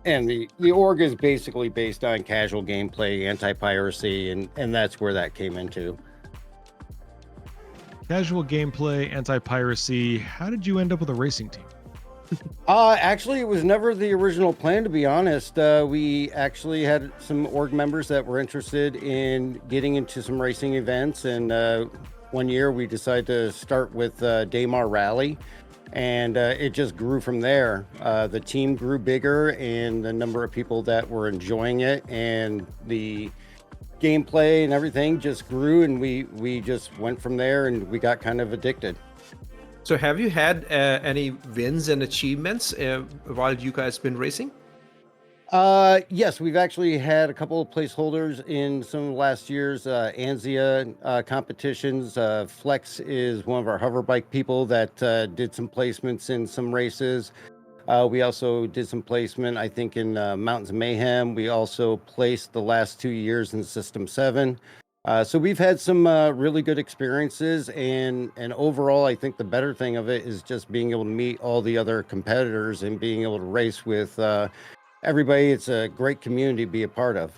S7: And the org is basically based on casual gameplay, anti-piracy, and that's where that came into.
S2: Casual gameplay, anti-piracy. How did you end up with a racing team?
S7: Actually, it was never the original plan, to be honest. We actually had some org members that were interested in getting into some racing events, and one year we decided to start with Daymar Rally, and it just grew from there. The team grew bigger, and the number of people that were enjoying it, and the gameplay and everything just grew, and we just went from there, and we got kind of addicted.
S4: So have you had any wins and achievements while you guys been racing?
S7: Yes, we've actually had a couple of placeholders in some of last year's ANZIA competitions. Flex is one of our hoverbike people that did some placements in some races. We also did some placement, I think, in Mountains of Mayhem. We also placed the last 2 years in System 7. So we've had some really good experiences, and overall, I think the better thing of it is just being able to meet all the other competitors and being able to race with everybody. It's a great community to be a part of.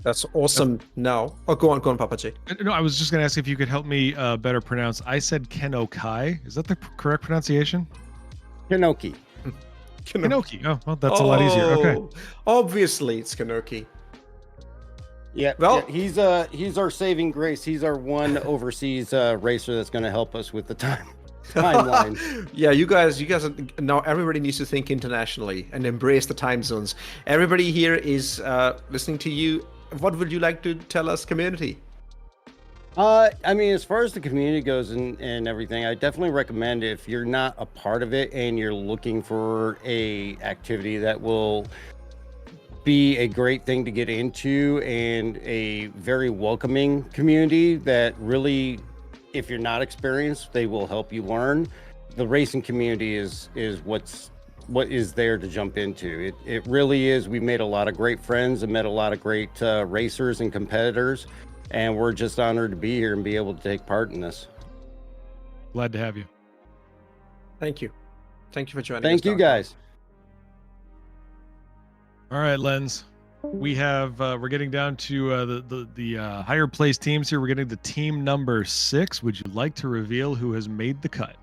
S4: That's awesome. Now, oh, go on, Papa J.
S2: No, I was just going to ask if you could help me better pronounce. I said Kenokai. Is that the correct pronunciation?
S7: Kenoki.
S2: Kenoki. Oh, well, that's a lot easier. Okay.
S4: Oh, obviously, it's Kenoki.
S7: Yeah,
S4: Well-
S7: yeah, he's our saving grace. He's our one overseas racer that's going to help us with the timeline.
S4: Yeah, you guys are, now everybody needs to think internationally and embrace the time zones. Everybody here is listening to you. What would you like to tell us, community?
S7: I mean, as far as the community goes and everything, I definitely recommend if you're not a part of it and you're looking for a activity that will be a great thing to get into and a very welcoming community that really, if you're not experienced, they will help you learn. The racing community is what is there to jump into. It really is. We made a lot of great friends and met a lot of great racers and competitors, and we're just honored to be here and be able to take part in this.
S2: Glad to have you.
S4: Thank you. Thank you for joining us.
S7: Thank you,
S4: Doc.
S7: guys.
S2: All right, Lens. We have we're getting down to the higher place teams here. We're getting to team number 6. Would you like to reveal who has made the cut?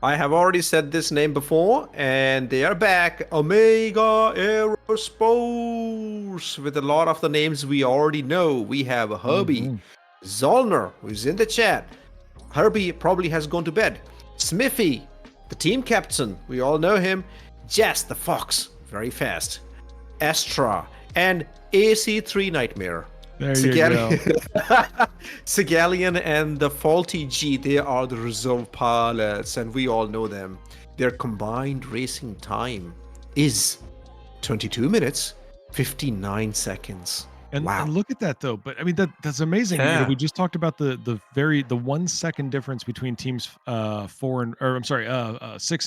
S4: I have already said this name before, and they are back. Omega Aerosports with a lot of the names we already know. We have Herbie, Zollner, who's in the chat. Herbie probably has gone to bed. Smithy, the team captain, we all know him. Jess, the fox, very fast. Astra, and AC3 Nightmare.
S2: There you go.
S4: Sigalian and the Faulty G, they are the reserve pilots, and we all know them. Their combined racing time is 22 minutes, 59 seconds.
S2: And,
S4: Wow.
S2: and look at that though. But I mean that's amazing. You know,
S4: Yeah.
S2: we just talked about the 1 second difference between teams 6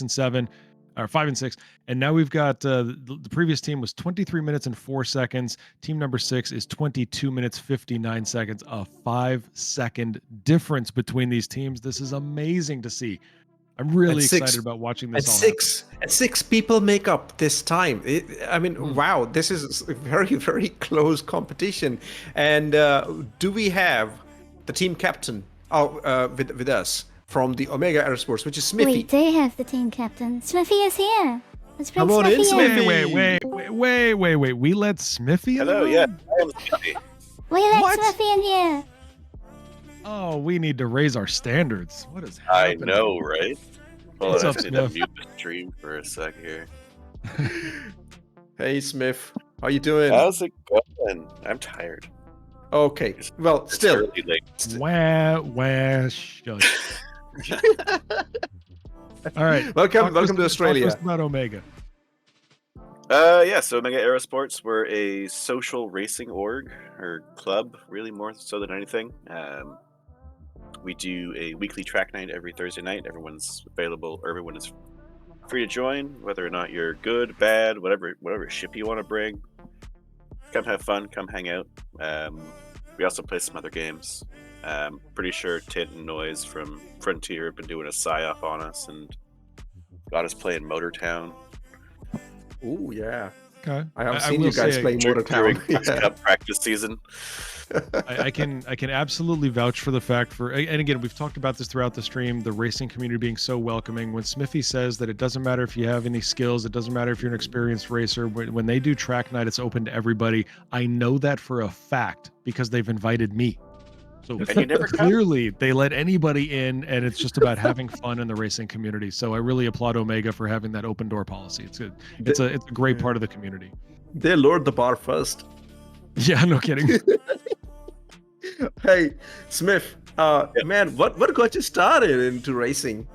S2: and 7, or 5 and 6. And now we've got the previous team was 23 minutes and 4 seconds. Team number 6 is 22 minutes 59 seconds. A 5-second difference between these teams. This is amazing to see. I'm really excited about watching this.
S4: At six people make up this time. Wow, this is a very, very close competition. And do we have the team captain with us from the Omega Aerosports, which is Smithy?
S3: We do have the team captain. Smithy is here. Let's bring
S4: Come on in,
S3: Smithy
S4: Smithy.
S2: Wait. We let Smithy in?
S5: Hello, yeah. I am Smithy.
S3: We let
S2: What?
S3: Smithy in here.
S2: Oh, we need to raise our standards. What is
S5: I
S2: happening?
S5: know, right? Hold
S2: What's
S5: on, I
S2: up,
S5: just need to
S2: Smith?
S5: mute the stream for a sec here.
S4: Hey, Smith. How you doing?
S5: How's it going? I'm tired.
S4: Okay. Well,
S5: It's
S4: still.
S5: really late.
S2: Wah, shush. All right.
S4: Welcome to
S2: Talk
S4: Australia.
S2: to us about Omega.
S5: Yeah, so Omega Aerosports, we're a social racing org, or club, really more so than anything. We do a weekly track night every Thursday night. Everyone's available, or everyone is free to join, whether or not you're good, bad, whatever ship you want to bring. Come have fun, come hang out. We also play some other games. Pretty sure Tint and Noise from Frontier have been doing a psyop on us and got us playing Motortown.
S4: Oh, yeah.
S2: Okay.
S4: I have
S2: I
S4: seen
S2: will
S4: you guys
S2: say-
S4: play
S5: During
S4: Motortown.
S5: Crux
S4: Yeah.
S5: Cup practice season.
S2: I can absolutely vouch for the fact and again, we've talked about this throughout the stream, the racing community being so welcoming. When Smithy says that it doesn't matter if you have any skills, it doesn't matter if you're an experienced racer, when they do track night, it's open to everybody. I know that for a fact because they've invited me. So
S5: And you never come?
S2: clearly they let anybody in, and it's just about having fun in the racing community. So I really applaud Omega for having that open door policy. It's a great part of the community.
S4: They lowered the bar first.
S2: Yeah, no kidding.
S4: Hey, Smith, man, what got you started into racing?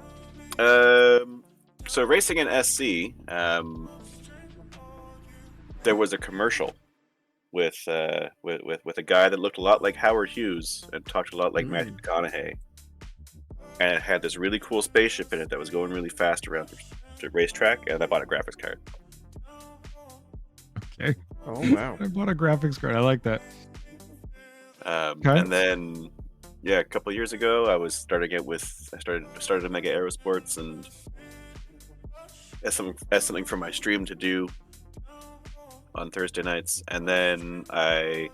S5: So racing in SC, there was a commercial with a guy that looked a lot like Howard Hughes and talked a lot like Matthew McConaughey, and it had this really cool spaceship in it that was going really fast around the racetrack, and I bought a graphics card.
S2: Okay.
S4: Oh, wow.
S2: I bought a graphics card. I like that.
S5: And then, yeah, a couple of years ago, I started Omega Aerosports, and as something for my stream to do on Thursday nights. And then I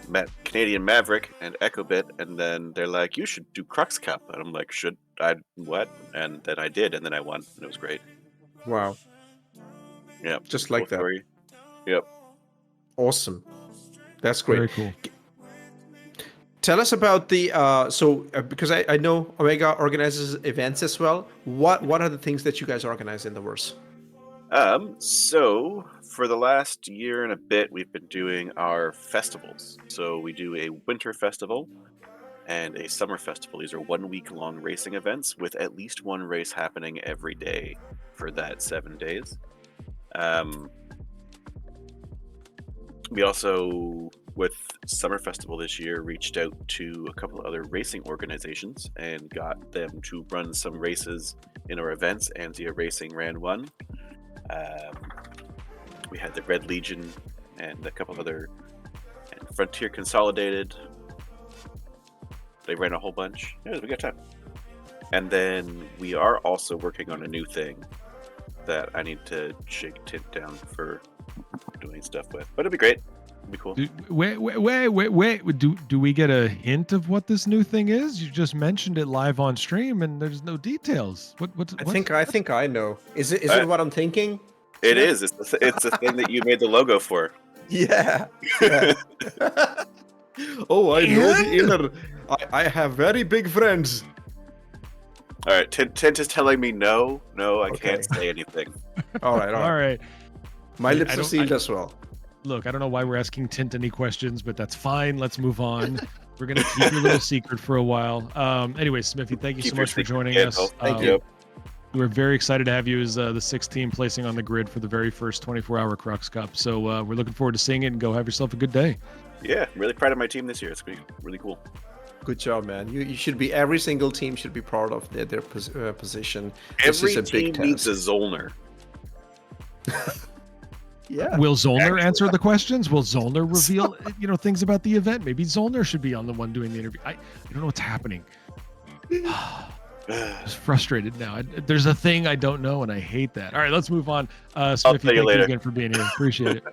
S5: met Canadian Maverick and EchoBit, and then they're like, "You should do Crux Cup," and I'm like, "Should I? What?" And then I did, and then I won, and it was great.
S4: Wow.
S5: Yeah,
S4: Just like
S5: cool
S4: that.
S5: story. Yep.
S4: Awesome. That's great.
S2: Very cool.
S4: Tell us about the because I know Omega organizes events as well. What are the things that you guys organize in the verse?
S5: So for the last year and a bit, we've been doing our festivals. So we do a winter festival and a summer festival. These are 1 week long racing events with at least one race happening every day for that 7 days. We also, with Summer Festival this year, reached out to a couple of other racing organizations and got them to run some races in our events. Anzia Racing ran one. We had the Red Legion and a couple of other, and Frontier Consolidated. They ran a whole bunch. Yeah, we got time. And then we are also working on a new thing that I need to shake Tint down for doing stuff with, but it'll be great.
S8: It'd be cool.
S2: Wait. Do we get a hint of what this new thing is? You just mentioned it live on stream, and there's no details.
S4: I think I know. Is it what I'm thinking?
S8: It is. It's the thing that you made the logo for.
S4: Yeah. Yeah. Oh, I know the inner. I have very big friends.
S8: All right, Tint is telling me no, I
S4: Okay.
S8: can't say anything.
S4: All right.
S2: All right.
S4: My
S2: I
S4: lips are
S2: don't-
S4: sealed as well.
S2: Look, I don't know why we're asking Tint any questions, but that's fine. Let's move on. We're gonna keep your little secret for a while. Anyway, Smithy, thank you
S8: Keep
S2: so
S8: your
S2: much for
S8: secret,
S2: joining
S8: kid.
S2: us.
S8: Oh,
S4: thank you.
S2: We're very excited to have you as the sixth team placing on the grid for the very first 24-hour Crux Cup. So we're looking forward to seeing it, and go have yourself a good day.
S8: Yeah, I'm really proud of my team this year. It's been really cool.
S4: Good job, man. You should be. Every single team should be proud of their position. This
S8: Every
S4: is a
S8: team
S4: big
S8: needs a
S4: task.
S8: Zollner.
S4: Yeah.
S2: Will Zollner answer the questions? Will Zollner reveal things about the event? Maybe Zollner should be on the one doing the interview. I don't know what's happening. I'm just frustrated now. There's a thing I don't know, and I hate that. All right, let's move on. Smithy,
S8: tell you
S2: thank you
S8: later.
S2: again for being here. Appreciate it.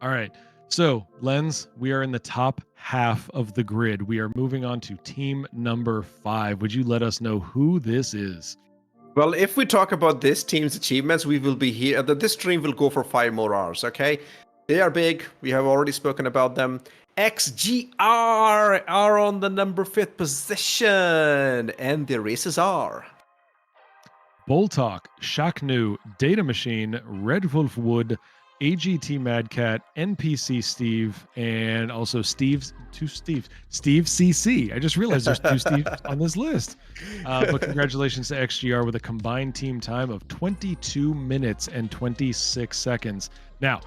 S2: All right. So, Lens, we are in the top half of the grid. We are moving on to team number 5. Would you let us know who this is?
S4: Well, if we talk about this team's achievements, we will be here. This stream will go for 5 more hours, okay? They are big. We have already spoken about them. XGR are on the number 5th position, and the races are
S2: Boltalk, Shaknu, Data Machine, Red Wolf Wood, AGT Madcat, NPC Steve, and also Steve CC. I just realized there's 2 Steves on this list. But congratulations to XGR with a combined team time of 22 minutes and 26 seconds. Now,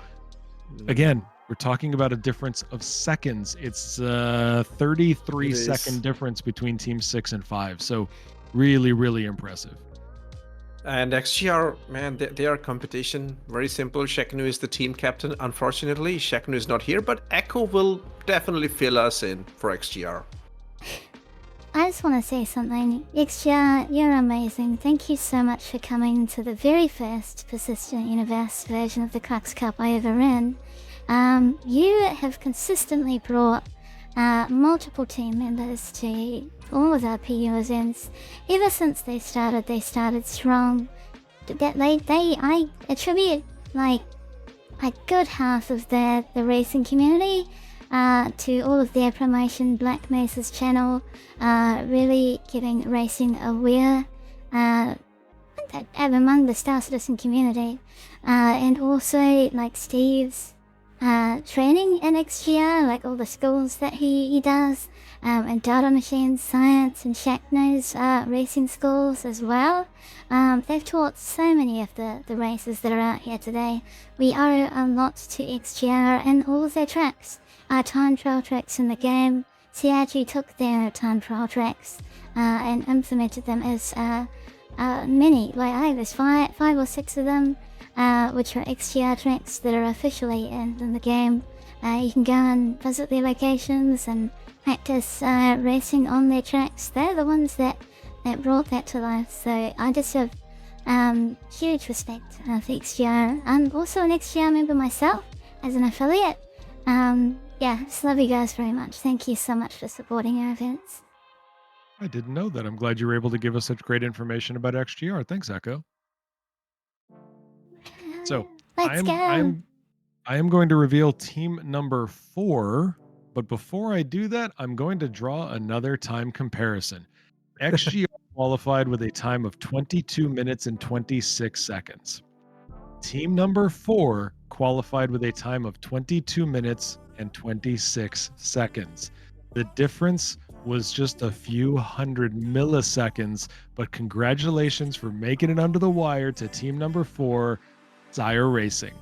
S2: again, we're talking about a difference of seconds. It's a 33-second difference between team 6 and 5. So really, really impressive.
S4: And XGR, man, they are competition. Very simple. Sheknu is the team captain. Unfortunately, Sheknu is not here, but Echo will definitely fill us in for XGR.
S3: I just want to say something. XGR, you're amazing. Thank you so much for coming to the very first Persistent Universe version of the Crux Cup I ever ran. You have consistently brought multiple team members to all of our PU events. Ever since they started strong. I attribute like a good half of the racing community to all of their promotion. Black Mesa's channel, really getting racing aware among the Star Citizen community, and also like Steve's training in XGR, like all the schools that he does, and Data Machine Science and Shakno's racing schools as well. They've taught so many of the races that are out here today. We owe a lot to XGR and all of their tracks. Our time trial tracks in the game. CIG took their time trial tracks and implemented them as many, like there's five or six of them, which are XGR tracks that are officially in the game. You can go and visit their locations and practice racing on their tracks. They're the ones that brought that to life. So I just have huge respect for XGR. I'm also an XGR member myself as an affiliate. Yeah, just love you guys very much. Thank you so much for supporting our events.
S2: I didn't know that. I'm glad you were able to give us such great information about XGR. Thanks, Echo. So
S3: Let's go.
S2: I am going to reveal team number 4, but before I do that, I'm going to draw another time comparison. XGR qualified with a time of 22 minutes and 26 seconds. Team number 4 qualified with a time of 22 minutes and 26 seconds. The difference was just a few hundred milliseconds, but congratulations for making it under the wire to team number 4, Sire Racing.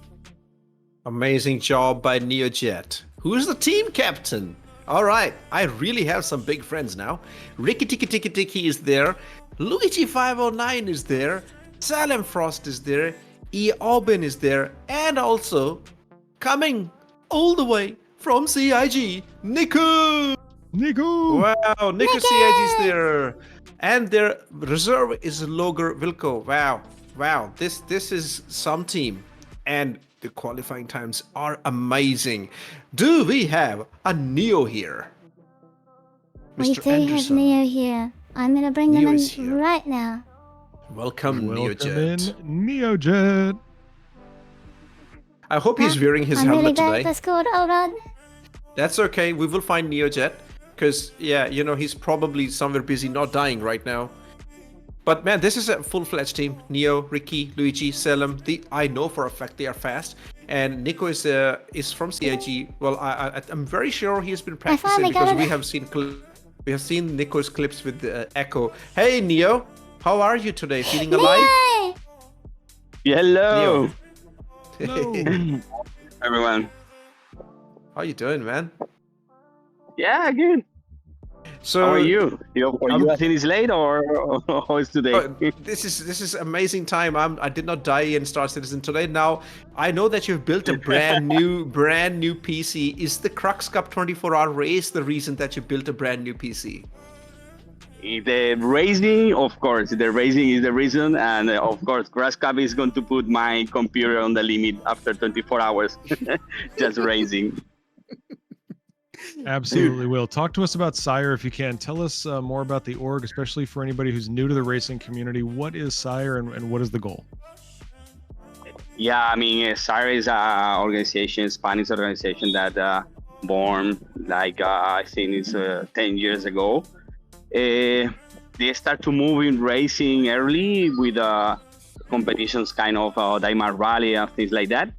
S4: Amazing job by NeoJet. Who's the team captain? All right, I really have some big friends now. Ricky Tiki Tiki Tiki is there. Luigi 509 is there. Salem Frost is there. E. Aubin is there. And also, coming all the way from CIG, Niku!
S2: Niku!
S4: Wow, Niku CIG is there. And their reserve is Logar Vilko. Wow, this is some team. And The qualifying times are amazing. Do we have a Neo here?
S3: We
S4: Mr.
S3: do have
S4: Anderson.
S3: Neo here. I'm gonna bring them
S4: Neo
S3: in
S4: is here.
S3: right now.
S4: Welcome,
S2: Welcome in,
S4: Neojet.
S2: Neojet.
S4: I hope he's wearing his
S3: I'm really
S4: helmet
S3: bad
S4: today.
S3: at this code. Hold on.
S4: That's okay. We will find Neojet. Because, yeah, you know, he's probably somewhere busy not dying right now. But, man, this is a full-fledged team. Neo, Ricky, Luigi, Selim. I know for a fact they are fast. And Nico is from CIG. Well, I'm very sure he's been practicing
S3: finally got
S4: because
S3: it.
S4: we have seen Nico's clips with Echo. Hey, Neo. How are you today? Feeling alive?
S3: Yay!
S9: Hello,
S2: Hello.
S9: everyone.
S4: How you doing, man?
S9: Yeah, good.
S4: So
S9: How are you? For you, I think it's late or how is today?
S4: This is amazing time. I did not die in Star Citizen today. Now I know that you've built a brand new PC. Is the Crux Cup 24-hour race the reason that you built a brand new PC?
S9: The racing, of course, the racing is the reason, and of course, Crash Cup is going to put my computer on the limit after 24 hours, just racing.
S2: Absolutely will. Talk to us about Sire if you can. Tell us more about the org, especially for anybody who's new to the racing community. What is Sire and what is the goal?
S9: Yeah, I mean, SAR is a organization, Spanish organization that born like I think it's 10 years ago. They start to move in racing early with competitions, kind of Diamond Rally and things like that.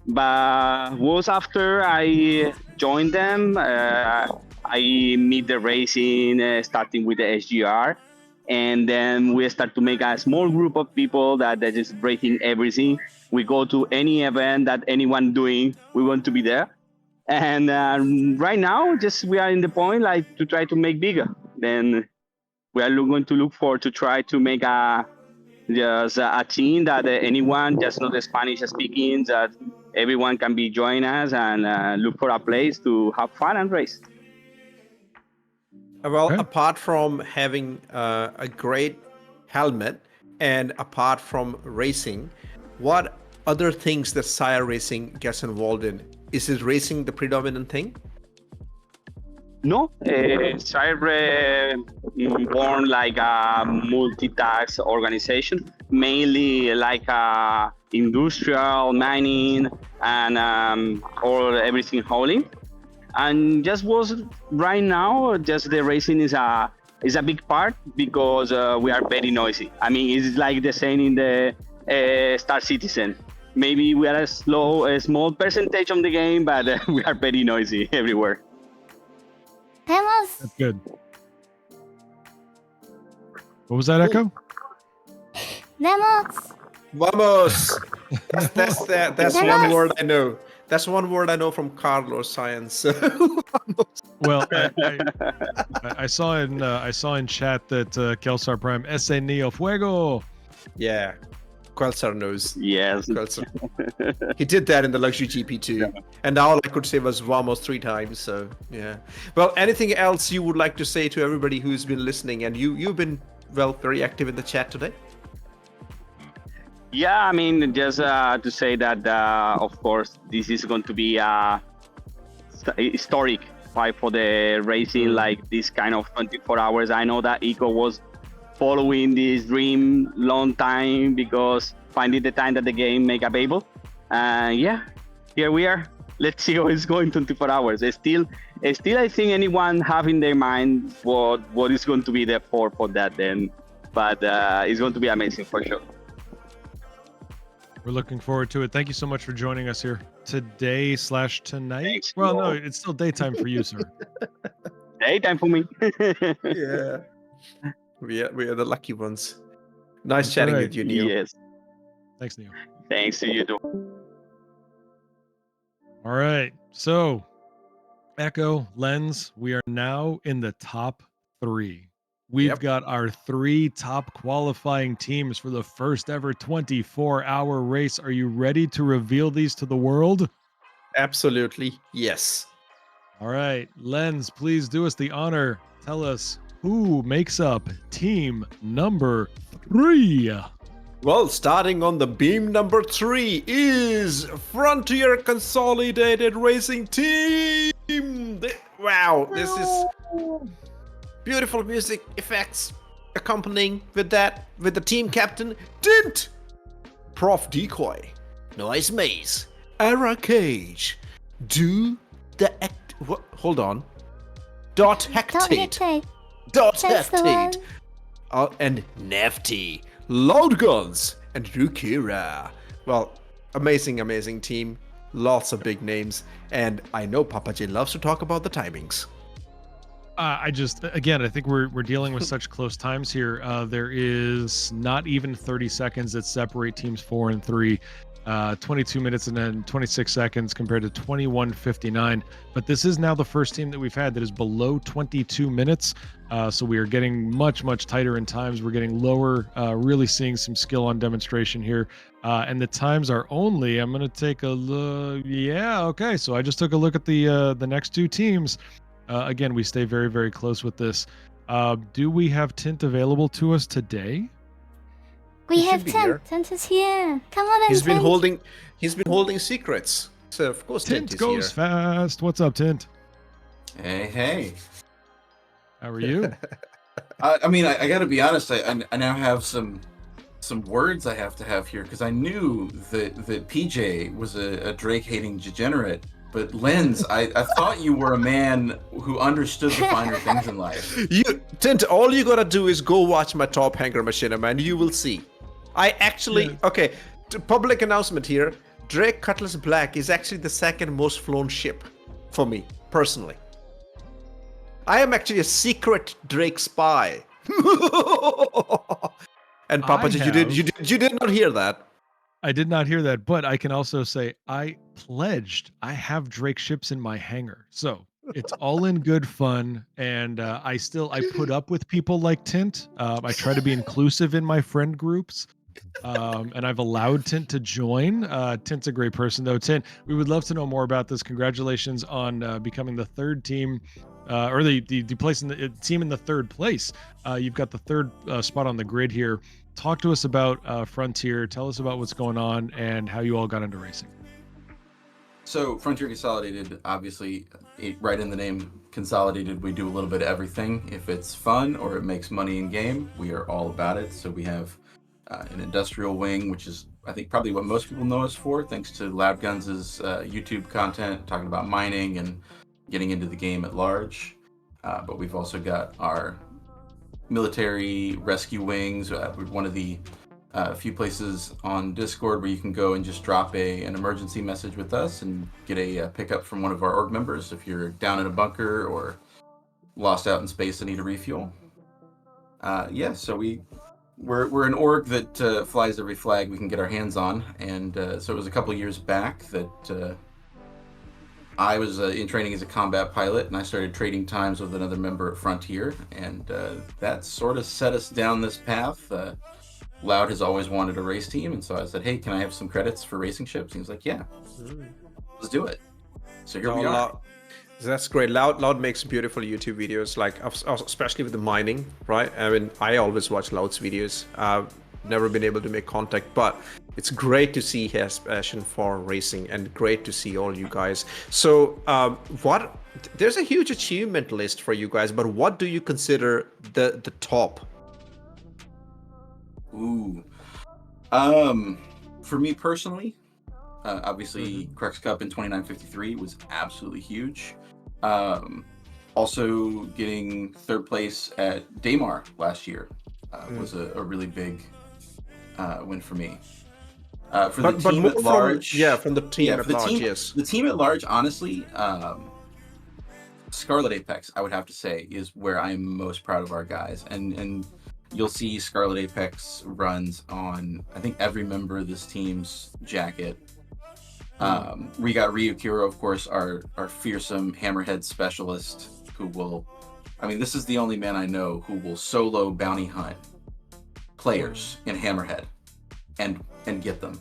S9: But was after I joined them, I meet the racing, starting with the SGR. And then we start to make a small group of people that are just breaking everything. We go to any event that anyone doing, we want to be there. And right now, just we are in the point like to try to make bigger. Then we are going to look for to try to make a team that anyone, just not the Spanish speaking, that everyone can be join us and look for a place to have fun and race.
S4: Well,
S2: Okay.
S4: apart from having a great helmet and apart from racing, what other things that Sire Racing gets involved in? Is it racing the predominant thing?
S9: No, Cyber born like a multi-task organization, mainly like industrial mining and all everything hauling. And just was right now, just the racing is a big part because we are very noisy. I mean, it's like the same in the Star Citizen. Maybe we are a small percentage of the game, but we are very noisy everywhere.
S3: Demos.
S2: That's good. What was that, Echo?
S3: Demos.
S4: Vamos! That's
S3: Vamos.
S4: one word I know. That's one word I know from Carlos Science.
S2: Well, I saw in chat that Kelsar Prime Ese Neo Fuego.
S4: Yeah, Quelsar knows.
S9: Yes.
S4: Quelsar. He did that in the Luxury GP2, and all I could say was Vamos 3 times. So yeah. Well, anything else you would like to say to everybody who's been listening? And you've been very active in the chat today.
S9: Yeah, I mean, just to say that, of course, this is going to be a historic fight for the racing, like this kind of 24 hours. I know that Eco was following this dream long time because finding the time that the game make available. Yeah, here we are. Let's see how it's going 24 hours. Still, I think anyone have in their mind what is going to be the for that then, but it's going to be amazing for sure.
S2: We're looking forward to it. Thank you so much for joining us here today/tonight.
S9: Thanks,
S2: Well, no,
S9: Paul.
S2: it's still daytime for you, sir.
S9: Daytime for me.
S4: Yeah. We are the lucky ones. Nice
S2: That's
S4: chatting
S2: right.
S4: with you, Neil.
S9: Yes.
S2: Thanks, Neil.
S9: Thanks to you too.
S2: All right. So, Echo, Lens, we are now in the top 3. We've
S4: Yep.
S2: got our 3 top qualifying teams for the first ever 24-hour race. Are you ready to reveal these to the world?
S4: Absolutely, yes.
S2: All right. Lens, please do us the honor. Tell us who makes up team number 3.
S4: Well, starting on the beam number 3 is Frontier Consolidated Racing Team. Wow, this is beautiful music effects accompanying with that, with the team captain, Tint, Prof Decoy, Noise Maze, Ara Cage, Do the Act. What? Hold on. Dot Hectate. Dot
S3: That's the one.
S4: Hectate. And Nefty, Loud Guns, and Rukira. Well, amazing team. Lots of big names. And I know Papa J loves to talk about the timings.
S2: I think we're dealing with such close times here. There is not even 30 seconds that separate teams 4 and 3. 22 minutes and then 26 seconds compared to 21:59. But this is now the first team that we've had that is below 22 minutes. So we are getting much tighter in times. We're getting lower, really seeing some skill on demonstration here. And the times are only, I'm going to take a look. Yeah, okay. So I just took a look at the next two teams. Again, we stay very close with this. Do we have Tint available to us today?
S3: We
S4: He
S3: have
S4: should be here.
S3: Tint. Tint is here. Come on in,
S4: He's been
S3: Tint.
S4: holding secrets. So of course Tint
S2: Tint
S4: is
S2: goes
S4: here.
S2: fast. What's up, Tint?
S10: Hey.
S2: How are you?
S10: I mean, I got to be honest. I now have some words I have to have here because I knew that PJ was a Drake hating degenerate. But Lenz, I thought you were a man who understood the finer things in life.
S4: Tint, all you gotta do is go watch my Top Hanger Machine, man. You will see. I actually okay. Public announcement here. Drake Cutlass Black is actually the second most flown ship for me personally. I am actually a secret Drake spy. And Papa, you did not hear that.
S2: I did not hear that, but I can also say I pledged. I have Drake ships in my hangar, so it's all in good fun. And I put up with people like Tint. I try to be inclusive in my friend groups, and I've allowed Tint to join. Tint's a great person, though. Tint, we would love to know more about this. Congratulations on becoming the third team. Or the place in the team in the third place. You've got the third spot on the grid here. Talk to us about Frontier. Tell us about what's going on and how you all got into racing.
S10: So Frontier Consolidated, obviously, right in the name, Consolidated, we do a little bit of everything. If it's fun or it makes money in game, we are all about it. So we have an industrial wing, which is, I think, probably what most people know us for, thanks to Lab Guns' YouTube content, talking about mining and getting into the game at large. But we've also got our military rescue wings. We're one of the few places on Discord where you can go and just drop an emergency message with us and get a pickup from one of our org members if you're down in a bunker or lost out in space and need a refuel. So we're an org that flies every flag we can get our hands on, and so it was a couple years back that I was in training as a combat pilot, and I started trading times with another member at Frontier, and that sort of set us down this path. Loud has always wanted a race team, and so I said, hey, can I have some credits for racing ships? And he was like, yeah, let's do it. So here we are.
S4: That's great. Loud makes beautiful YouTube videos, like especially with the mining, right? I mean, I always watch Loud's videos. Never been able to make contact, but it's great to see his passion for racing and great to see all you guys. So there's a huge achievement list for you guys, but what do you consider the top?
S10: Ooh. For me personally, obviously Crux Cup in 2953 was absolutely huge. Also getting third place at Daymar last year was a really big win for me. For the team at large,
S4: from the team at large, yes.
S10: The team at large, honestly, Scarlet Apex, I would have to say, is where I'm most proud of our guys, and you'll see Scarlet Apex runs on, I think, every member of this team's jacket. We got Ryukiro, of course, our fearsome hammerhead specialist, who will, I mean, this is the only man I know who will solo bounty hunt players in hammerhead and get them.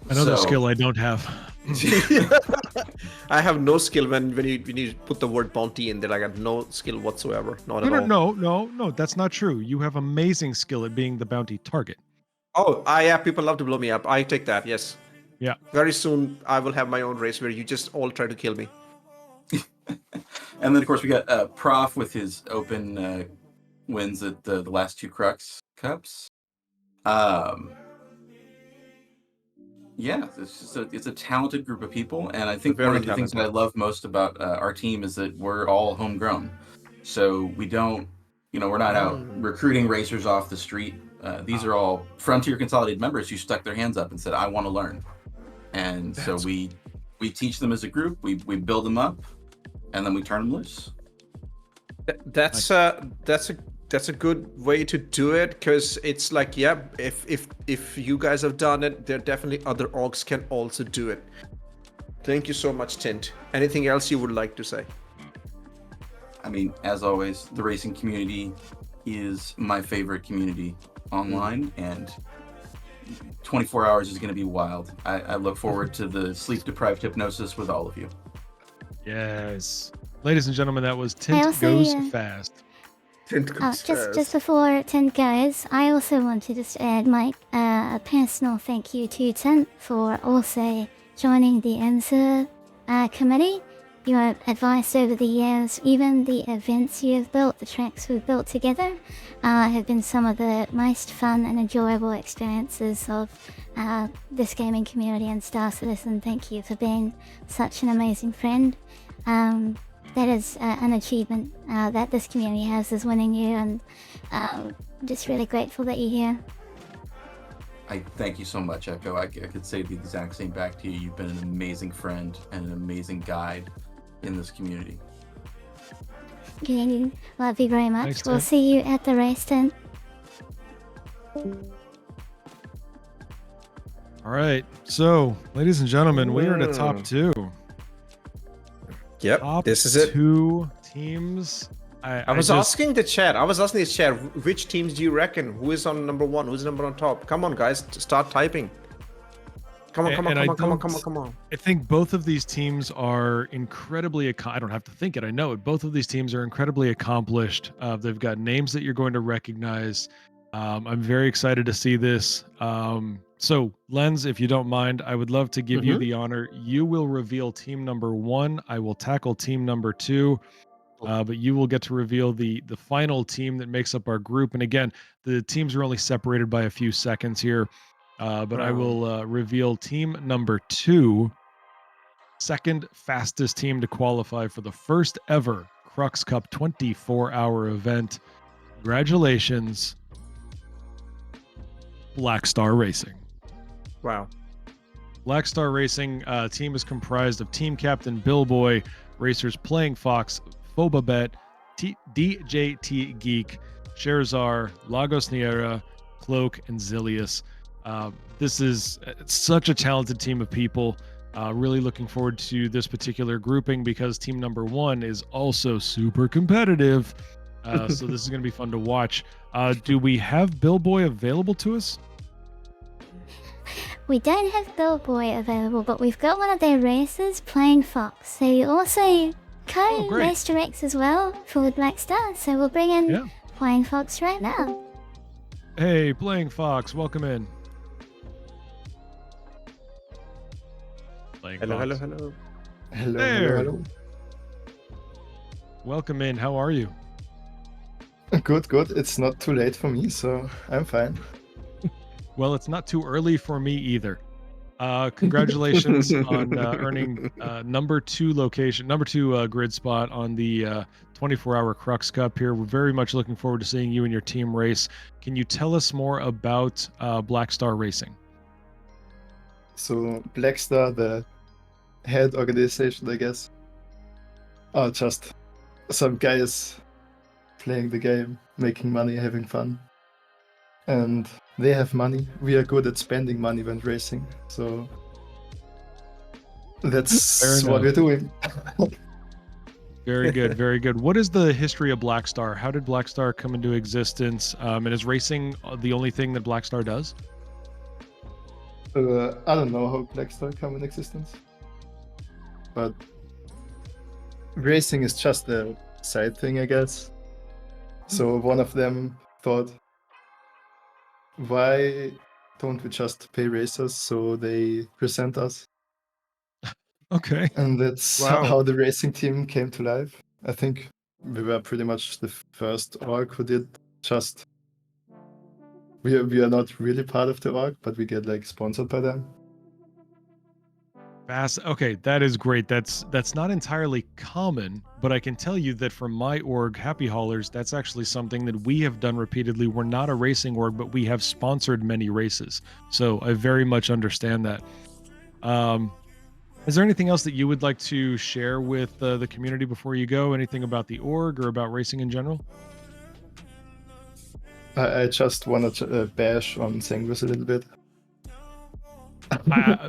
S2: Another skill I don't have.
S4: I have no skill when you put the word bounty in there. I got no skill whatsoever. Not at
S2: No,
S4: all.
S2: no, that's not true. You have amazing skill at being the bounty target.
S4: Oh, yeah, people love to blow me up. I take that, yes.
S2: Yeah.
S4: Very soon, I will have my own race where you just all try to kill me.
S10: And then, of course, we got Prof with his open wins at the last 2 Crux Cups. Yeah, it's a talented group of people, and I think one of the things that I love most about our team is that we're all homegrown. So we don't, we're not out recruiting racers off the street. These are all Frontier Consolidated members who stuck their hands up and said, "I want to learn." And so we teach them as a group. We build them up, and then we turn them loose.
S4: That's a good way to do it, because it's like, yeah, if you guys have done it, there definitely other orgs can also do it. Thank you so much, Tint. Anything else you would like to say?
S10: I mean, as always, the racing community is my favorite community online, and 24 hours is going to be wild. I look forward to the sleep-deprived hypnosis with all of you.
S2: Yes. Ladies and gentlemen, that was
S3: I
S2: Tint
S3: also,
S2: Goes
S3: yeah.
S2: Fast.
S3: Just before Tint goes, I also want to just add a personal thank you to Tint for also joining the ENSA committee. Your advice over the years, even the events you have built, the tracks we've built together, have been some of the most fun and enjoyable experiences of this gaming community and Star Citizen. Thank you for being such an amazing friend. That is an achievement that this community has, is winning you, and just really grateful that you're here.
S10: I thank you so much, Echo. I could say the exact same back to you. You've been an amazing friend and an amazing guide in this community.
S3: Okay, love you very much.
S2: Thanks,
S3: We'll
S2: Tint.
S3: see you at the race, Tint.
S2: All right. So, ladies and gentlemen, we are at a top 2.
S4: Yep,
S2: Top
S4: this is it.
S2: 2 teams.
S4: I was asking the chat. Which teams do you reckon? Who is on number 1? Who's number on top? Come on, guys, start typing. Come on.
S2: I think both of these teams are incredibly. I don't have to think it. I know it. Both of these teams are incredibly accomplished. They've got names that you're going to recognize. I'm very excited to see this. So, Lens, if you don't mind, I would love to give you the honor. You will reveal team number 1. I will tackle team number 2. But you will get to reveal the final team that makes up our group. And again, the teams are only separated by a few seconds here. But I will reveal team number 2, second fastest team to qualify for the first ever Crux Cup 24-hour event. Congratulations, Black Star Racing.
S4: Wow.
S2: Black Star Racing team is comprised of team captain Billboy, racers Playing Fox, Phobabet, DJT Geek, Sherzar, Lagos Niera, Cloak, and Zilius. This is such a talented team of people. Really looking forward to this particular grouping because team number 1 is also super competitive. So this is going to be fun to watch. Do we have Billboy available to us?
S3: We don't have Billboy available, but we've got one of their racers, Playing Fox. So you also co-race directs as well for Black Star. So we'll bring in Playing Fox right now.
S2: Hey, Playing Fox, welcome in.
S4: Hello.
S2: Hello. Welcome in. How are you?
S11: Good. It's not too late for me, so I'm fine.
S2: Well, it's not too early for me either. Congratulations on earning number 2 grid spot on the 24-hour Crux Cup here. We're very much looking forward to seeing you and your team race. Can you tell us more about Black Star Racing?
S11: So Black Star, the head organization, I guess, are just some guys playing the game, making money, having fun. And they have money. We are good at spending money when racing. So that's what we're doing.
S2: Very good, very good. What is the history of Black Star? How did Black Star come into existence? And is racing the only thing that Black Star does?
S11: I don't know how Black Star come in existence, but racing is just a side thing, I guess. So one of them thought, why don't we just pay racers so they present us?
S2: Okay.
S11: And that's
S4: Wow.
S11: how the racing team came to life. I think we were pretty much the first org who did just. We are not really part of the org, but we get like sponsored by them.
S2: Okay, that is great. That's not entirely common, but I can tell you that from my org, Happy Haulers, that's actually something that we have done repeatedly. We're not a racing org, but we have sponsored many races. So I very much understand that. Is there anything else that you would like to share with the community before you go? Anything about the org or about racing in general?
S11: I just want to bash on Sanguis a little bit.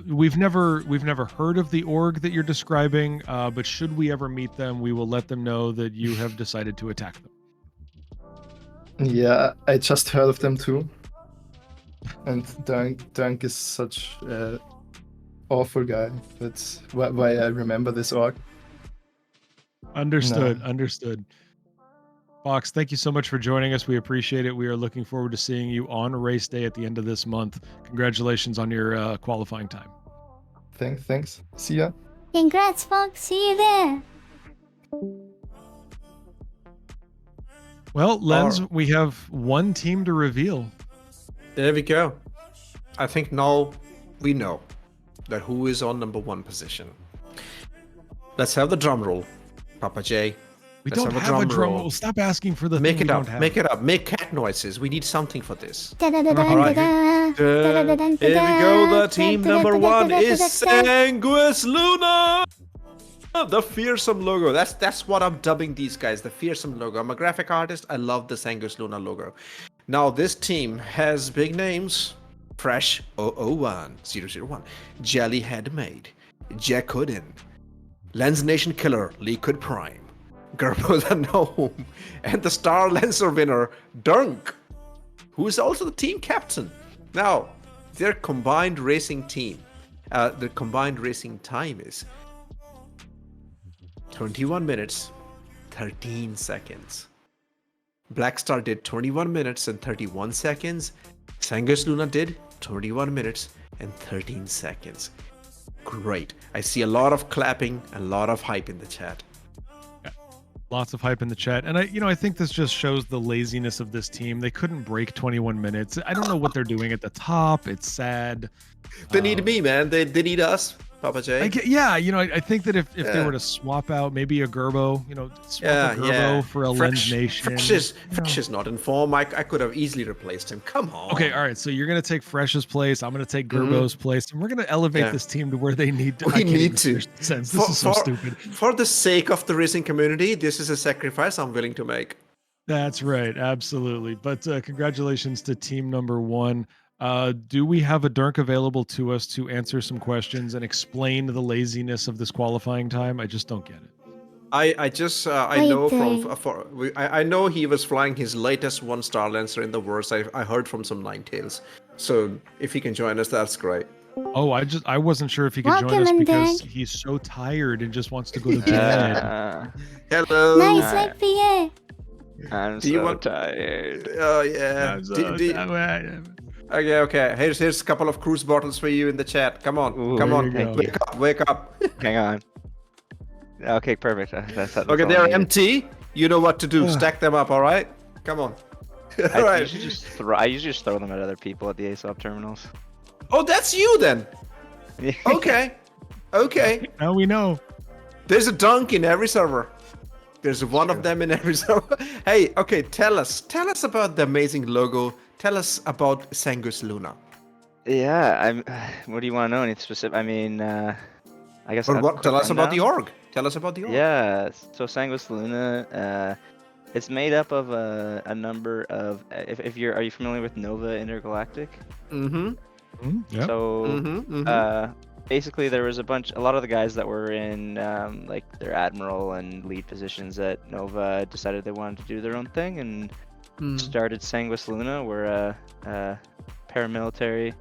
S2: We've never heard of the org that you're describing, but should we ever meet them, we will let them know that you have decided to attack them.
S11: Yeah, I just heard of them too. And Dunk is such an awful guy. That's why I remember this org.
S2: Understood. Understood. Fox, thank you so much for joining us. We appreciate it. We are looking forward to seeing you on race day at the end of this month. Congratulations on your qualifying time.
S11: Thanks. See ya.
S3: Congrats, Fox. See you there.
S2: Well, Lens, we have one team to reveal.
S4: There we go. I think now we know that who is on number 1 position. Let's have the drum roll, Papa J.
S2: We
S4: Let's
S2: don't have a drum roll. Stop asking for the
S4: Make
S2: thing
S4: it
S2: we
S4: up.
S2: don't have.
S4: Make it up. Make cat noises. We need something for this.
S3: Da-da-da-dun-da-da. Da-da-da-dun-da-da.
S4: Here we go. The team number 1 is Sanguis Luna. The fearsome logo. That's what I'm dubbing these guys. The fearsome logo. I'm a graphic artist. I love the Sanguis Luna logo. Now this team has big names. Fresh 001, Jelly Headmade, Jack Hoodin, Lens Nation Killer, Liquid Prime, Gerbo the Gnome, and the Star Lancer winner, Dunk, who is also the team captain. Now, their combined racing team, the combined racing time is 21 minutes, 13 seconds. Blackstar did 21 minutes and 31 seconds. Sanguis Luna did 21 minutes and 13 seconds. Great. I see a lot of clapping and a lot of hype in the chat.
S2: Yeah. Lots of hype in the chat. And I think this just shows the laziness of this team. They couldn't break 21 minutes. I don't know what they're doing at the top. It's sad.
S4: They need me, man. They need us, Papa J.
S2: I think that if they were to swap out maybe a Gerbo, swap a Gerbo for a Lens Nation.
S4: Fresh is not in form. I could have easily replaced him. Come on.
S2: Okay, all right. So you're gonna take Fresh's place. I'm gonna take Gerbo's place, and we're gonna elevate this team to where they need to.
S4: We need to.
S2: Sense. This is so stupid.
S4: For the sake of the racing community, this is a sacrifice I'm willing to make.
S2: That's right, absolutely. But congratulations to team number 1. Do we have a Dirk available to us to answer some questions and explain the laziness of this qualifying time? I just don't get it.
S4: I know I know he was flying his latest 1-star Lancer in the worst. I heard from some Ninetales. So if he can join us, that's great.
S2: Oh, I wasn't sure if he could join us because he's so tired and just wants to go to bed.
S4: Hello.
S3: Nice leg for you.
S9: I'm tired.
S4: Oh yeah. Okay. Here's a couple of cruise bottles for you in the chat. Come on. Wake up.
S9: Hang on. Okay, perfect.
S4: Okay, they're empty. You know what to do. Stack them up, all right? Come on. All right.
S9: I usually just throw them at other people at the ASOP terminals.
S4: Oh, that's you then. Okay.
S2: Now we know.
S4: There's a Dunk in every server. There's one of them in every server. Hey, okay, tell us about the amazing logo. Tell us about Sanguis Luna.
S9: Yeah, what do you want to know? Any specific? I mean, I guess.
S4: Tell us about the org. Tell us about the org.
S9: Yeah, so Sanguis Luna, it's made up of a number of. Are you familiar with Nova Intergalactic?
S2: Yeah.
S9: So, basically, there was a lot of the guys that were in like their admiral and lead positions at Nova decided they wanted to do their own thing and started Sanguis Luna. We're a paramilitary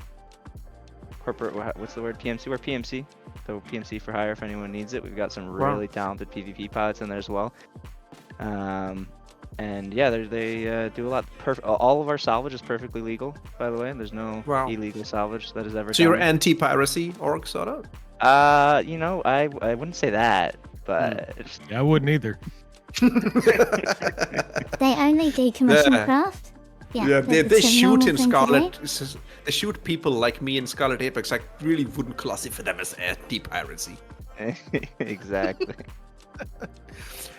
S12: corporate, what's the word? PMC. We're PMC. So PMC for hire if anyone needs it. We've got some really talented PvP pilots in there as well. And yeah, they do a lot. All of our salvage is perfectly legal, by the way. There's no illegal salvage that is ever
S4: So
S12: done.
S4: you're anti-piracy org, sort of?
S12: You know, I wouldn't say that, but
S2: Yeah, I wouldn't either.
S3: They only decommission
S4: Yeah.
S3: craft.
S4: Yeah, they
S3: it's a
S4: shoot
S3: normal
S4: in
S3: thing to do.
S4: Scarlet. They shoot people like me in Scarlet Apex. I really wouldn't classify them as anti-piracy.
S12: exactly.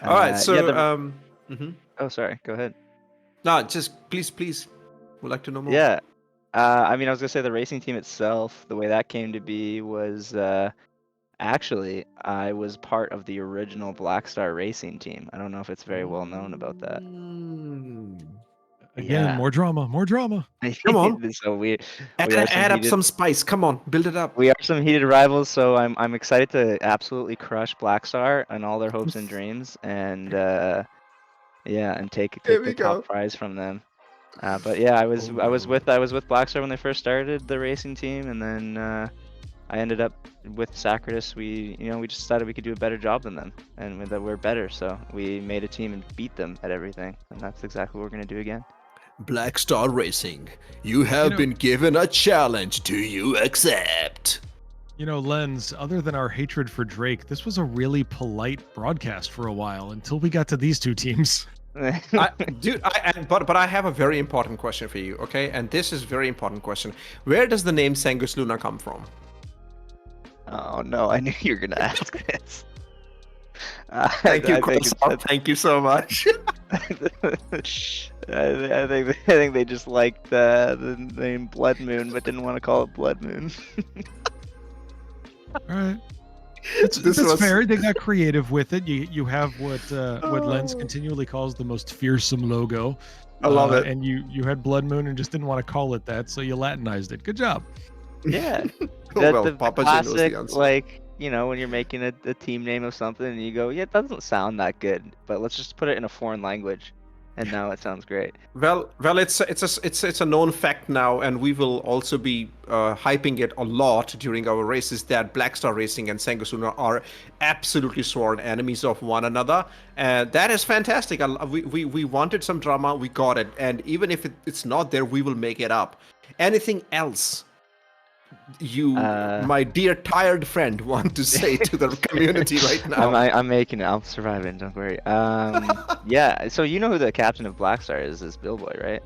S4: All right, so
S12: yeah, Oh, sorry. Go ahead.
S4: no, just please, would like to know more.
S12: Yeah. I mean, I was gonna say the racing team itself. The way that came to be was actually I was part of the original Black Star Racing team. I don't know if it's very well known about that.
S2: Again,
S12: Yeah.
S2: more drama, more drama.
S4: Come on.
S12: So we
S4: Add,
S12: are some
S4: add up
S12: heated-
S4: some spice. Come on, build it up.
S12: We are some heated rivals, so I'm excited to absolutely crush Black Star and all their hopes and dreams, and yeah, and take the top prize from them. But yeah, I was with Black Star when they first started the racing team, and then I ended up with Sacratus. We just decided we could do a better job than them, and that we're better, so we made a team and beat them at everything, and that's exactly what we're gonna do again.
S4: Black Star Racing, you have been given a challenge. Do you accept?
S2: You know, Lens, other than our hatred for Drake, this was a really polite broadcast for a while until we got to these two teams.
S4: Dude, but I have a very important question for you, okay? And this is a very important question. Where does the name Sangus Luna come from?
S12: Oh no, I knew you were gonna ask this.
S4: Thank you, Crux. Thank you so much.
S12: I think they just liked the name Blood Moon, but didn't want to call it Blood Moon.
S2: All right. That's fair. They got creative with it. You have what Lens continually calls the most fearsome logo.
S4: I love it.
S2: And you had Blood Moon and just didn't want to call it that, so you Latinized it. Good job.
S12: Yeah.
S4: Well, Papa J knows the
S12: classic,
S4: answer.
S12: like, when you're making a team name of something and you go, yeah, it doesn't sound that good, but let's just put it in a foreign language, and now it sounds great.
S4: Well, it's a known fact now, and we will also be hyping it a lot during our races that Black Star Racing and Sangus Luna are absolutely sworn enemies of one another, and that is fantastic. We wanted some drama, we got it, and even if it's not there, we will make it up. Anything else you, my dear tired friend, want to say to the community right now?
S12: I'm making it. I'm surviving. Don't worry. Yeah. So you know who the captain of Black Star is Billboy, right?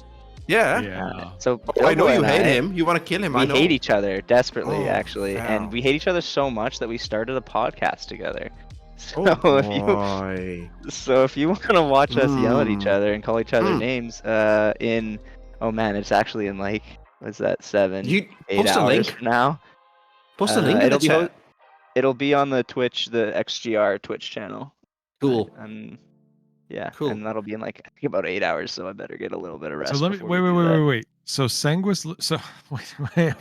S4: Yeah.
S12: So
S4: I know
S12: Billboy
S4: you
S12: and
S4: hate
S12: I,
S4: him. You want to kill him. I
S12: We
S4: know.
S12: hate each other desperately, actually,
S4: wow.
S12: and we hate each other so much that we started a podcast together. So if you want to watch us yell at each other and call each other names, it's actually in like, what's that, 8
S4: post a
S12: hours
S4: link
S12: from now.
S4: Post a link in the chat.
S12: It'll be on the Twitch, the XGR Twitch channel.
S4: Cool.
S12: Yeah.
S4: Cool.
S12: And that'll be in like, I think about 8 hours, so I better get a little bit of rest.
S2: So let me
S12: before we do that.
S2: wait. So wait.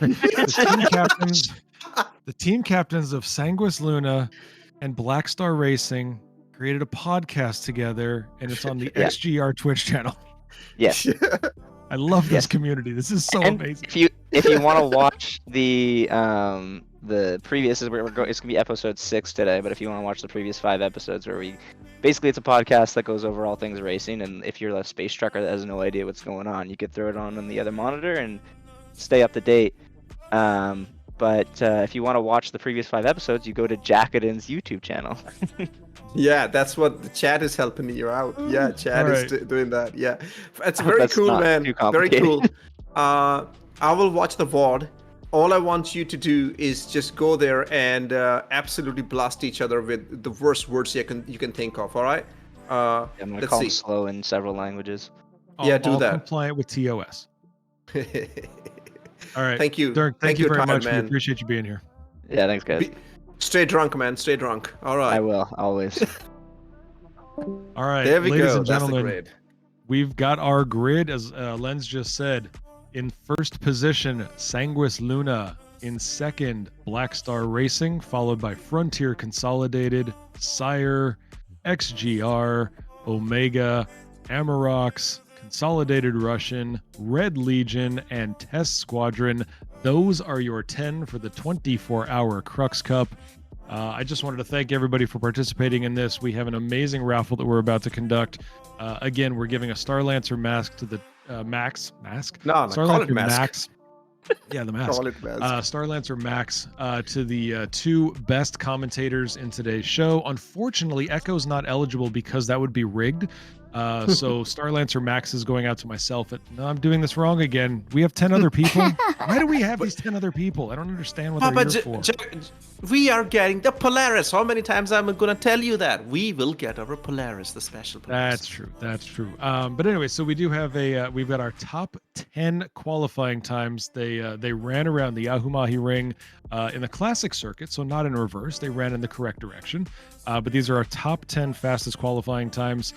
S2: The team captains of Sanguis Luna and Black Star Racing created a podcast together, and it's on the XGR Twitch channel.
S12: Yes.
S2: I love this community. This is so amazing.
S12: If you want to watch the previous, it's gonna be episode 6 today, but if you want to watch the previous 5 episodes where basically it's a podcast that goes over all things racing, and if you're a space trucker that has no idea what's going on, you could throw it on the other monitor and stay up to date. But if you want to watch the previous 5 episodes, you go to Jackadin's YouTube channel.
S4: Yeah, that's what the chat is helping you out. Yeah, chat is doing that. Yeah, it's very
S12: That's
S4: cool,
S12: not
S4: man.
S12: too
S4: Very
S12: complicated.
S4: cool. I will watch the VOD. All I want you to do is just go there and absolutely blast each other with the worst words you can think of. All right.
S12: I'm gonna
S4: Let's
S12: call
S4: see.
S12: him slow in several languages.
S4: Yeah, do
S2: all
S4: that.
S2: compliant with TOS. All right.
S4: Thank you.
S2: Dirk, thank you very
S4: Tired
S2: much.
S4: Man.
S2: We appreciate you being here.
S12: Yeah, thanks, guys.
S4: Stay drunk, man. Stay drunk. All right.
S12: I will always.
S2: All right,
S4: There we
S2: ladies
S4: go.
S2: and
S4: That's the
S2: gentlemen,
S4: grid.
S2: we've got our grid, as Lens just said. In first position, Sanguis Luna. In second, Black Star Racing, followed by Frontier Consolidated, Sire, XGR, Omega, Amarox, Consolidated Russian, Red Legion, and Test Squadron. Those are your 10 for the 24-hour Crux Cup. I just wanted to thank everybody for participating in this. We have an amazing raffle that we're about to conduct. Again, we're giving a Starlancer mask to the Max.
S4: No,
S2: Star
S4: call it
S2: Lancer
S4: mask.
S2: Max. Yeah, the mask.
S4: Call it mask.
S2: Starlancer Max to the two best commentators in today's show. Unfortunately, Echo's not eligible because that would be rigged. So Starlancer Max is going out to myself. No, I'm doing this wrong again. We have 10 other people. Why do we have these 10 other people? I don't understand what they're here for.
S4: We are getting the Polaris. How many times I'm going to tell you that? We will get our Polaris, the special Polaris.
S2: That's true. That's true. But anyway, so we do have we've got our top 10 qualifying times. They ran around the Yahoo Mahi ring in the classic circuit, so not in reverse. They ran in the correct direction. But these are our top 10 fastest qualifying times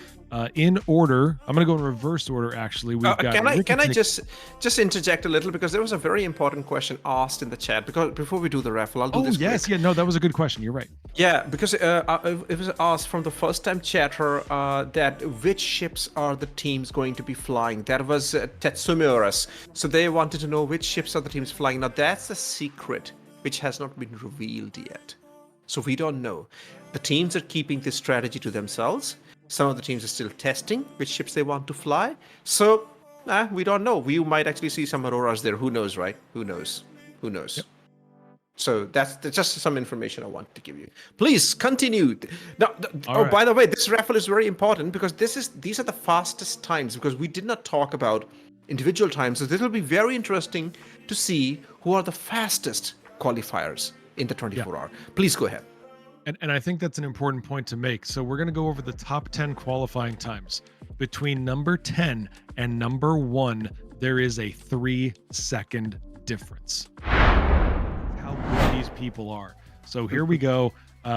S2: in order. I'm going to go in reverse order, actually. We've got
S4: can I just interject a little, because there was a very important question asked in the chat, because before we do the raffle, I'll do this quick.
S2: Yeah, no, that was a good question. You're right.
S4: Yeah, because it was asked from the first time chatter that which ships are the teams going to be flying. That was Tetsumiura's. So they wanted to know which ships are the teams flying. Now that's a secret which has not been revealed yet. So we don't know. The teams are keeping this strategy to themselves. Some of the teams are still testing which ships they want to fly. So we don't know. We might actually see some Auroras there. Who knows, right? Who knows? Yep. So that's just some information I wanted to give you. Please continue. Now,
S2: right.
S4: By the way, this raffle is very important because these are the fastest times, because we did not talk about individual times. So this will be very interesting to see who are the fastest qualifiers in the 24-hour. Please go ahead.
S2: And I think that's an important point to make. So we're going to go over the top 10 qualifying times. Between number 10 and number 1, there is a 3-second difference. How good these people are. So here we go.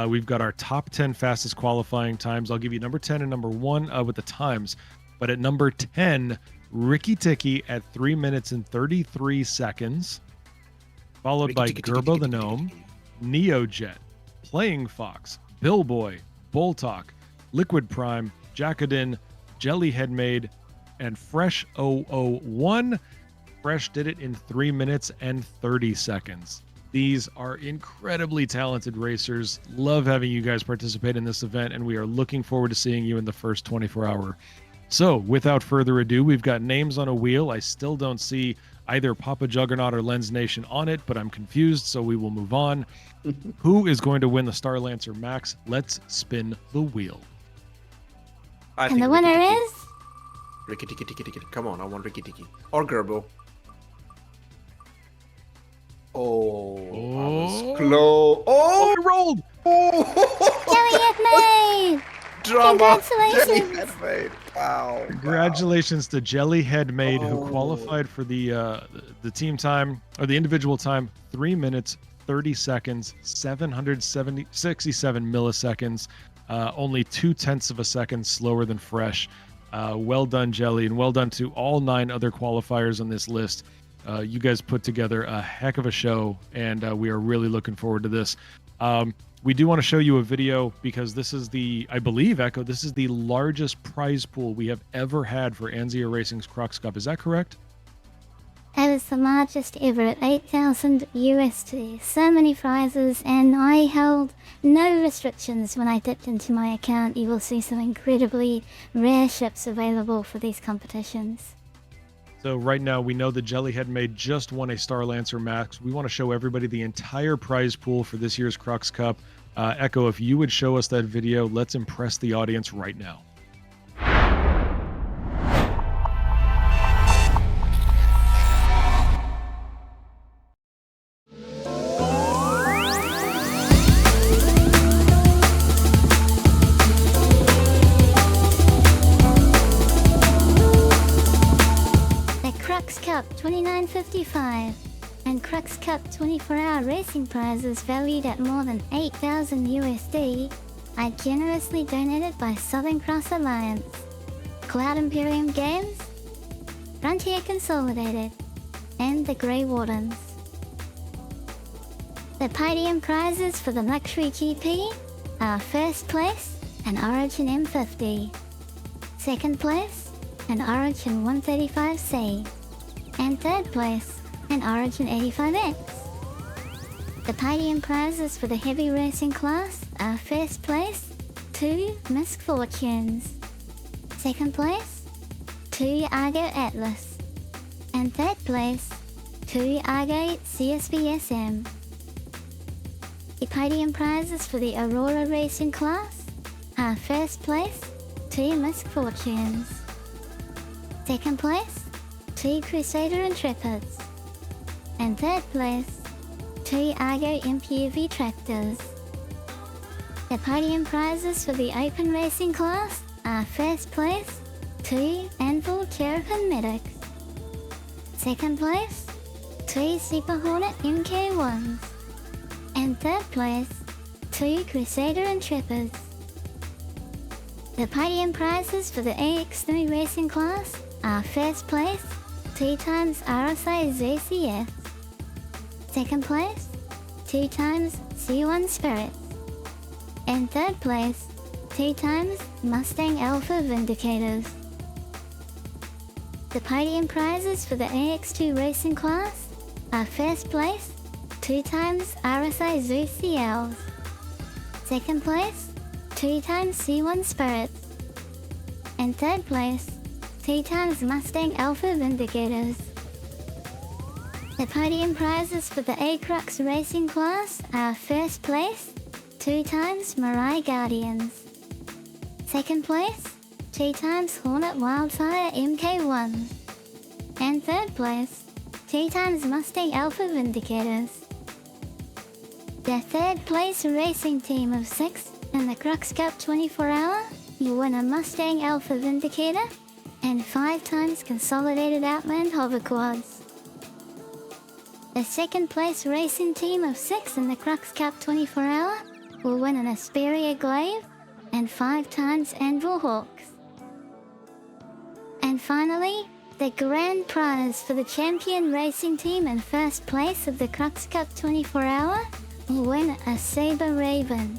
S2: We've got our top 10 fastest qualifying times. I'll give you number 10 and number 1 with the times. But at number 10, Ricky Tikki at 3 minutes and 33 seconds. Followed by Gerbo the Gnome, Neojet, Playing Fox, Billboy, Boltok, Liquid Prime, Jacodin, Jelly Headmaid, and Fresh 001. Fresh did it in 3 minutes and 30 seconds. These are incredibly talented racers. Love having you guys participate in this event, and we are looking forward to seeing you in the first 24-hour. So, without further ado, we've got names on a wheel. I still don't see either Papa Juggernaut or Lens Nation on it, but I'm confused, so we will move on. Who is going to win the Starlancer Max? Let's spin the wheel.
S3: And the winner is...
S4: Ricky Tikki. Come on, I want Ricky Tikki. Or Gerbo. Oh, I was close. Oh,
S2: it rolled!
S3: Jelly Headmaid!
S4: Drama.
S3: Congratulations!
S4: Jelly Headmaid. Wow.
S2: Congratulations to Jelly Headmaid, who qualified for the team time, or the individual time, 3 minutes, 30 seconds, 767 milliseconds, only 0.2 of a second slower than Fresh. Well done, Jelly, and well done to all 9 other qualifiers on this list. You guys put together a heck of a show, and we are really looking forward to this. We do want to show you a video because this is I believe, Echo, this is the largest prize pool we have ever had for Anzia Racing's Crux Cup. Is that correct?
S3: It was the largest ever at 8,000 USD. So many prizes, and I held no restrictions when I dipped into my account. You will see some incredibly rare ships available for these competitions.
S2: So right now, we know the Jelly Headmaid just won a Starlancer Max. We want to show everybody the entire prize pool for this year's Crux Cup. Echo, if you would show us that video, let's impress the audience right now.
S3: Crux Cup 2955 and Crux Cup 24-hour racing prizes valued at more than 8,000 USD are generously donated by Southern Cross Alliance, Cloud Imperium Games, Frontier Consolidated, and the Grey Wardens. The podium prizes for the Luxury GP are first place an Origin M50, second place an Origin 135C, and third place and Origin 85X. The podium prizes for the heavy racing class are first place, 2 Misfortunes. Second place, 2 Argo Atlas. And third place, 2 Argo CSVSM. The podium prizes for the Aurora Racing class are first place, 2 Misfortunes. Second place, 2 Crusader Intrepids. And third place, 2 Argo MPV Tractors. The podium prizes for the Open Racing class are first place, 2 Anvil Terrapin Medics. Second place, 2 Super Hornet MK1s. And third place, 2 Crusader Intrepids. The podium prizes for the AX3 Racing class are first place, 2 times RSI ZCF. Second place, 2 times C1 Spirits. And third place, 2 times Mustang Alpha Vindicators. The podium prizes for the AX2 Racing class are first place, 2 times RSI ZCLs. Second place, 2 times C1 Spirits. And third place, 2 times Mustang Alpha Vindicators. The podium prizes for the A-Crux Racing class are first place, 2 times Mirai Guardians. Second place, 2 times Hornet Wildfire MK1. And third place, 2 times Mustang Alpha Vindicators. The third place racing team of 6 in the Crux Cup 24-hour will win a Mustang Alpha Vindicator and 5 times Consolidated Outland Hover Quads. The second place racing team of 6 in the Crux Cup 24-hour will win an Asperia Glaive and 5 times Anvil Hawks. And finally, the grand prize for the champion racing team in first place of the Crux Cup 24-hour will win a Sabre Raven,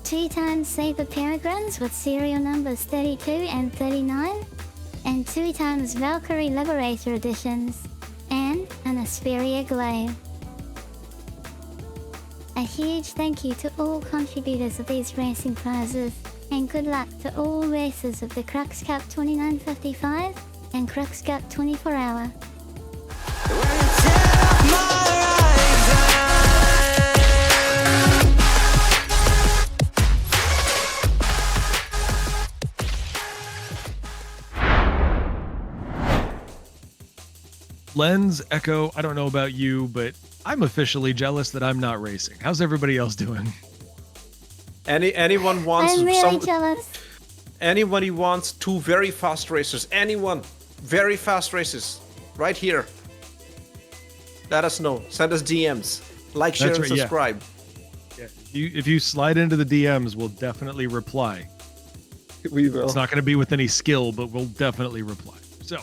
S3: 2 times Sabre Peregrines with serial numbers 32 and 39, and 2 times Valkyrie Liberator editions, and an Asperia Glaive. A huge thank you to all contributors of these racing prizes, and good luck to all racers of the Crux Cup 2955 and Crux Cup 24-hour.
S2: Lens, Echo, I don't know about you, but I'm officially jealous that I'm not racing. How's everybody else doing?
S4: Anyone wants
S3: I'm really jealous.
S4: Anybody wants 2 very fast racers? Anyone? Very fast races. Right here. Let us know. Send us DMs. Like, share,
S2: That's
S4: and
S2: right, yeah.
S4: subscribe.
S2: Yeah. If you slide into the DMs, we'll definitely reply.
S11: We will.
S2: It's not going to be with any skill, but we'll definitely reply. So,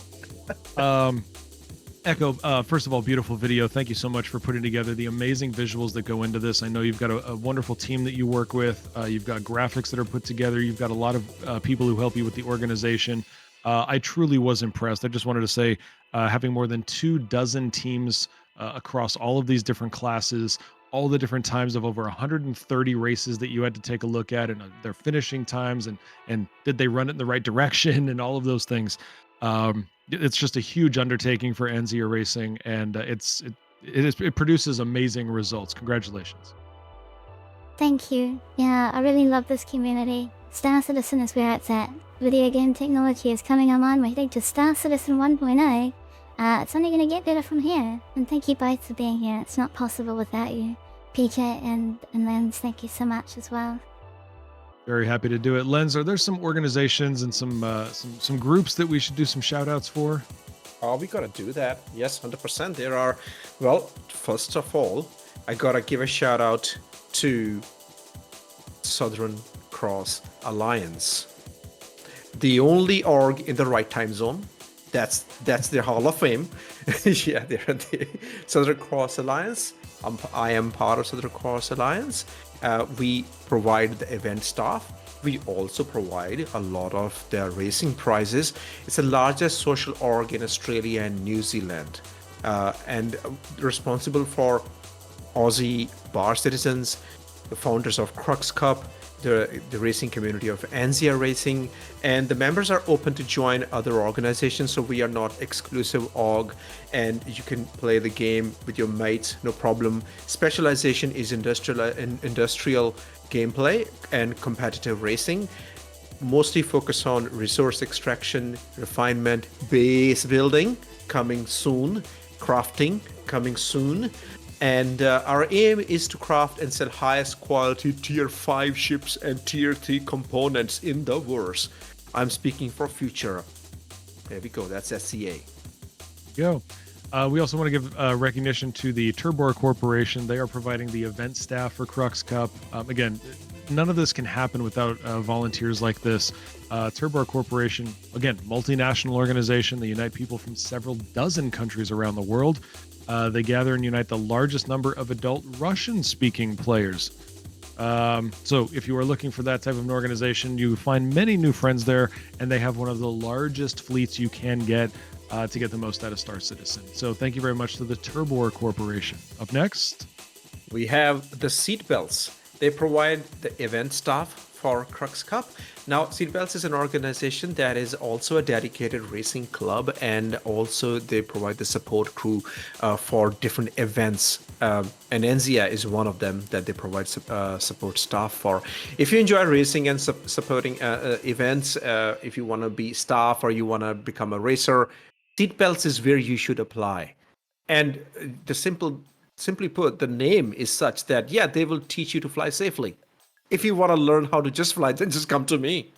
S2: Echo, first of all, beautiful video. Thank you so much for putting together the amazing visuals that go into this. I know you've got a wonderful team that you work with. You've got graphics that are put together. You've got a lot of people who help you with the organization. I truly was impressed. I just wanted to say, having more than 24 teams across all of these different classes, all the different times of over 130 races that you had to take a look at, and their finishing times, and did they run it in the right direction, and all of those things. It's just a huge undertaking for Anzia Racing, and it produces amazing results. Congratulations.
S3: Thank you. Yeah, I really love this community. Star Citizen is where it's at. Video game technology is coming online. We're heading to Star Citizen 1.0. It's only going to get better from here. And thank you both for being here. It's not possible without you. PJ and Lens, thank you so much as well.
S2: Very happy to do it. Lens, are there some organizations and some groups that we should do some shout outs for?
S4: Oh, we gotta do that. Yes, 100%. There are, well, first of all, I gotta give a shout out to Southern Cross Alliance. The only org in the right time zone. That's their Hall of Fame. Yeah, they're the Southern Cross Alliance. I am part of Southern Cross Alliance. We provide the event staff. We also provide a lot of their racing prizes. It's the largest social org in Australia and New Zealand. and responsible for Aussie bar citizens, the founders of Crux Cup, the racing community of Anzia Racing, and the members are open to join other organizations, so we are not exclusive org, and you can play the game with your mates, no problem. Specialization is industrial gameplay and competitive racing, mostly focus on resource extraction, refinement, base building, coming soon, crafting, coming soon. And our aim is to craft and sell highest quality tier 5 ships and tier 3 components in the verse. I'm speaking for future. There we go, that's SCA.
S2: Go. We also want to give recognition to the Turbor Corporation. They are providing the event staff for Crux Cup. Again, none of this can happen without volunteers like this. Turbor Corporation, again, multinational organization. They unite people from several dozen countries around the world. They gather and unite the largest number of adult Russian-speaking players. So if you are looking for that type of an organization, you find many new friends there, and they have one of the largest fleets you can get to get the most out of Star Citizen. So thank you very much to the Turbor Corporation. Up next,
S4: we have the Seatbelts. They provide the event staff for Crux Cup. Now, Seatbelts is an organization that is also a dedicated racing club, and also they provide the support crew for different events. And Enzia is one of them that they provide support staff for. If you enjoy racing and supporting events, if you want to be staff or you want to become a racer, Seatbelts is where you should apply. And simply put, the name is such that, yeah, they will teach you to fly safely. If you want to learn how to just fly, then just come to me.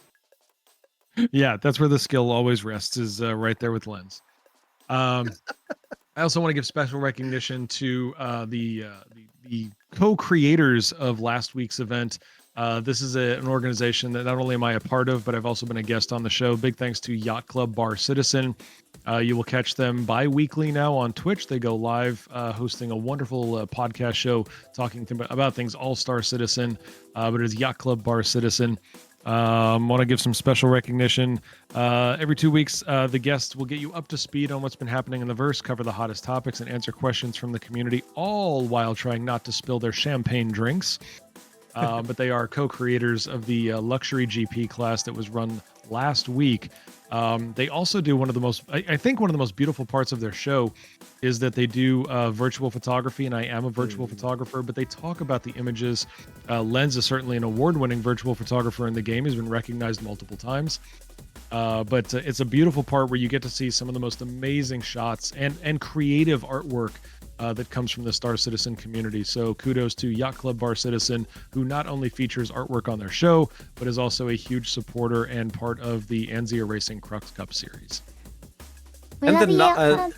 S2: Yeah, that's where the skill always rests, is right there with Lens. I also want to give special recognition to the co-creators of last week's event. This is an organization that not only am I a part of, but I've also been a guest on the show. Big thanks to Yacht Club Bar Citizen. You will catch them bi-weekly now on Twitch. They go live hosting a wonderful podcast show talking about things all-Star Citizen, but it is Yacht Club Bar Citizen. Want to give some special recognition. Every 2 weeks, the guests will get you up to speed on what's been happening in the verse, cover the hottest topics, and answer questions from the community, all while trying not to spill their champagne drinks. But they are co-creators of the luxury GP class that was run last week. They also do one of the most, I think one of the most beautiful parts of their show is that they do virtual photography, and I am a virtual photographer, but they talk about the images. Lens is certainly an award-winning virtual photographer in the game. He's been recognized multiple times. But it's a beautiful part where you get to see some of the most amazing shots and creative artwork that comes from the Star Citizen community. So kudos to Yacht Club Bar Citizen, who not only features artwork on their show, but is also a huge supporter and part of the Anzia Racing Crux Cup series.
S3: We love Yacht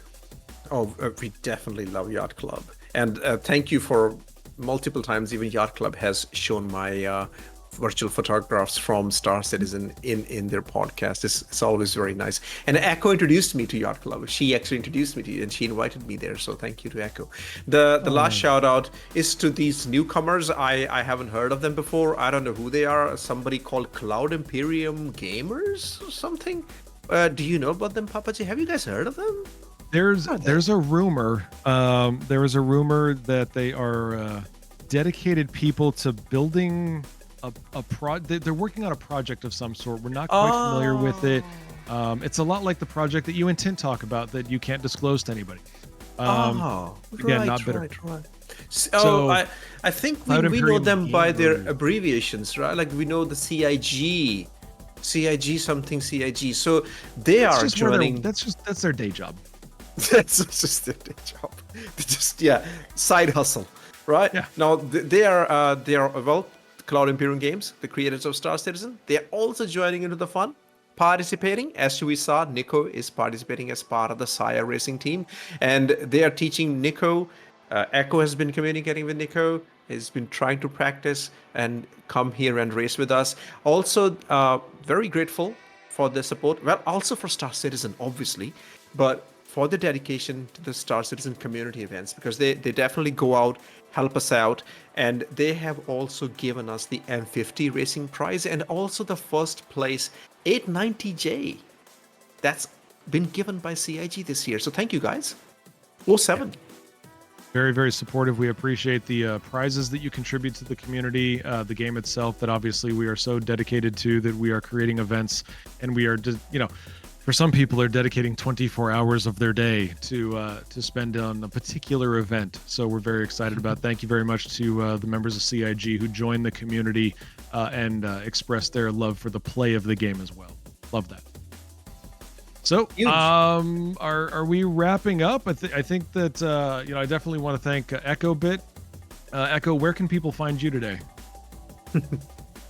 S3: Club.
S4: We definitely love Yacht Club. And thank you for multiple times, even Yacht Club has shown my virtual photographs from Star Citizen in their podcast. It's always very nice. And Echo introduced me to Yacht Club. She actually introduced me to you, and she invited me there. So thank you to Echo. The last shout out is to these newcomers. I haven't heard of them before. I don't know who they are. Somebody called Cloud Imperium Gamers or something. Do you know about them, Papaji? Have you guys heard of them?
S2: There's a rumor. There is a rumor that they are dedicated people to building they're working on a project of some sort. We're not quite familiar with it. It's a lot like the project that you and Tint talk about that you can't disclose to anybody. Again, not bitter.
S4: Right.
S2: So,
S4: I think we know them by their abbreviations, right? Like we know the CIG something CIG. So they are joining.
S2: That's their day job.
S4: That's just their day job. They just side hustle, right?
S2: Yeah.
S4: Now they are well. Cloud Imperium Games, the creators of Star Citizen, they're also joining into the fun, participating. As we saw, Nico is participating as part of the Sire Racing team, and they are teaching Nico. Echo has been communicating with Nico. He's been trying to practice and come here and race with us. Also, very grateful for the support. Well, also for Star Citizen, obviously, but for the dedication to the Star Citizen community events, because they definitely go out, help us out, and they have also given us the M50 Racing Prize and also the first place 890J. That's been given by CIG this year. So thank you, guys. 07.
S2: Very, very supportive. We appreciate the prizes that you contribute to the community, the game itself that obviously we are so dedicated to, that we are creating events, and we are, for some people are dedicating 24 hours of their day to spend on a particular event. So we're very excited about. Thank you very much to the members of CIG who joined the community and expressed their love for the play of the game as well. Love that. So, are we wrapping up? I think that I definitely want to thank Echo Bit. Echo, where can people find you today?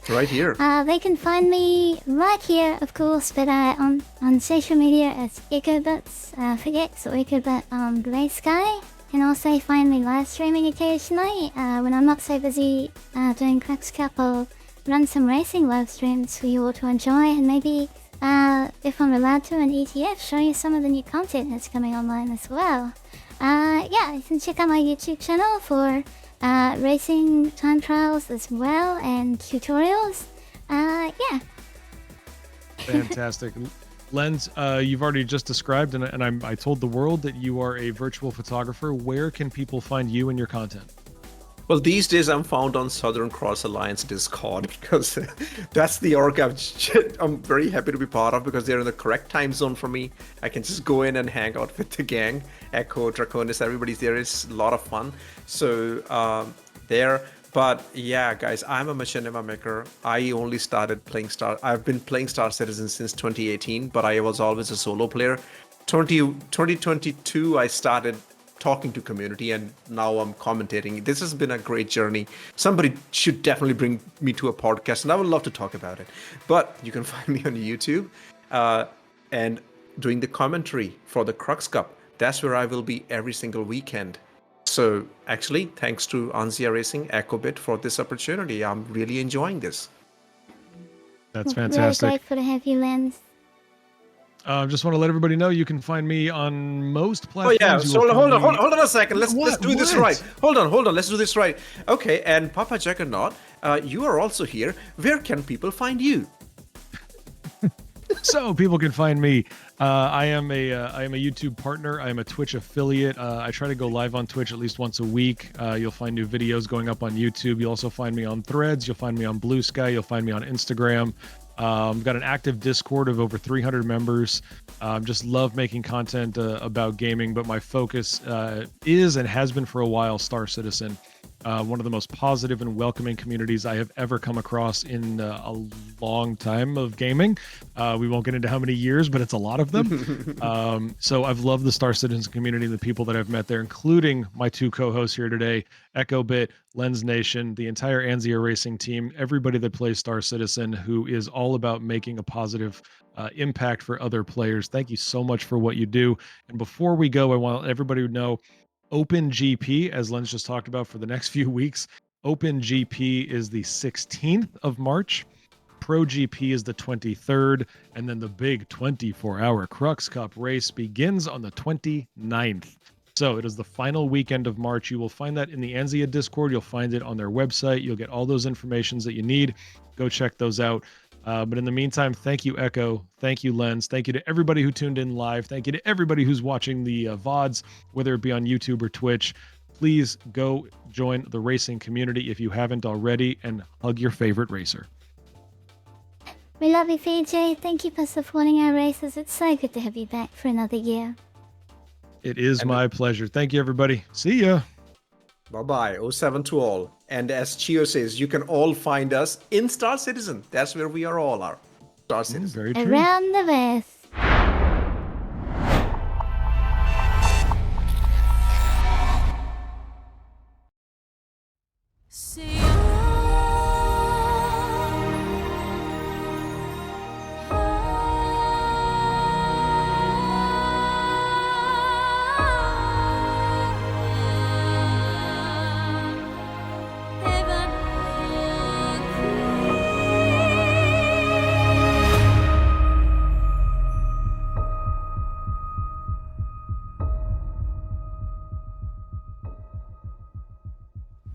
S4: Right here.
S3: They can find me right here, of course, but on social media as EchoBits for X or EchoBit Grey Sky. You can also find me live streaming occasionally. When I'm not so busy doing Crux Cup, I'll run some racing live streams for you all to enjoy, and maybe if I'm allowed to, an ETF, show you some of the new content that's coming online as well. You can check out my YouTube channel for racing time trials as well and tutorials.
S2: Fantastic. Lens, you've already just described, and I told the world that you are a virtual photographer. Where can people find you and your content?
S4: Well, these days I'm found on Southern Cross Alliance Discord because that's the org I'm very happy to be part of, because they're in the correct time zone for me. I can just go in and hang out with the gang. Echo, Draconis, everybody's there. It's a lot of fun. So there. But yeah, guys, I'm a machinima maker. I only started playing I've been playing Star Citizen since 2018, but I was always a solo player. 2022, I started talking to community, and now I'm commentating. This has been a great journey. Somebody should definitely bring me to a podcast, and I would love to talk about it. But you can find me on YouTube and doing the commentary for the Crux Cup. That's where I will be every single weekend. So actually, thanks to Anzia Racing, EchoBit, for this opportunity. I'm really enjoying this.
S2: That's
S3: Very
S2: fantastic.
S3: grateful to have you, Lens.
S2: Just want to let everybody know you can find me on most
S4: Oh
S2: platforms.
S4: yeah,
S2: You
S4: so
S2: will
S4: hold
S2: find me-
S4: on a second. Let's do this
S2: What?
S4: right. Hold on. Let's do this right. Okay, and Papa Juggernaut, you are also here. Where can people find you?
S2: So people can find me. I am a YouTube partner. I am a Twitch affiliate. I try to go live on Twitch at least once a week. You'll find new videos going up on YouTube. You'll also find me on Threads. You'll find me on Blue Sky. You'll find me on Instagram. Got an active Discord of over 300 members. Just love making content about gaming, but my focus is and has been for a while Star Citizen. One of the most positive and welcoming communities I have ever come across in a long time of gaming. We won't get into how many years, but it's a lot of them. So I've loved the Star Citizen community and the people that I've met there, including my two co-hosts here today, EchoBit, Lens Nation, the entire Anzia Racing team, everybody that plays Star Citizen, who is all about making a positive impact for other players. Thank you so much for what you do. And before we go, I want everybody to know OpenGP, as Lens just talked about, for the next few weeks. OpenGP is the 16th of March. ProGP is the 23rd. And then the big 24-hour Crux Cup race begins on the 29th. So it is the final weekend of March. You will find that in the Anzia Discord. You'll find it on their website. You'll get all those informations that you need. Go check those out. But in the meantime, thank you, Echo. Thank you, Lens. Thank you to everybody who tuned in live. Thank you to everybody who's watching the VODs, whether it be on YouTube or Twitch. Please go join the racing community if you haven't already, and hug your favorite racer.
S3: We love you, PJ. Thank you for supporting our races. It's so good to have you back for another year.
S2: It is my pleasure. Thank you, everybody. See ya.
S4: Bye-bye. 07 to all. And as Chio says, you can all find us in Star Citizen. That's where we are all are. Star Citizen.
S2: Very true.
S3: Around the West.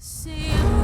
S13: See you.